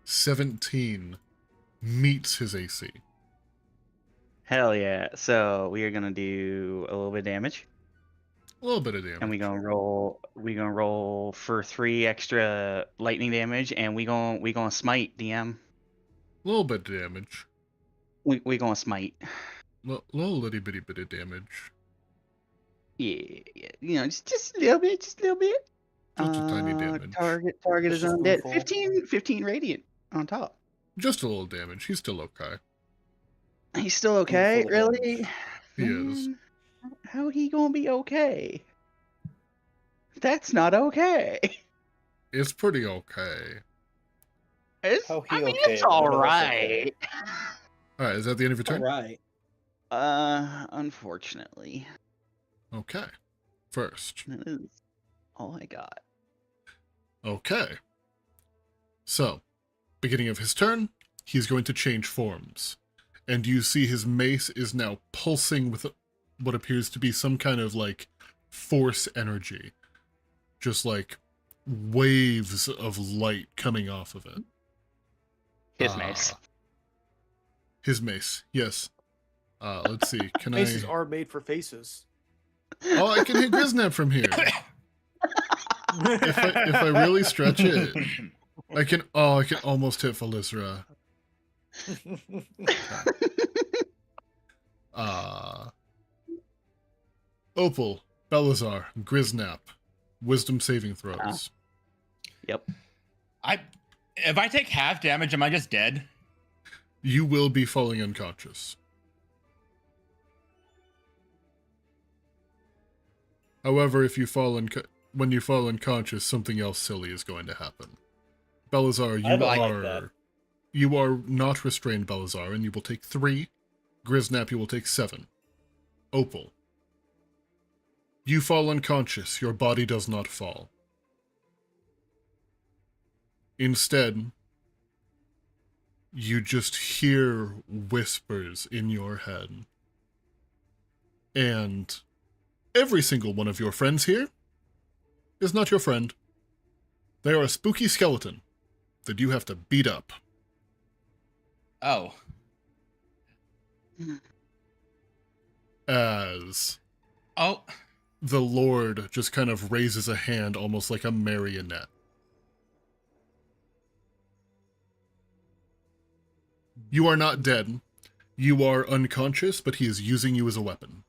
17 meets his AC. Hell yeah! So we are gonna do a little bit of damage, A little bit of damage. and we gonna roll for 3 extra lightning damage, and we gonna smite DM. A little bit of damage. We gonna smite. Little itty bitty bit of damage. Yeah, you know, just a little bit, just a little bit. Just a tiny damage. Target is Just a undead. spoonful. 15 radiant on top. Just a little damage. He's still okay. He's still okay, Spoonful of really? damage. He is. Man, how he gonna be okay? That's not okay. It's pretty okay. How he I mean, okay? it's None all of us okay. right. All right, is that the end of your All turn? right. Unfortunately, Okay. First. that is all I got. Okay. So, beginning of his turn, he's going to change forms. And you see his mace is now pulsing with what appears to be some kind of, like, force energy. Just, like, waves of light coming off of it. His mace. His mace, yes. Let's see, can Faces I... are made for faces. Oh, I can hit Griznap from here. If I really stretch it, I can almost hit Felisra. Opal, Belazar, Griznap, wisdom saving throws. Yep. If I take half damage, am I just dead? You will be falling unconscious. However, if you fall when you fall unconscious, something else silly is going to happen. Belazar, I don't like that. you are not restrained, Belazar, and you will take 3. Griznap, you will take 7. Opal, you fall unconscious. Your body does not fall. Instead, you just hear whispers in your head. And every single one of your friends here is not your friend. They are a spooky skeleton that you have to beat up. Oh. As Oh. the Lord just kind of raises a hand almost like a marionette. You are not dead. You are unconscious, but he is using you as a weapon.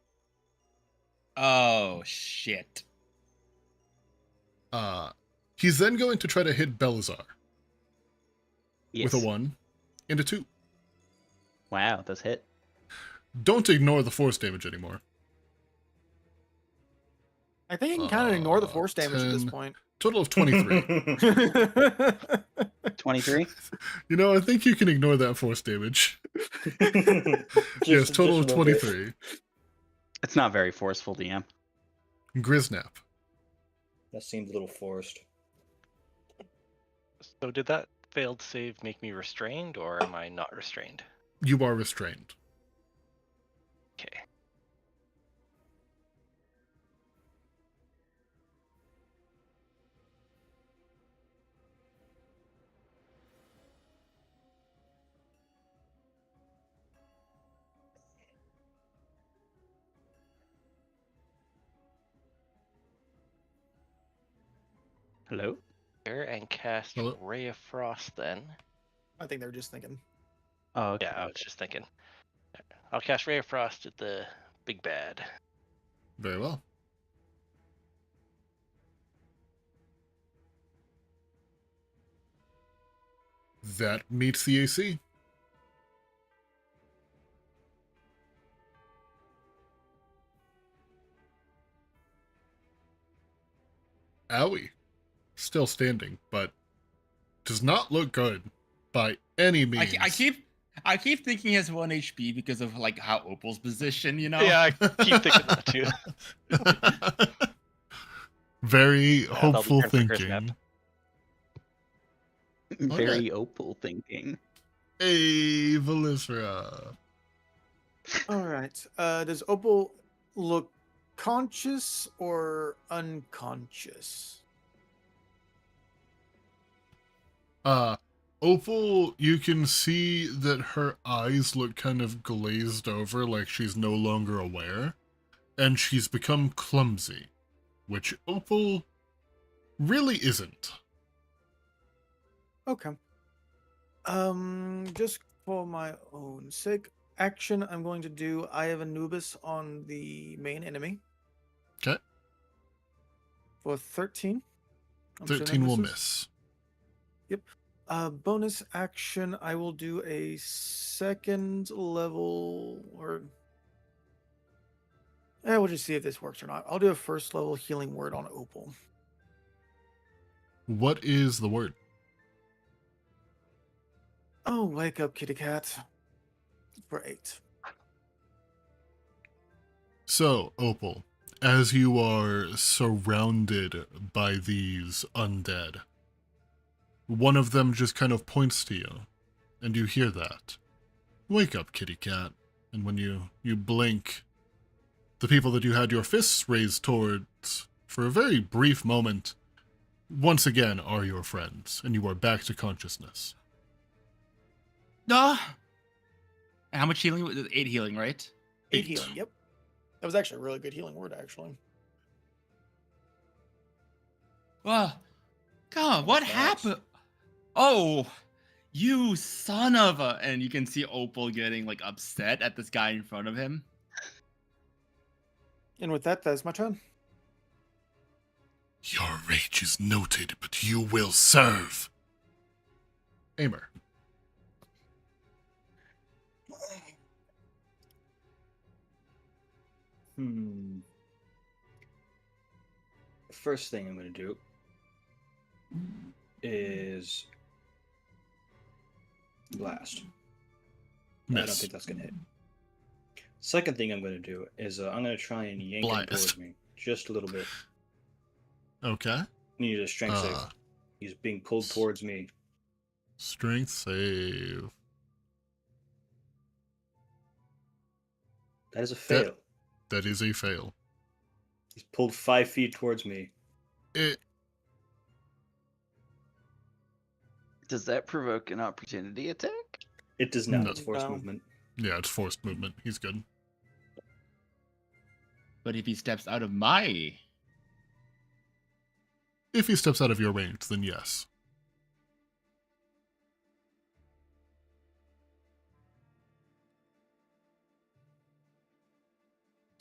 Oh, shit. He's then going to try to hit Belazar Yes. with a 1 and a 2. Wow, that's hit. Don't ignore the force damage anymore. I think you can kind of ignore the force damage at this 10. point. Total of 23. 23. You know, I think you can ignore that force damage. Yes, total of 23. It's not very forceful, DM. Griznap. That seems a little forced. So did that failed save make me restrained, or am I not restrained? You are restrained. Okay. Hello? Here and cast Hello? Ray of Frost then. I think they're just thinking. Oh, okay. Yeah, I was just thinking. I'll cast Ray of Frost at the big bad. Very well. That meets the AC. Owie. Still standing, but does not look good by any means. I keep thinking he has 1 HP because of like how Opal's position, you know? Yeah, I keep thinking that too. Very that'll be hopeful turn for Chris thinking. Very opal thinking. Hey, Velisra. All right. Does Opal look conscious or unconscious? Opal, you can see that her eyes look kind of glazed over, like she's no longer aware, and she's become clumsy, which Opal really isn't. Okay. Just for my own sake, action I'm going to do. I have Anubis on the main enemy Okay, for 13. I'm assuming 13 will misses. miss. Yep. Bonus action, I will do a second level, or we'll just see if this works or not. I'll do a first level healing word on Opal. What is the word? Oh, wake up, kitty cat. For 8. So, Opal, as you are surrounded by these undead, one of them just kind of points to you, and you hear that. Wake up, kitty cat. And when you blink, the people that you had your fists raised towards for a very brief moment, once again are your friends, and you are back to consciousness. And how much healing? 8 healing, right? 8 healing, yep. That was actually a really good healing word, actually. Well, God, what Nice. happened? Oh, you son of a... And you can see Opal getting like upset at this guy in front of him. And with that, that's my turn. Your rage is noted, but you will serve. Aimer. First thing I'm going to do is blast. I don't Miss. think that's going to hit. Second thing I'm going to do is I'm going to try and yank him Blast. towards me just a little bit. Okay. Need a strength save. He's being pulled towards me. Strength save. That is a fail. That is a fail. He's pulled 5 feet towards me. Does that provoke an opportunity attack? It does not. No. It's forced No. movement. Yeah, it's forced movement. He's good. But if he steps out of my... If he steps out of your range, then yes.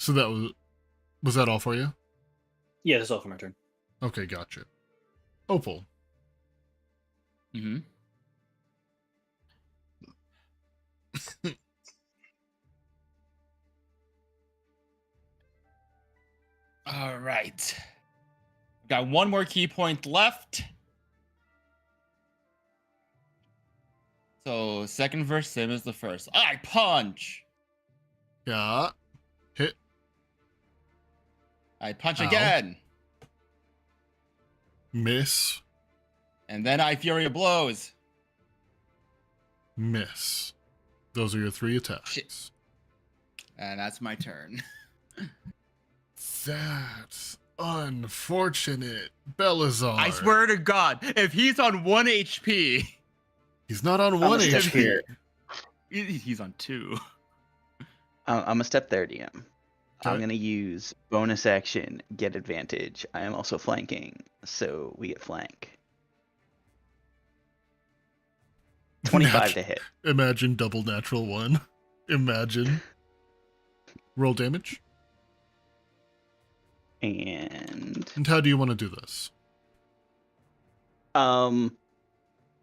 So that was that all for you? Yeah, that's all for my turn. Okay, gotcha. Opal. Mm-hmm. All right. Got one more key point left. So second verse, same as the first. I punch. Yeah. Hit. I punch Ow. again. Miss. And then I fury blows. Miss. Those are your 3 attacks. Shit. And that's my turn. That's unfortunate. Belazar. I swear to God, if he's on 1 HP, He's not on How 1 much HP. here? he's on 2. I'm a step there, DM. I'm Okay. gonna use bonus action, get advantage. I am also flanking, so we get flank. 25 to hit. Imagine double natural 1. Imagine. Roll damage. And And how do you want to do this?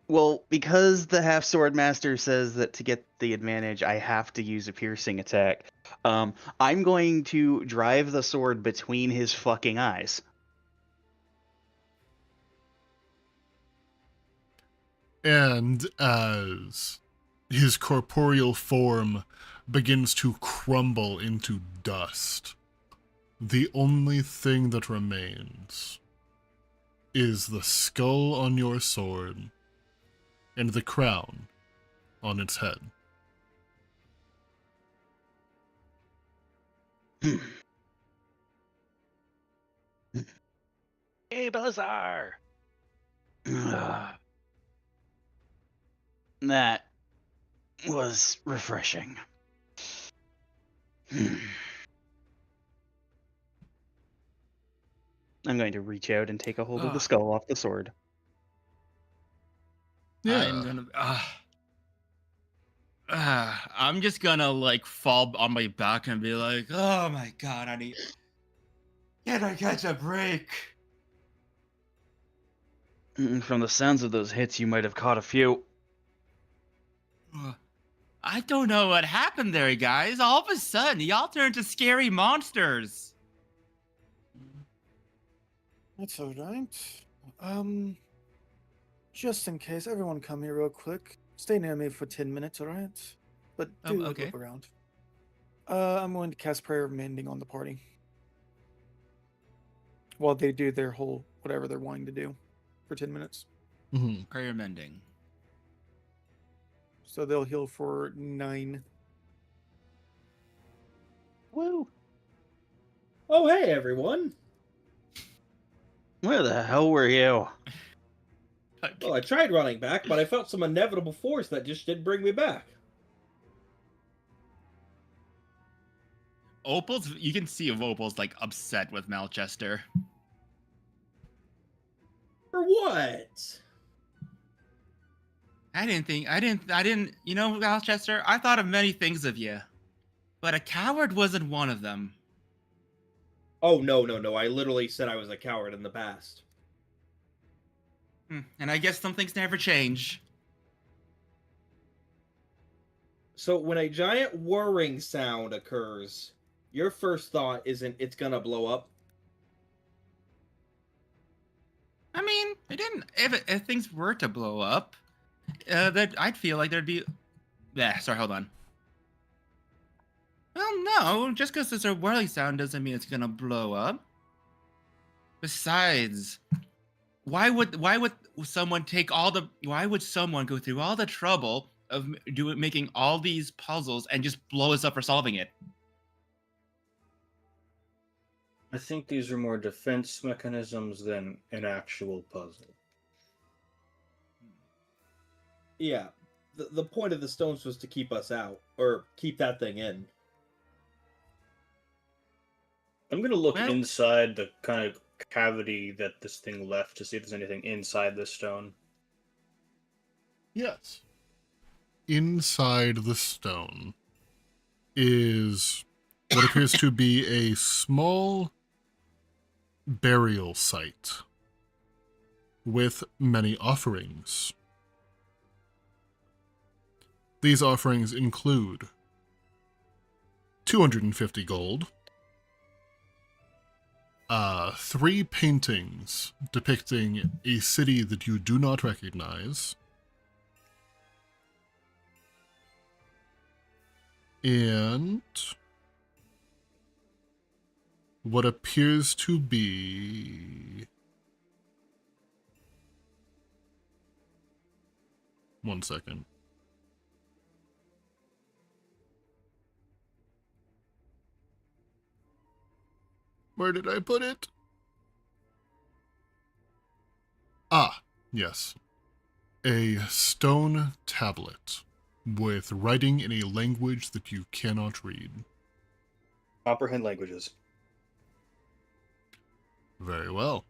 Well, because the half sword master says that to get the advantage, I have to use a piercing attack. I'm going to drive the sword between his fucking eyes. And as his corporeal form begins to crumble into dust, the only thing that remains is the skull on your sword and the crown on its head. Hey, Balazar! That was refreshing. I'm going to reach out and take a hold of the skull off the sword. I'm gonna. I'm just gonna like fall on my back and be like, "Oh my god, I need. Can I catch a break?" From the sounds of those hits, you might have caught a few. I don't know what happened there, guys. All of a sudden, y'all turned to scary monsters. That's all right. Just in case, everyone come here real quick. Stay near me for 10 minutes, all right? But do okay. look around. I'm going to cast Prayer of Mending on the party while they do their whole whatever they're wanting to do for 10 minutes. Mm-hmm. Prayer mending. So they'll heal for 9. Woo! Oh, hey, everyone. Where the hell were you? Well, I tried running back, but I felt some inevitable force that just didn't bring me back. Opal's. You can see if Opal's like upset with Malchester. For what? I didn't. You know, Malchester. I thought of many things of you, but a coward wasn't one of them. Oh, no. I literally said I was a coward in the past. And I guess some things never change. So when a giant whirring sound occurs, your first thought isn't it's gonna blow up? I mean, it didn't. If things were to blow up, that I'd feel like there'd be. Yeah, sorry, hold on. Well, no, just because there's a whirling sound doesn't mean it's gonna blow up. Besides, why would someone take all the? Why would someone go through all the trouble of making all these puzzles and just blow us up for solving it? I think these are more defense mechanisms than an actual puzzle. Yeah. The point of the stones was to keep us out, or keep that thing in. I'm going to look Well- inside the kind of cavity that this thing left to see if there's anything inside this stone. Yes. Inside the stone is what appears to be a small burial site with many offerings. These offerings include 250 gold, 3 paintings depicting a city that you do not recognize, and what appears to be... One second. Where did I put it? Ah, yes. A stone tablet with writing in a language that you cannot read. Comprehend languages. Very well.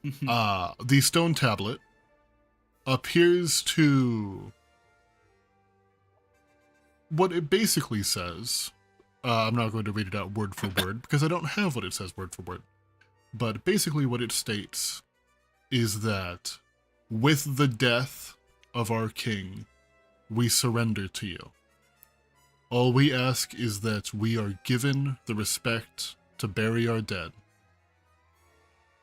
The stone tablet appears to... What it basically says... I'm not going to read it out word for word, because I don't have what it says word for word. But basically what it states is that With the death of our king, we surrender to you. All we ask is that we are given the respect to bury our dead,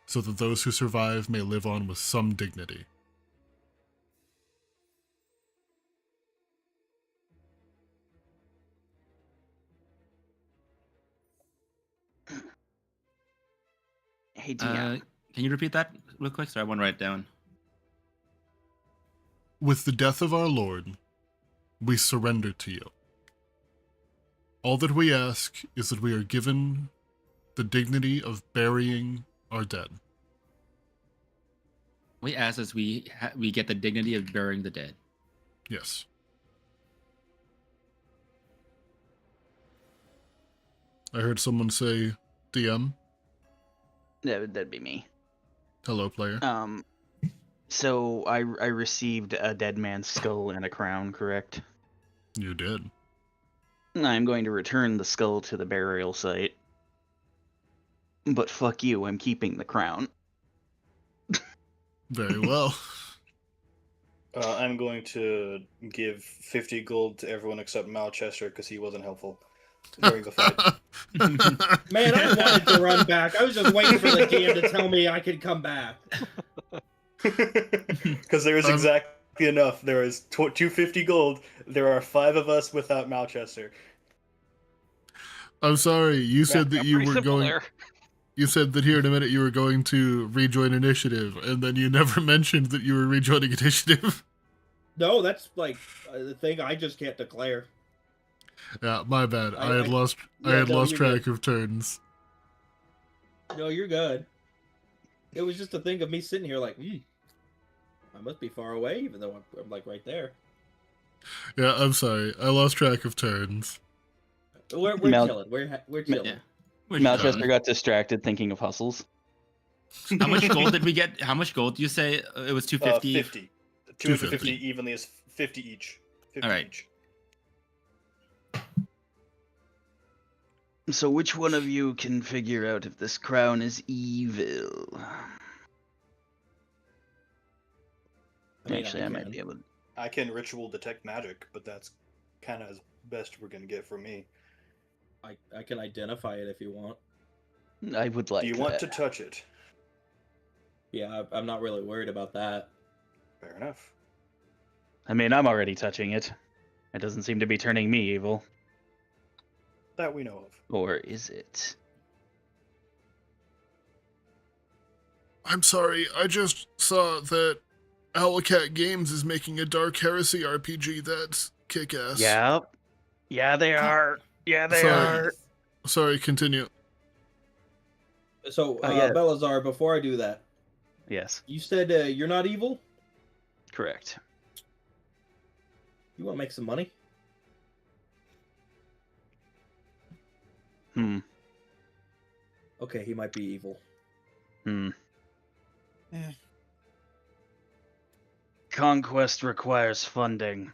so that those who survive may live on with some dignity. Hey, DM. Can you repeat that real quick? Sorry, I want to write it down. With the death of our Lord, we surrender to you. All that we ask is that we are given the dignity of burying our dead. We ask as we get the dignity of burying the dead. Yes. I heard someone say DM. That'd be me. Hello, player. So I received a dead man's skull and a crown, correct? You did. I'm going to return the skull to the burial site. But fuck you, I'm keeping the crown. Very well. I'm going to give 50 gold to everyone except Malchester because he wasn't helpful during the fight. Man, I wanted to run back. I was just waiting for the DM to tell me I could come back. Because there was exactly enough. There was 250 gold. There are 5 of us without Malchester. I'm sorry. You said that you Pretty were simple going. there. You said that here in a minute you were going to rejoin initiative, and then you never mentioned that you were rejoining initiative. No, that's like the thing I just can't declare. Yeah, my bad. I had lost no, lost you're track good. of turns. No, you're good. It was just a thing of me sitting here like, I must be far away, even though I'm like right there. Yeah, I'm sorry. I lost track of turns. We're Mal- chilling. We're chilling. Yeah. We're Malchester done. got distracted thinking of hustles. How much gold did we get? How much gold did you say? It was 250? 50. 250 evenly is 50 each. 50 All right. each. So which one of you can figure out if this crown is evil? Actually, I might be able to. I can ritual detect magic, but that's kind of as best we're going to get from me. I can identify it if you want. I would like Do you that. want to touch it? Yeah, I'm not really worried about that. Fair enough. I mean, I'm already touching it. It doesn't seem to be turning me evil. That we know of. Or is it? I'm sorry. I just saw that Owlcat Games is making a Dark Heresy RPG that's kick-ass. Yep. Yeah, they are. Yeah, they Sorry. are. Sorry, continue. So, yeah. Belazar, before I do that, Yes, you said you're not evil? correct. You want to make some money? Okay, he might be evil. Conquest requires funding.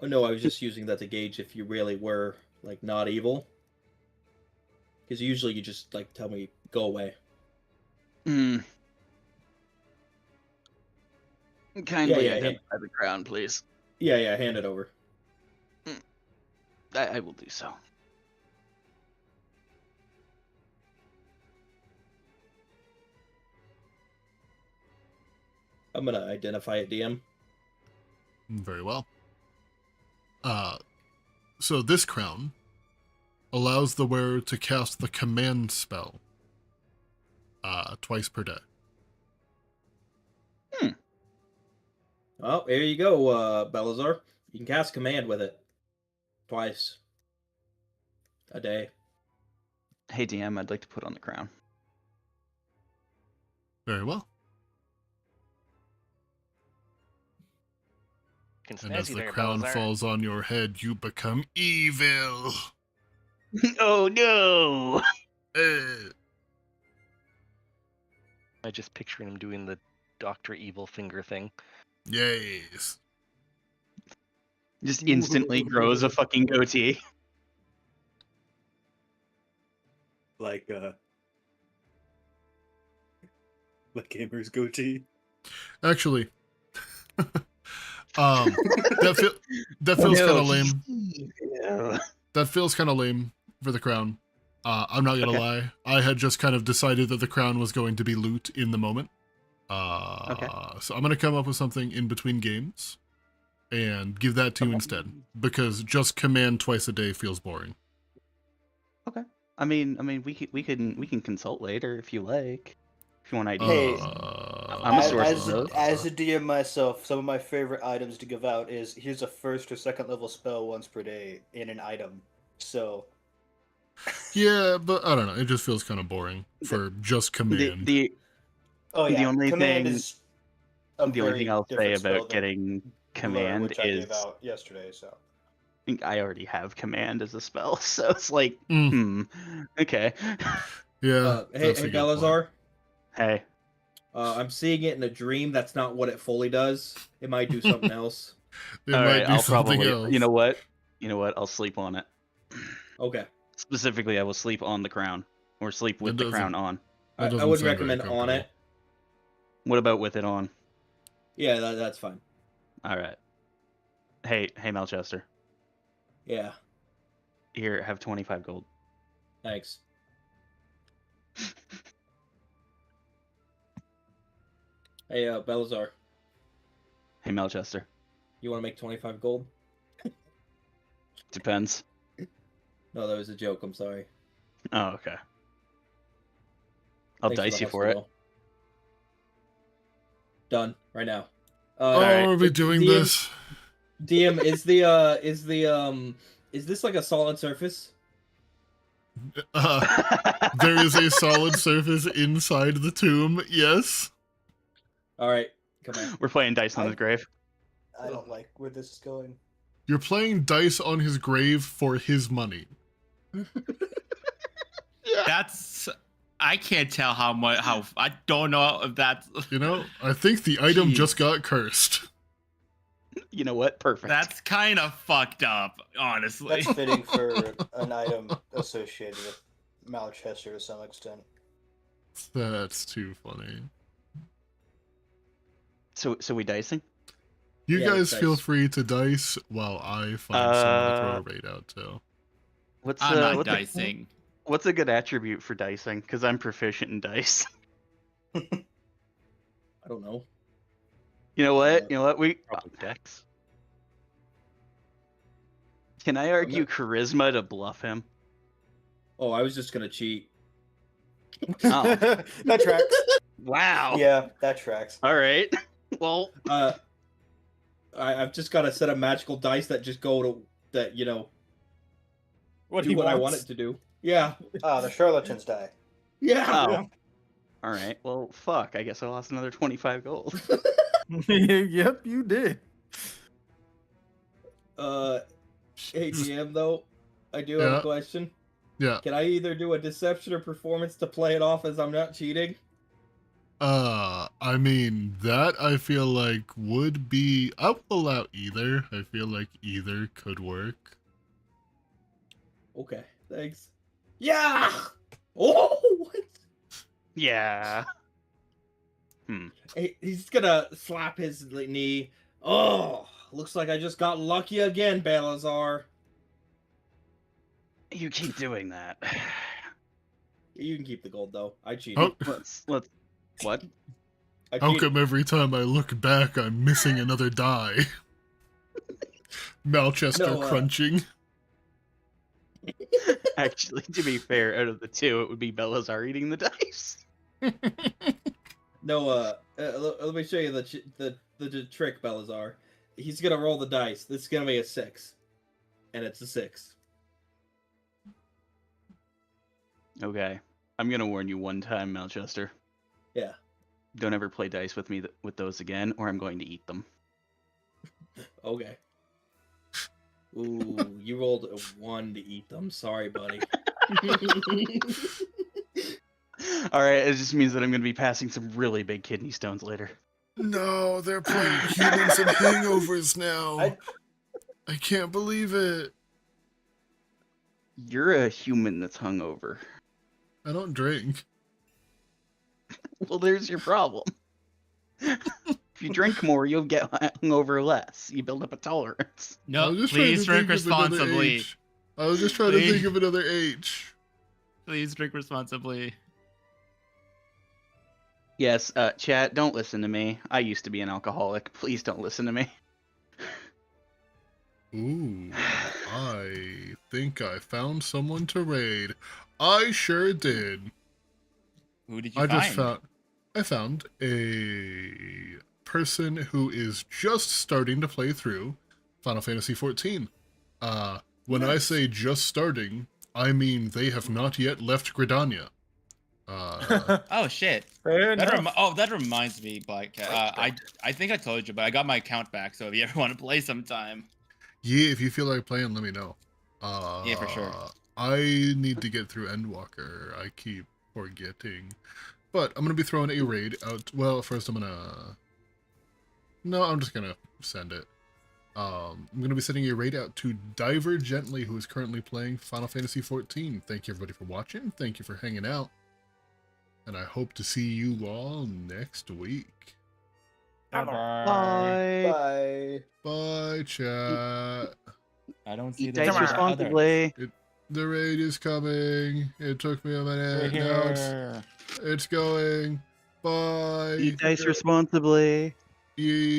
Oh no, I was just using that to gauge if you really were like not evil. Because usually you just like tell me go away. Kindly yeah, identify the crown, please. Yeah, hand it over. I will do so. I'm gonna identify it, DM. Very well. So this crown allows the wearer to cast the command spell twice per day. Oh, there you go, Belazar. You can cast command with it. Twice. A day. Hey, DM, I'd like to put on the crown. Very well. Can And snazzy as the there, crown Balazar. falls on your head, you become evil. Oh, no! I just picturing him doing the Dr. Evil finger thing. Yes. Just instantly grows a fucking goatee. Like, The gamer's goatee. Actually, that feels kind of lame. Yeah. That feels kind of lame for the crown. I'm not gonna Okay. lie. I had just kind of decided that the crown was going to be loot in the moment. So I'm gonna come up with something in between games, and give that to you instead, because just command twice a day feels boring. Okay. I mean, we can consult later if you like. If you want ideas. Hey, I'm a source as, of those. as a DM myself, some of my favorite items to give out is here's a first or second level spell once per day in an item. So Yeah, but I don't know. It just feels kind of boring for just command. The the only command thing- is a the only very thing I'll say different spell about than getting Blur, command which I is gave out yesterday. So I think I already have command as a spell, so it's like, okay. Yeah. Hey, that's a good point. Belazar. Hey, I'm seeing it in a dream. That's not what it fully does. It might do something else. It all might right, be I'll something probably. else. You know what? I'll sleep on it. Okay. Specifically, I will sleep on the crown, or sleep with That the crown doesn't- on. That I doesn't would sound very recommend on comfortable. it. What about with it on? Yeah, that's fine. All right. Hey, Melchester. Yeah, Here, have 25 gold. thanks. Hey, Belazar, Hey, Melchester. you want to make 25 gold? Depends. No, that was a joke. I'm sorry. Oh, okay. I'll Thanks dice the you for hustle, it. though. Done right now. Oh, right. are we doing DM this? DM, is this like a solid surface? There is a solid surface inside the tomb, yes. All right, come on. We're playing dice on his grave. I don't like where this is going. You're playing dice on his grave for his money. That's I can't tell how much. How I don't know if that's. You know, I think the item Jeez. just got cursed. You know what? Perfect. That's kind of fucked up, honestly. That's fitting for an item associated with Malchester to some extent. That's too funny. So we dicing? You Yeah, guys let's feel dice. free to dice while I find someone to throw a raid out to. What's I'm not what's dicing. what's a good attribute for dicing? Because I'm proficient in dice. I don't know. You know what? We Dex. Can I argue charisma to bluff him? Oh, I was just gonna cheat. Oh. That tracks. Wow. Yeah, that tracks. All right. Well, I've just got a set of magical dice that just go to that. What Do he what I wants. want it to do. Yeah. Ah, the charlatans die. Yeah. oh. Yeah. All right. Well, fuck. I guess I lost another 25 gold. Yep, you did. Hey GM though, I do have Yeah. a question. Yeah. Can I either do a deception or performance to play it off as I'm not cheating? I mean, that I feel like would be. I will allow either. I feel like either could work. Okay, thanks. Yeah. Oh, what? Yeah. He's gonna slap his knee. Oh, looks like I just got lucky again, Balazar. You keep doing that. You can keep the gold though. I cheated. Oh, Let's. What? I how cheated. come every time I look back, I'm missing another die? Malchester No, crunching. Actually, to be fair, out of the two, it would be Belazar eating the dice. No, let me show you the trick, Belazar. He's gonna roll the dice. This is gonna be a 6, and it's a 6. Okay. I'm gonna warn you one time, Melchester. Yeah. Don't ever play dice with me with those again, or I'm going to eat them. Okay. Ooh, you rolled a 1 to eat them. Sorry, buddy. All right, it just means that I'm going to be passing some really big kidney stones later. No, they're playing humans and hangovers now. I- I can't believe it. You're a human that's hungover. I don't drink. Well, there's your problem. If you drink more, you'll get hungover less. You build up a tolerance. I No, was just trying please to drink think of another responsibly. H. I was just trying to Please. think of another H. Please drink responsibly. Yes, chat, don't listen to me. I used to be an alcoholic. Please don't listen to me. Ooh, I think I found someone to raid. I sure did. Who did you I find? I found a person who is just starting to play through Final Fantasy XIV. When I say just starting, I mean they have not yet left Gridania. Oh shit. Fair enough. That reminds me, Black Cat. I think I told you, but I got my account back. So if you ever want to play sometime, Yeah, if you feel like playing, let me know. yeah, for sure. I need to get through Endwalker. I keep forgetting. But I'm going to be throwing a raid out. Well, first I'm going to... No, I'm just going to send it. I'm going to be sending a raid out to Diver Gently, who is currently playing Final Fantasy XIV. Thank you, everybody, for watching. Thank you for hanging out. And I hope to see you all next week. Bye. Bye. Bye, chat. I don't see Eat the dice Come on. responsibly. The raid is coming. It took me a minute. Now it's going. Bye. Eat dice responsibly. Ye-